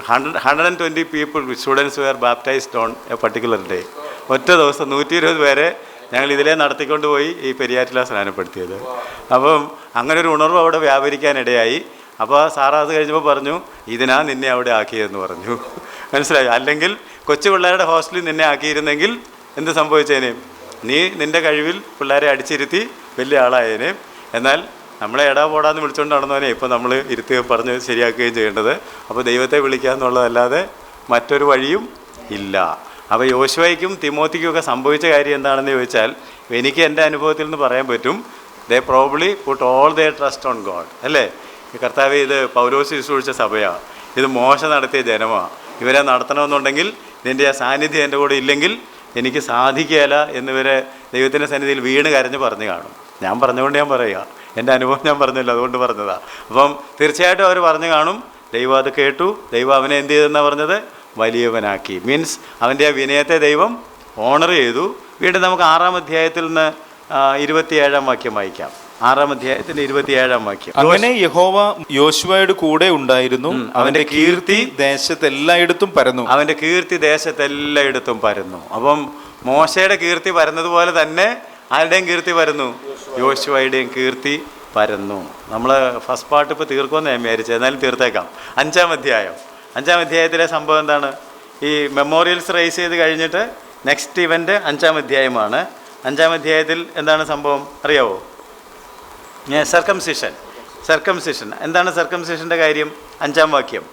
[SPEAKER 1] 120 people, students were baptized on a particular day. ഒറ്റ ദിവസം 120 പേരെ ഞങ്ങൾ ഇതിലേ നടത്തിക്കൊണ്ട് പോയി ഈ പെരിയാറ്റിലാണ് സ്നാനപ്പെടുത്തിയത്. അപ്പം അങ്ങനെ ഒരു ഉണർവ് അവിടെ വ്യാപരിക്കാനിടയായി. അപ്പോൾ സാറ് അത് കഴിഞ്ഞപ്പോൾ പറഞ്ഞു, ഇതിനാ നിന്നെ അവിടെ ആക്കിയതെന്ന് പറഞ്ഞു. മനസ്സിലായി? അല്ലെങ്കിൽ കൊച്ചു പിള്ളേരുടെ ഹോസ്റ്റലിൽ നിന്നെ ആക്കിയിരുന്നെങ്കിൽ എന്ത് സംഭവിച്ചേനേയും? നീ നിൻ്റെ കഴിവിൽ പിള്ളേരെ അടിച്ചിരുത്തി വലിയ ആളായേനേയും. എന്നാൽ നമ്മളെ എടാ പോടാന്ന് വിളിച്ചുകൊണ്ട് നടന്നവനെ ഇപ്പോൾ നമ്മൾ ഇരുത്തുകയും പറഞ്ഞ് ശരിയാക്കുകയും ചെയ്യേണ്ടത്. അപ്പോൾ ദൈവത്തെ വിളിക്കുക എന്നുള്ളതല്ലാതെ മറ്റൊരു വഴിയും ഇല്ല. അപ്പോൾ യോശുവയ്ക്കും തിമോത്തിക്കും ഒക്കെ സംഭവിച്ച കാര്യം എന്താണെന്ന് ചോദിച്ചാൽ എനിക്ക് എൻ്റെ അനുഭവത്തിൽ നിന്ന് പറയാൻ പറ്റും, they probably put all their trust on God. അല്ലേ? ഈ കർത്താവ് ഇത് പൗലോസ് ശുശ്രൂഷിച്ച സഭയാണ്, ഇത് മോശ നടത്തിയ ജനമാണ്, ഇവരെ നടത്തണമെന്നുണ്ടെങ്കിൽ നിൻ്റെ ആ സാന്നിധ്യം എൻ്റെ കൂടെ ഇല്ലെങ്കിൽ എനിക്ക് സാധിക്കുകയില്ല എന്നിവരെ ദൈവത്തിൻ്റെ സന്നിധിയിൽ വീണ് കരഞ്ഞ് പറഞ്ഞു കാണും. ഞാൻ പറഞ്ഞുകൊണ്ട് ഞാൻ പറയുക, എൻ്റെ അനുഭവം ഞാൻ പറഞ്ഞില്ല, അതുകൊണ്ട് പറഞ്ഞതാണ്. അപ്പം തീർച്ചയായിട്ടും അവർ പറഞ്ഞു കാണും. ദൈവം അത് കേട്ടു. ദൈവം അവനെ എന്ത് ചെയ്തെന്നാണ് പറഞ്ഞത്? വലിയവനാക്കി. മീൻസ് അവൻ്റെ ആ വിനയത്തെ ദൈവം ഓണർ ചെയ്തു. വീണ്ടും നമുക്ക് 6-ാം അധ്യായത്തിൽ നിന്ന് 27-ാം വാക്യം വായിക്കാം. 6-ാം അധ്യായത്തിൻ്റെ 27-ാം വാക്യം.
[SPEAKER 2] അങ്ങനെ യഹോവ യോശുവയുടെ കൂടെ ഉണ്ടായിരുന്നു, അവന്റെ കീർത്തി ദേശത്തെല്ലായിടത്തും പരന്നു.
[SPEAKER 1] അവൻ്റെ കീർത്തി ദേശത്തെല്ലായിടത്തും പരന്നു. അപ്പം മോശയുടെ കീർത്തി പരന്നതുപോലെ തന്നെ ആരുടെയും കീർത്തി പരന്നു? യോശുവയുടെയും കീർത്തി പരന്നു. നമ്മൾ ഫസ്റ്റ് പാർട്ട് ഇപ്പോൾ തീർക്കുമെന്ന് ഞാൻ വിചാരിച്ചത്, എന്നാലും തീർത്തേക്കാം. 5-ാം അധ്യായത്തിലെ സംഭവം എന്താണ്? ഈ മെമ്മോറിയൽസ് റൈസ് ചെയ്ത് കഴിഞ്ഞിട്ട് നെക്സ്റ്റ് ഇവൻ്റ് 5-ാം അധ്യായമാണ്. 5-ാം അധ്യായത്തിൽ എന്താണ് സംഭവം അറിയാവോ? സർക്കംസിഷൻ. എന്താണ് സർക്കംസിഷൻ്റെ കാര്യം? 5-ാം വാക്യം,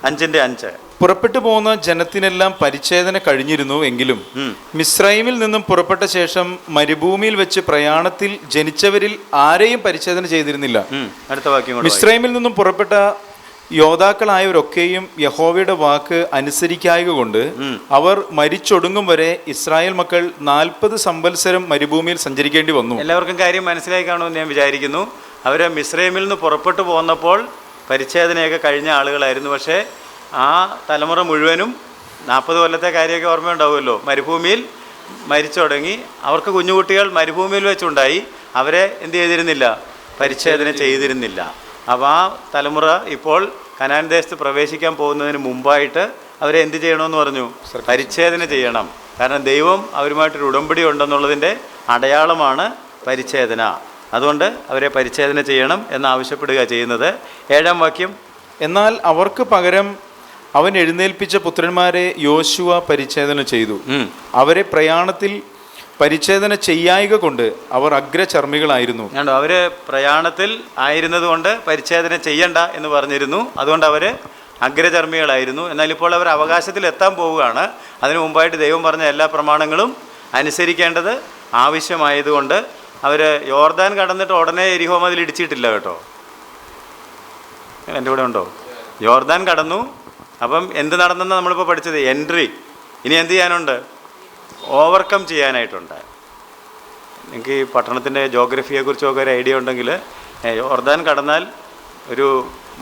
[SPEAKER 1] 5-5.
[SPEAKER 2] പുറപ്പെട്ടു പോകുന്ന ജനത്തിനെല്ലാം പരിച്ഛേദന കഴിഞ്ഞിരുന്നു എങ്കിലും മിസ്രൈമിൽ നിന്നും പുറപ്പെട്ട ശേഷം മരുഭൂമിയിൽ വെച്ച് പ്രയാണത്തിൽ ജനിച്ചവരിൽ ആരെയും പരിച്ഛേദന ചെയ്തിരുന്നില്ല.
[SPEAKER 1] അടുത്ത വാക്യം.
[SPEAKER 2] മിസ്രൈമിൽ നിന്നും പുറപ്പെട്ട യോദ്ധാക്കളായവരൊക്കെയും യഹോവയുടെ വാക്ക് അനുസരിക്കായക കൊണ്ട് അവർ മരിച്ചൊടുങ്ങും വരെ ഇസ്രായേൽ മക്കൾ 40 സംവത്സരം മരുഭൂമിയിൽ സഞ്ചരിക്കേണ്ടി വന്നു.
[SPEAKER 1] എല്ലാവർക്കും കാര്യം മനസ്സിലായി കാണുമെന്ന് ഞാൻ വിചാരിക്കുന്നു. അവർ മിസ്രൈമിൽ നിന്ന് പുറപ്പെട്ടു പോന്നപ്പോൾ പരിച്ഛേദനയൊക്കെ കഴിഞ്ഞ ആളുകളായിരുന്നു. പക്ഷേ ആ തലമുറ മുഴുവനും 40 കൊല്ലത്തെ കാര്യമൊക്കെ ഓർമ്മയുണ്ടാവുമല്ലോ, മരുഭൂമിയിൽ മരിച്ചു തുടങ്ങി. അവർക്ക് കുഞ്ഞുകുട്ടികൾ മരുഭൂമിയിൽ വെച്ചുണ്ടായി. അവരെ എന്ത് ചെയ്തിരുന്നില്ല? പരിച്ഛേദന ചെയ്തിരുന്നില്ല. അപ്പോൾ ആ തലമുറ ഇപ്പോൾ കനാൻ ദേശത്ത് പ്രവേശിക്കാൻ പോകുന്നതിന് മുമ്പായിട്ട് അവരെ എന്ത് ചെയ്യണമെന്ന് പറഞ്ഞു? പരിച്ഛേദന ചെയ്യണം. കാരണം ദൈവം അവരുമായിട്ടൊരു ഉടമ്പടി ഉണ്ടെന്നുള്ളതിൻ്റെ അടയാളമാണ് പരിച്ഛേദന. അതുകൊണ്ട് അവരെ പരിച്ഛേദന ചെയ്യണം എന്നാവശ്യപ്പെടുക ചെയ്യുന്നത്. 7-ാം വാക്യം.
[SPEAKER 2] എന്നാൽ അവർക്ക് പകരം അവൻ എഴുന്നേൽപ്പിച്ച പുത്രന്മാരെ യോശുവ പരിച്ഛേദന ചെയ്തു. അവരെ പ്രയാണത്തിൽ പരിച്ഛേദന ചെയ്യായിക കൊണ്ട് അവർ അഗ്രചർമ്മികളായിരുന്നു.
[SPEAKER 1] അവർ പ്രയാണത്തിൽ ആയിരുന്നത് കൊണ്ട് പരിച്ഛേദന ചെയ്യണ്ട എന്ന് പറഞ്ഞിരുന്നു. അതുകൊണ്ട് അവർ അഗ്രചർമ്മികളായിരുന്നു. എന്നാൽ ഇപ്പോൾ അവർ അവകാശത്തിൽ എത്താൻ പോവുകയാണ്. അതിനു മുമ്പായിട്ട് ദൈവം പറഞ്ഞ എല്ലാ പ്രമാണങ്ങളും അനുസരിക്കേണ്ടത് ആവശ്യമായതുകൊണ്ട് അവർ യോർദാൻ കടന്നിട്ട് ഉടനെ എരിഹോ മതിൽ ഇടിച്ചിട്ടില്ല കേട്ടോ. എൻ്റെ കൂടെ ഉണ്ടോ? യോർദാൻ കടന്നു. അപ്പം എന്ത് നടന്നെന്ന് നമ്മളിപ്പോൾ പഠിച്ചത്? എൻട്രി. ഇനി എന്ത് ചെയ്യാനുണ്ട്? ഓവർകം ചെയ്യാനായിട്ടുണ്ട്. എനിക്ക് ഈ പട്ടണത്തിൻ്റെ ജോഗ്രഫിയെക്കുറിച്ചൊക്കെ ഒരു ഐഡിയ ഉണ്ടെങ്കിൽ യോർദാൻ കടന്നാൽ ഒരു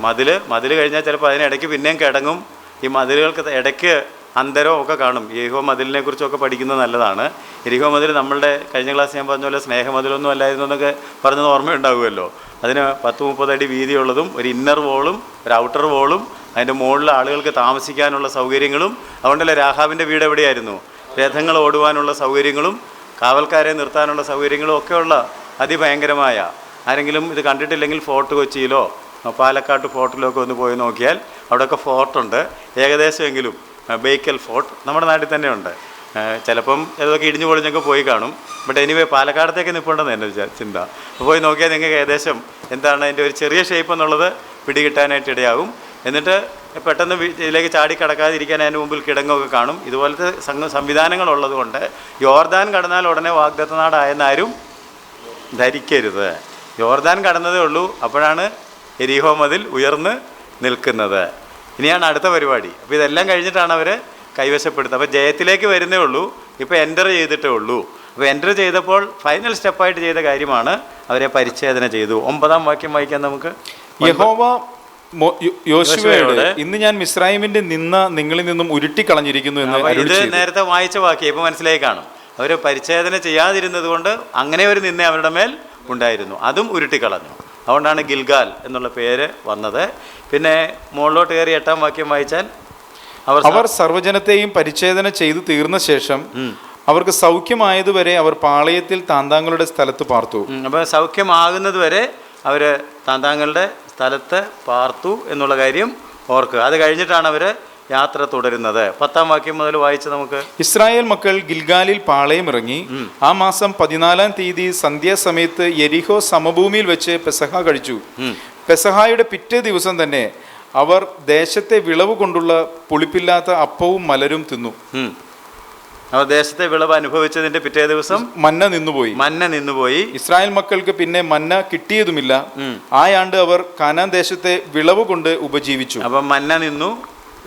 [SPEAKER 1] മതിൽ കഴിഞ്ഞാൽ ചിലപ്പോൾ അതിനിടയ്ക്ക് പിന്നെയും കിടങ്ങും. ഈ മതിലുകൾക്ക് ഇടയ്ക്ക് അന്തരവും ഒക്കെ കാണും. എരിഹോ മതിലിനെ കുറിച്ചൊക്കെ പഠിക്കുന്നത് നല്ലതാണ്. എരിഹോ മതിൽ നമ്മളുടെ കഴിഞ്ഞ ക്ലാസ് ഞാൻ പറഞ്ഞ പോലെ സ്നേഹമതിലൊന്നും അല്ലായിരുന്നു എന്നൊക്കെ പറഞ്ഞത് ഓർമ്മയുണ്ടാവുമല്ലോ. അതിന് 10-30 അടി വീതിയുള്ളതും ഒരു ഇന്നർ വോളും ഒരു ഔട്ടർ വോളും അതിൻ്റെ മുകളിൽ ആളുകൾക്ക് താമസിക്കാനുള്ള സൗകര്യങ്ങളും. അതുകൊണ്ടല്ലേ രാഹാബിൻ്റെ വീട് എവിടെയായിരുന്നു? രഥങ്ങൾ ഓടുവാനുള്ള സൗകര്യങ്ങളും കാവൽക്കാരെ നിർത്താനുള്ള സൗകര്യങ്ങളും ഒക്കെയുള്ള അതിഭയങ്കരമായ. ആരെങ്കിലും ഇത് കണ്ടിട്ടില്ലെങ്കിൽ ഫോർട്ട് കൊച്ചിയിലോ പാലക്കാട്ട് ഫോർട്ടിലോ ഒക്കെ ഒന്ന് പോയി നോക്കിയാൽ അവിടെയൊക്കെ ഫോർട്ടുണ്ട്. ഏകദേശമെങ്കിലും ബേക്കൽ ഫോർട്ട് നമ്മുടെ നാട്ടിൽ തന്നെ ഉണ്ട്. ചിലപ്പം ഇതൊക്കെ ഇടിഞ്ഞു പൊളിഞ്ഞൊക്കെ പോയി കാണും. ബട്ട് എനിവേ പാലക്കാടത്തേക്ക് നിൽപ്പുണ്ടെന്ന് എൻ്റെ ചിന്ത. അപ്പോൾ പോയി നോക്കിയാൽ നിങ്ങൾക്ക് ഏകദേശം എന്താണ് അതിൻ്റെ ഒരു ചെറിയ ഷേപ്പ് എന്നുള്ളത് പിടികിട്ടാനായിട്ട് ഇടയാകും. എന്നിട്ട് പെട്ടെന്ന് ഇതിലേക്ക് ചാടിക്കടക്കാതിരിക്കാൻ അതിന് മുമ്പിൽ കിടങ്ങൊക്കെ കാണും. ഇതുപോലത്തെ സംവിധാനങ്ങളുള്ളത് കൊണ്ട് യോർദാൻ കടന്നാൽ ഉടനെ വാഗ്ദത്ത നാടായെന്നാരും ധരിക്കരുത്. യോർദാൻ കടന്നതേ ഉള്ളൂ, അപ്പോഴാണ് എരിഹോ മതിൽ ഉയർന്ന് നിൽക്കുന്നത്. ഇനിയാണ് അടുത്ത പരിപാടി. അപ്പോൾ ഇതെല്ലാം കഴിഞ്ഞിട്ടാണ് അവർ കൈവശപ്പെടുത്തുക. അപ്പോൾ ജയത്തിലേക്ക് വരുന്നേ ഉള്ളൂ, ഇപ്പോൾ എൻ്റർ ചെയ്തിട്ടേ ഉള്ളൂ. അപ്പോൾ എൻ്റർ ചെയ്തപ്പോൾ ഫൈനൽ സ്റ്റെപ്പായിട്ട് ചെയ്ത കാര്യമാണ് അവരെ പരിച്ഛേദന ചെയ്തു. 9-ാം വാക്യം വായിക്കാൻ നമുക്ക്.
[SPEAKER 2] യഹോവ യോശുവയോട് ഇന്ന് ഞാൻ മിസ്രൈമിന്റെ നിന്ന നിങ്ങളിൽ നിന്നും ഉരുട്ടിക്കളഞ്ഞിരിക്കുന്നു എന്ന്.
[SPEAKER 1] ഇത് നേരത്തെ വായിച്ച വാക്യം ഇപ്പോൾ മനസ്സിലായി കാണും. അവർ പരിച്ഛേദന ചെയ്യാതിരുന്നത് കൊണ്ട് അങ്ങനെ ഒരു നിന്ന അവരുടെ മേൽ ഉണ്ടായിരുന്നു, അതും ഉരുട്ടിക്കളഞ്ഞു. അതുകൊണ്ടാണ് ഗിൽഗാൽ എന്നുള്ള പേര് വന്നത്. പിന്നെ മുകളിലോട്ട് കയറി 8-ാം വാക്യം വായിച്ചാൽ
[SPEAKER 2] അവർ സർവ്വജനത്തെയും പരിച്ഛേദന ചെയ്തു തീർന്ന ശേഷം അവർക്ക് സൗഖ്യമായതുവരെ അവർ പാളയത്തിൽ താന്താങ്ങളുടെ സ്ഥലത്ത് പാർത്തു.
[SPEAKER 1] അപ്പോൾ സൗഖ്യമാകുന്നത് വരെ അവർ താന്താങ്ങളുടെ സ്ഥലത്ത് പാർത്തു എന്നുള്ള കാര്യം ഓർക്കുക. അത് കഴിഞ്ഞിട്ടാണ് അവർ യാത്ര തുടരുന്നത്. 10-ാം വാക്യം മുതൽ വായിച്ച് നമുക്ക്.
[SPEAKER 2] ഇസ്രായേൽ മക്കൾ ഗിൽഗാലിൽ പാളയം ഇറങ്ങി ആ മാസം 14-ാം തീയതി സന്ധ്യാസമയത്ത് യെരിഹോ സമഭൂമിയിൽ വെച്ച് പെസഹ കഴിച്ചു. പെസഹായുടെ പിറ്റേ ദിവസം തന്നെ അവർ ദേശത്തെ വിളവ് കൊണ്ടുള്ള പുളിപ്പില്ലാത്ത അപ്പവും മലരും തിന്നു.
[SPEAKER 1] അവർ ദേശത്തെ വിളവ് അനുഭവിച്ചതിന്റെ പിറ്റേ ദിവസം
[SPEAKER 2] മന്ന നിന്നുപോയി. ഇസ്രായേൽ മക്കൾക്ക് പിന്നെ മന്ന കിട്ടിയതുമില്ല. ആ ആണ്ട് അവർ കാനാൻ ദേശത്തെ വിളവ് കൊണ്ട് ഉപജീവിച്ചു.
[SPEAKER 1] അപ്പം മന്ന നിന്നു.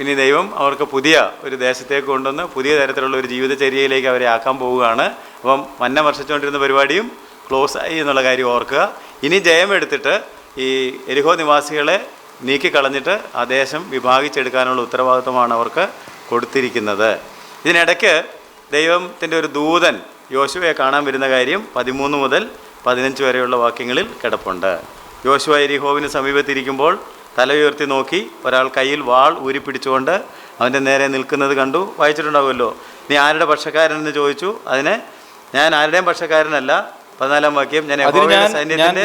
[SPEAKER 1] ഇനി ദൈവം അവർക്ക് പുതിയ ഒരു ദേശത്തേക്ക് കൊണ്ടുവന്ന് പുതിയ തരത്തിലുള്ള ഒരു ജീവിതചര്യയിലേക്ക് അവരെ ആക്കാൻ പോവുകയാണ്. അപ്പം മന്ന വർഷിച്ചുകൊണ്ടിരുന്ന പരിപാടിയും ക്ലോസ് ആയി എന്നുള്ള കാര്യം ഓർക്കുക. ഇനി ജയം എടുത്തിട്ട് ഈ എരിഹോ നിവാസികളെ നീക്കിക്കളഞ്ഞിട്ട് ആ ദേശം വിഭാഗിച്ചെടുക്കാനുള്ള ഉത്തരവാദിത്വമാണ് അവർക്ക് കൊടുത്തിരിക്കുന്നത്. ഇതിനിടയ്ക്ക് ദൈവത്തിൻ്റെ ഒരു ദൂതൻ യോശുവയെ കാണാൻ വരുന്ന കാര്യം 13 മുതൽ 15 വരെയുള്ള വാക്യങ്ങളിൽ കിടപ്പുണ്ട്. യോശുവ എരിഹോവിന് സമീപത്തിരിക്കുമ്പോൾ തല ഉയർത്തി നോക്കി ഒരാൾ കയ്യിൽ വാൾ ഊരിപ്പിടിച്ചുകൊണ്ട് അവൻ്റെ നേരെ നിൽക്കുന്നത് കണ്ടു. വായിച്ചിട്ടുണ്ടാവുമല്ലോ. നീ ആരുടെ പക്ഷക്കാരനെന്ന് ചോദിച്ചു. അതിന് ഞാൻ ആരുടെയും പക്ഷക്കാരനല്ല. 14-ാം വാക്യം, ഞാൻ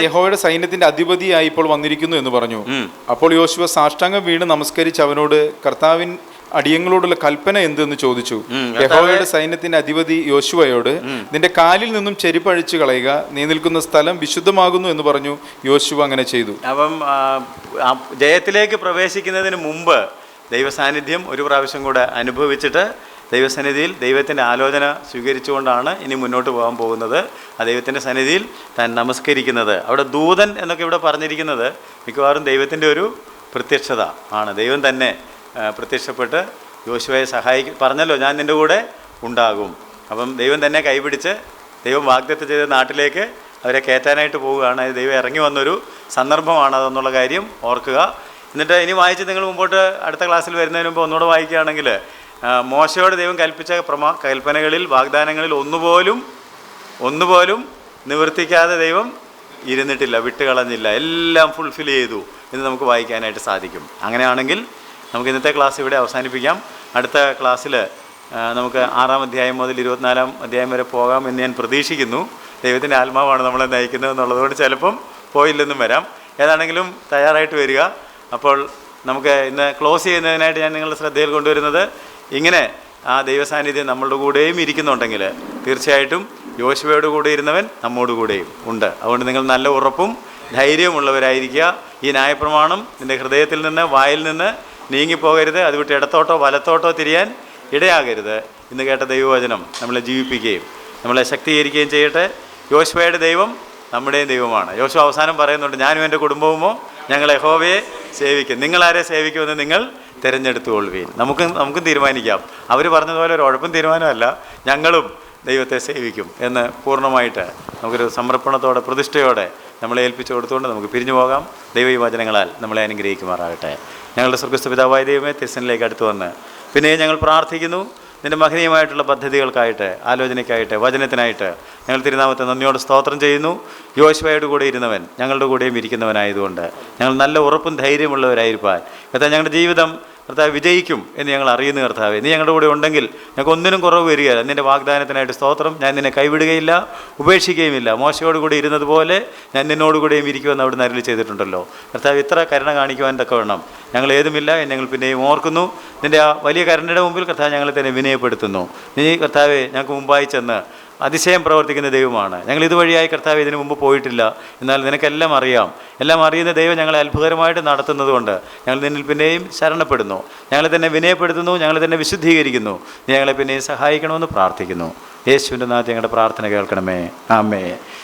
[SPEAKER 2] യഹോവയുടെ സൈന്യത്തിന്റെ അധിപതിയായി ഇപ്പോൾ വന്നിരിക്കുന്നു എന്ന് പറഞ്ഞു. അപ്പോൾ യോശുവ സാഷ്ടാംഗം വീണ് നമസ്കരിച്ച് അവനോട് കർത്താവിൻ അടിയങ്ങളോടുള്ള കൽപ്പന എന്തെന്ന് ചോദിച്ചു. യഹോവയുടെ സൈന്യത്തിന്റെ അധിപതി യോശുവയോട് നിന്റെ കാലിൽ നിന്നും ചെരുപ്പഴിച്ചു കളയുക, നീ നിൽക്കുന്ന സ്ഥലം വിശുദ്ധമാകുന്നു എന്ന് പറഞ്ഞു. യോശുവ അങ്ങനെ ചെയ്തു.
[SPEAKER 1] അപ്പം ജയത്തിലേക്ക് പ്രവേശിക്കുന്നതിന് മുമ്പ് ദൈവസാന്നിധ്യം ഒരു പ്രാവശ്യം കൂടെ അനുഭവിച്ചിട്ട് ദൈവസന്നിധിയിൽ ദൈവത്തിൻ്റെ ആലോചന സ്വീകരിച്ചുകൊണ്ടാണ് ഇനി മുന്നോട്ട് പോകാൻ പോകുന്നത്. ആ ദൈവത്തിൻ്റെ സന്നിധിയിൽ താൻ നമസ്കരിക്കുന്നത്. അവിടെ ദൂതൻ എന്നൊക്കെ ഇവിടെ പറഞ്ഞിരിക്കുന്നത് മിക്കവാറും ദൈവത്തിൻ്റെ ഒരു പ്രത്യക്ഷത ആണ്. ദൈവം തന്നെ പ്രത്യക്ഷപ്പെട്ട് യോശുവയെ പറഞ്ഞല്ലോ, ഞാൻ നിൻ്റെ കൂടെ ഉണ്ടാകും. അപ്പം ദൈവം തന്നെ കൈപിടിച്ച് ദൈവം വാഗ്ദത്തം ചെയ്ത നാട്ടിലേക്ക് അവരെ കയറ്റാനായിട്ട് പോവുകയാണ്. അത് ദൈവം ഇറങ്ങി വന്നൊരു സന്ദർഭമാണ് അതെന്നുള്ള കാര്യം ഓർക്കുക. എന്നിട്ട് ഇനി വായിച്ച് നിങ്ങൾ മുമ്പോട്ട് അടുത്ത ക്ലാസ്സിൽ വരുന്നതിന് മുമ്പ് ഒന്നുകൂടെ വായിക്കുകയാണെങ്കിൽ മോശയോട് ദൈവം കൽപ്പിച്ച കൽപ്പനകളിൽ വാഗ്ദാനങ്ങളിൽ ഒന്നുപോലും നിവർത്തിക്കാതെ ദൈവം ഇരുന്നിട്ടില്ല, വിട്ടുകളഞ്ഞില്ല, എല്ലാം ഫുൾഫിൽ ചെയ്തു എന്ന് നമുക്ക് വായിക്കാനായിട്ട് സാധിക്കും. അങ്ങനെയാണെങ്കിൽ നമുക്ക് ഇന്നത്തെ ക്ലാസ് ഇവിടെ അവസാനിപ്പിക്കാം. അടുത്ത ക്ലാസ്സിൽ നമുക്ക് 6-ാം അധ്യായം മുതൽ 24-ാം അധ്യായം വരെ പോകാം എന്ന് ഞാൻ പ്രതീക്ഷിക്കുന്നു. ദൈവത്തിൻ്റെ ആത്മാവാണ് നമ്മളെ നയിക്കുന്നത് എന്നുള്ളതുകൊണ്ട് ചിലപ്പം പോയില്ലെന്നും വരാം. ഏതാണെങ്കിലും തയ്യാറായിട്ട് വരിക. അപ്പോൾ നമുക്ക് ഇന്ന് ക്ലോസ് ചെയ്യുന്നതിനായിട്ട് ഞാൻ നിങ്ങളുടെ ശ്രദ്ധയിൽ കൊണ്ടുവരുന്നത്, ഇങ്ങനെ ആ ദൈവസാന്നിധ്യം നമ്മളുടെ കൂടെയും ഇരിക്കുന്നുണ്ടെങ്കിൽ തീർച്ചയായിട്ടും യോശുവയോട് കൂടെ ഇരുന്നവൻ നമ്മോട് കൂടെയും ഉണ്ട്. അതുകൊണ്ട് നിങ്ങൾ നല്ല ഉറപ്പും ധൈര്യമുള്ളവരായിരിക്കുക. ഈ ന്യായപ്രമാണം നിൻ്റെ ഹൃദയത്തിൽ നിന്ന് വായിൽ നിന്ന് നീങ്ങിപ്പോകരുത്. അത് വിട്ട് ഇടത്തോട്ടോ വലത്തോട്ടോ തിരിയാൻ ഇടയാകരുത്. ഇന്ന് കേട്ട ദൈവവചനം നമ്മളെ ജീവിപ്പിക്കുകയും നമ്മളെ ശക്തീകരിക്കുകയും ചെയ്യട്ടെ. യോശുവയുടെ ദൈവം നമ്മുടെയും ദൈവമാണ്. യോശുവ അവസാനം പറയുന്നുണ്ട്, ഞാനും എൻ്റെ കുടുംബവുമോ ഞങ്ങൾ യഹോവയെ സേവിക്കും. നിങ്ങളാരെ സേവിക്കുമെന്ന് നിങ്ങൾ തിരഞ്ഞെടുത്തുകൊള്ളുവീൻ. നമുക്കും തീരുമാനിക്കാം. അവർ പറഞ്ഞതുപോലെ ഒരു ഉഴപ്പും തീരുമാനമല്ല, ഞങ്ങളും ദൈവത്തെ സേവിക്കും എന്ന് പൂർണ്ണമായിട്ട് നമുക്കൊരു സമർപ്പണത്തോടെ പ്രതിഷ്ഠയോടെ നമ്മളെ ഏൽപ്പിച്ചു കൊടുത്തുകൊണ്ട് നമുക്ക് പിരിഞ്ഞു പോകാം. ദൈവ ഈ വചനങ്ങളാൽ നമ്മളെ അനുഗ്രഹിക്കുമാറാകട്ടെ. ഞങ്ങളുടെ സ്വർഗ്ഗസ്ഥ പിതാവായ ദൈവമേ, തിരുസന്നിധിയിലേക്ക് അടുത്ത് വന്ന് പിന്നെയും ഞങ്ങൾ പ്രാർത്ഥിക്കുന്നു. നിൻ്റെ മഹനീയമായിട്ടുള്ള പദ്ധതികൾക്കായിട്ട്, ആലോചനയ്ക്കായിട്ട്, വചനത്തിനായിട്ട് ഞങ്ങൾ തിരുനാമത്തെ നന്ദിയോട് സ്തോത്രം ചെയ്യുന്നു. യോശുവയോട് കൂടെ ഇരുന്നവൻ ഞങ്ങളുടെ കൂടെയും ഇരിക്കുന്നവനായതുകൊണ്ട് ഞങ്ങൾ നല്ല ഉറപ്പും ധൈര്യമുള്ളവരായിരിക്കാൻ കർത്താവ് ഞങ്ങളുടെ ജീവിതം കർത്താവ് വിജയിക്കും എന്ന് ഞങ്ങൾ അറിയുന്നു. കർത്താവേ, നീ ഞങ്ങളുടെ കൂടെ ഉണ്ടെങ്കിൽ ഞങ്ങൾക്ക് ഒന്നിനും കുറവ് വരികയില്ല. നിൻ്റെ വാഗ്ദാനത്തിനായിട്ട് സ്തോത്രം. ഞാൻ നിന്നെ കൈവിടുകയില്ല, ഉപേക്ഷിക്കുകയുമില്ല. മോശയോട് കൂടി ഇരുന്നതുപോലെ ഞാൻ നിന്നോടുകൂടെയും ഇരിക്കുമെന്ന് അവിടെ അരുളി ചെയ്തിട്ടുണ്ടല്ലോ. കർത്താവ്, ഇത്ര കരുണ കാണിക്കുവാൻ തക്കവണ്ണം ഞങ്ങൾ ഏതുമില്ല എന്ന് ഞങ്ങൾ പിന്നെയും ഓർക്കുന്നു. നിൻ്റെ ആ വലിയ കരുണയുടെ മുമ്പിൽ കർത്താവ് ഞങ്ങളെ തന്നെ വിനയപ്പെടുത്തുന്നു. നീ കർത്താവെ ഞങ്ങൾക്ക് മുമ്പായി ചെന്ന് അതിശയം പ്രവർത്തിക്കുന്ന ദൈവമാണ്. ഞങ്ങൾ ഇതുവഴിയായി കർത്താവ് ഇതിനു മുമ്പ് പോയിട്ടില്ല. എന്നാൽ നിനക്കെല്ലാം അറിയാം. എല്ലാം അറിയുന്ന ദൈവം ഞങ്ങളെ അത്ഭുതകരമായിട്ട് നടത്തുന്നത് കൊണ്ട് ഞങ്ങൾ നിന്നിൽ പിന്നെയും ശരണപ്പെടുന്നു. ഞങ്ങളെ തന്നെ വിനയപ്പെടുത്തുന്നു. ഞങ്ങളെ തന്നെ വിശുദ്ധീകരിക്കുന്നു. നീ ഞങ്ങളെ പിന്നെയും സഹായിക്കണമെന്ന് പ്രാർത്ഥിക്കുന്നു. യേശുവിൻ്റെ നാമത്തിൽ ഞങ്ങളുടെ പ്രാർത്ഥന കേൾക്കണമേ. ആമേൻ.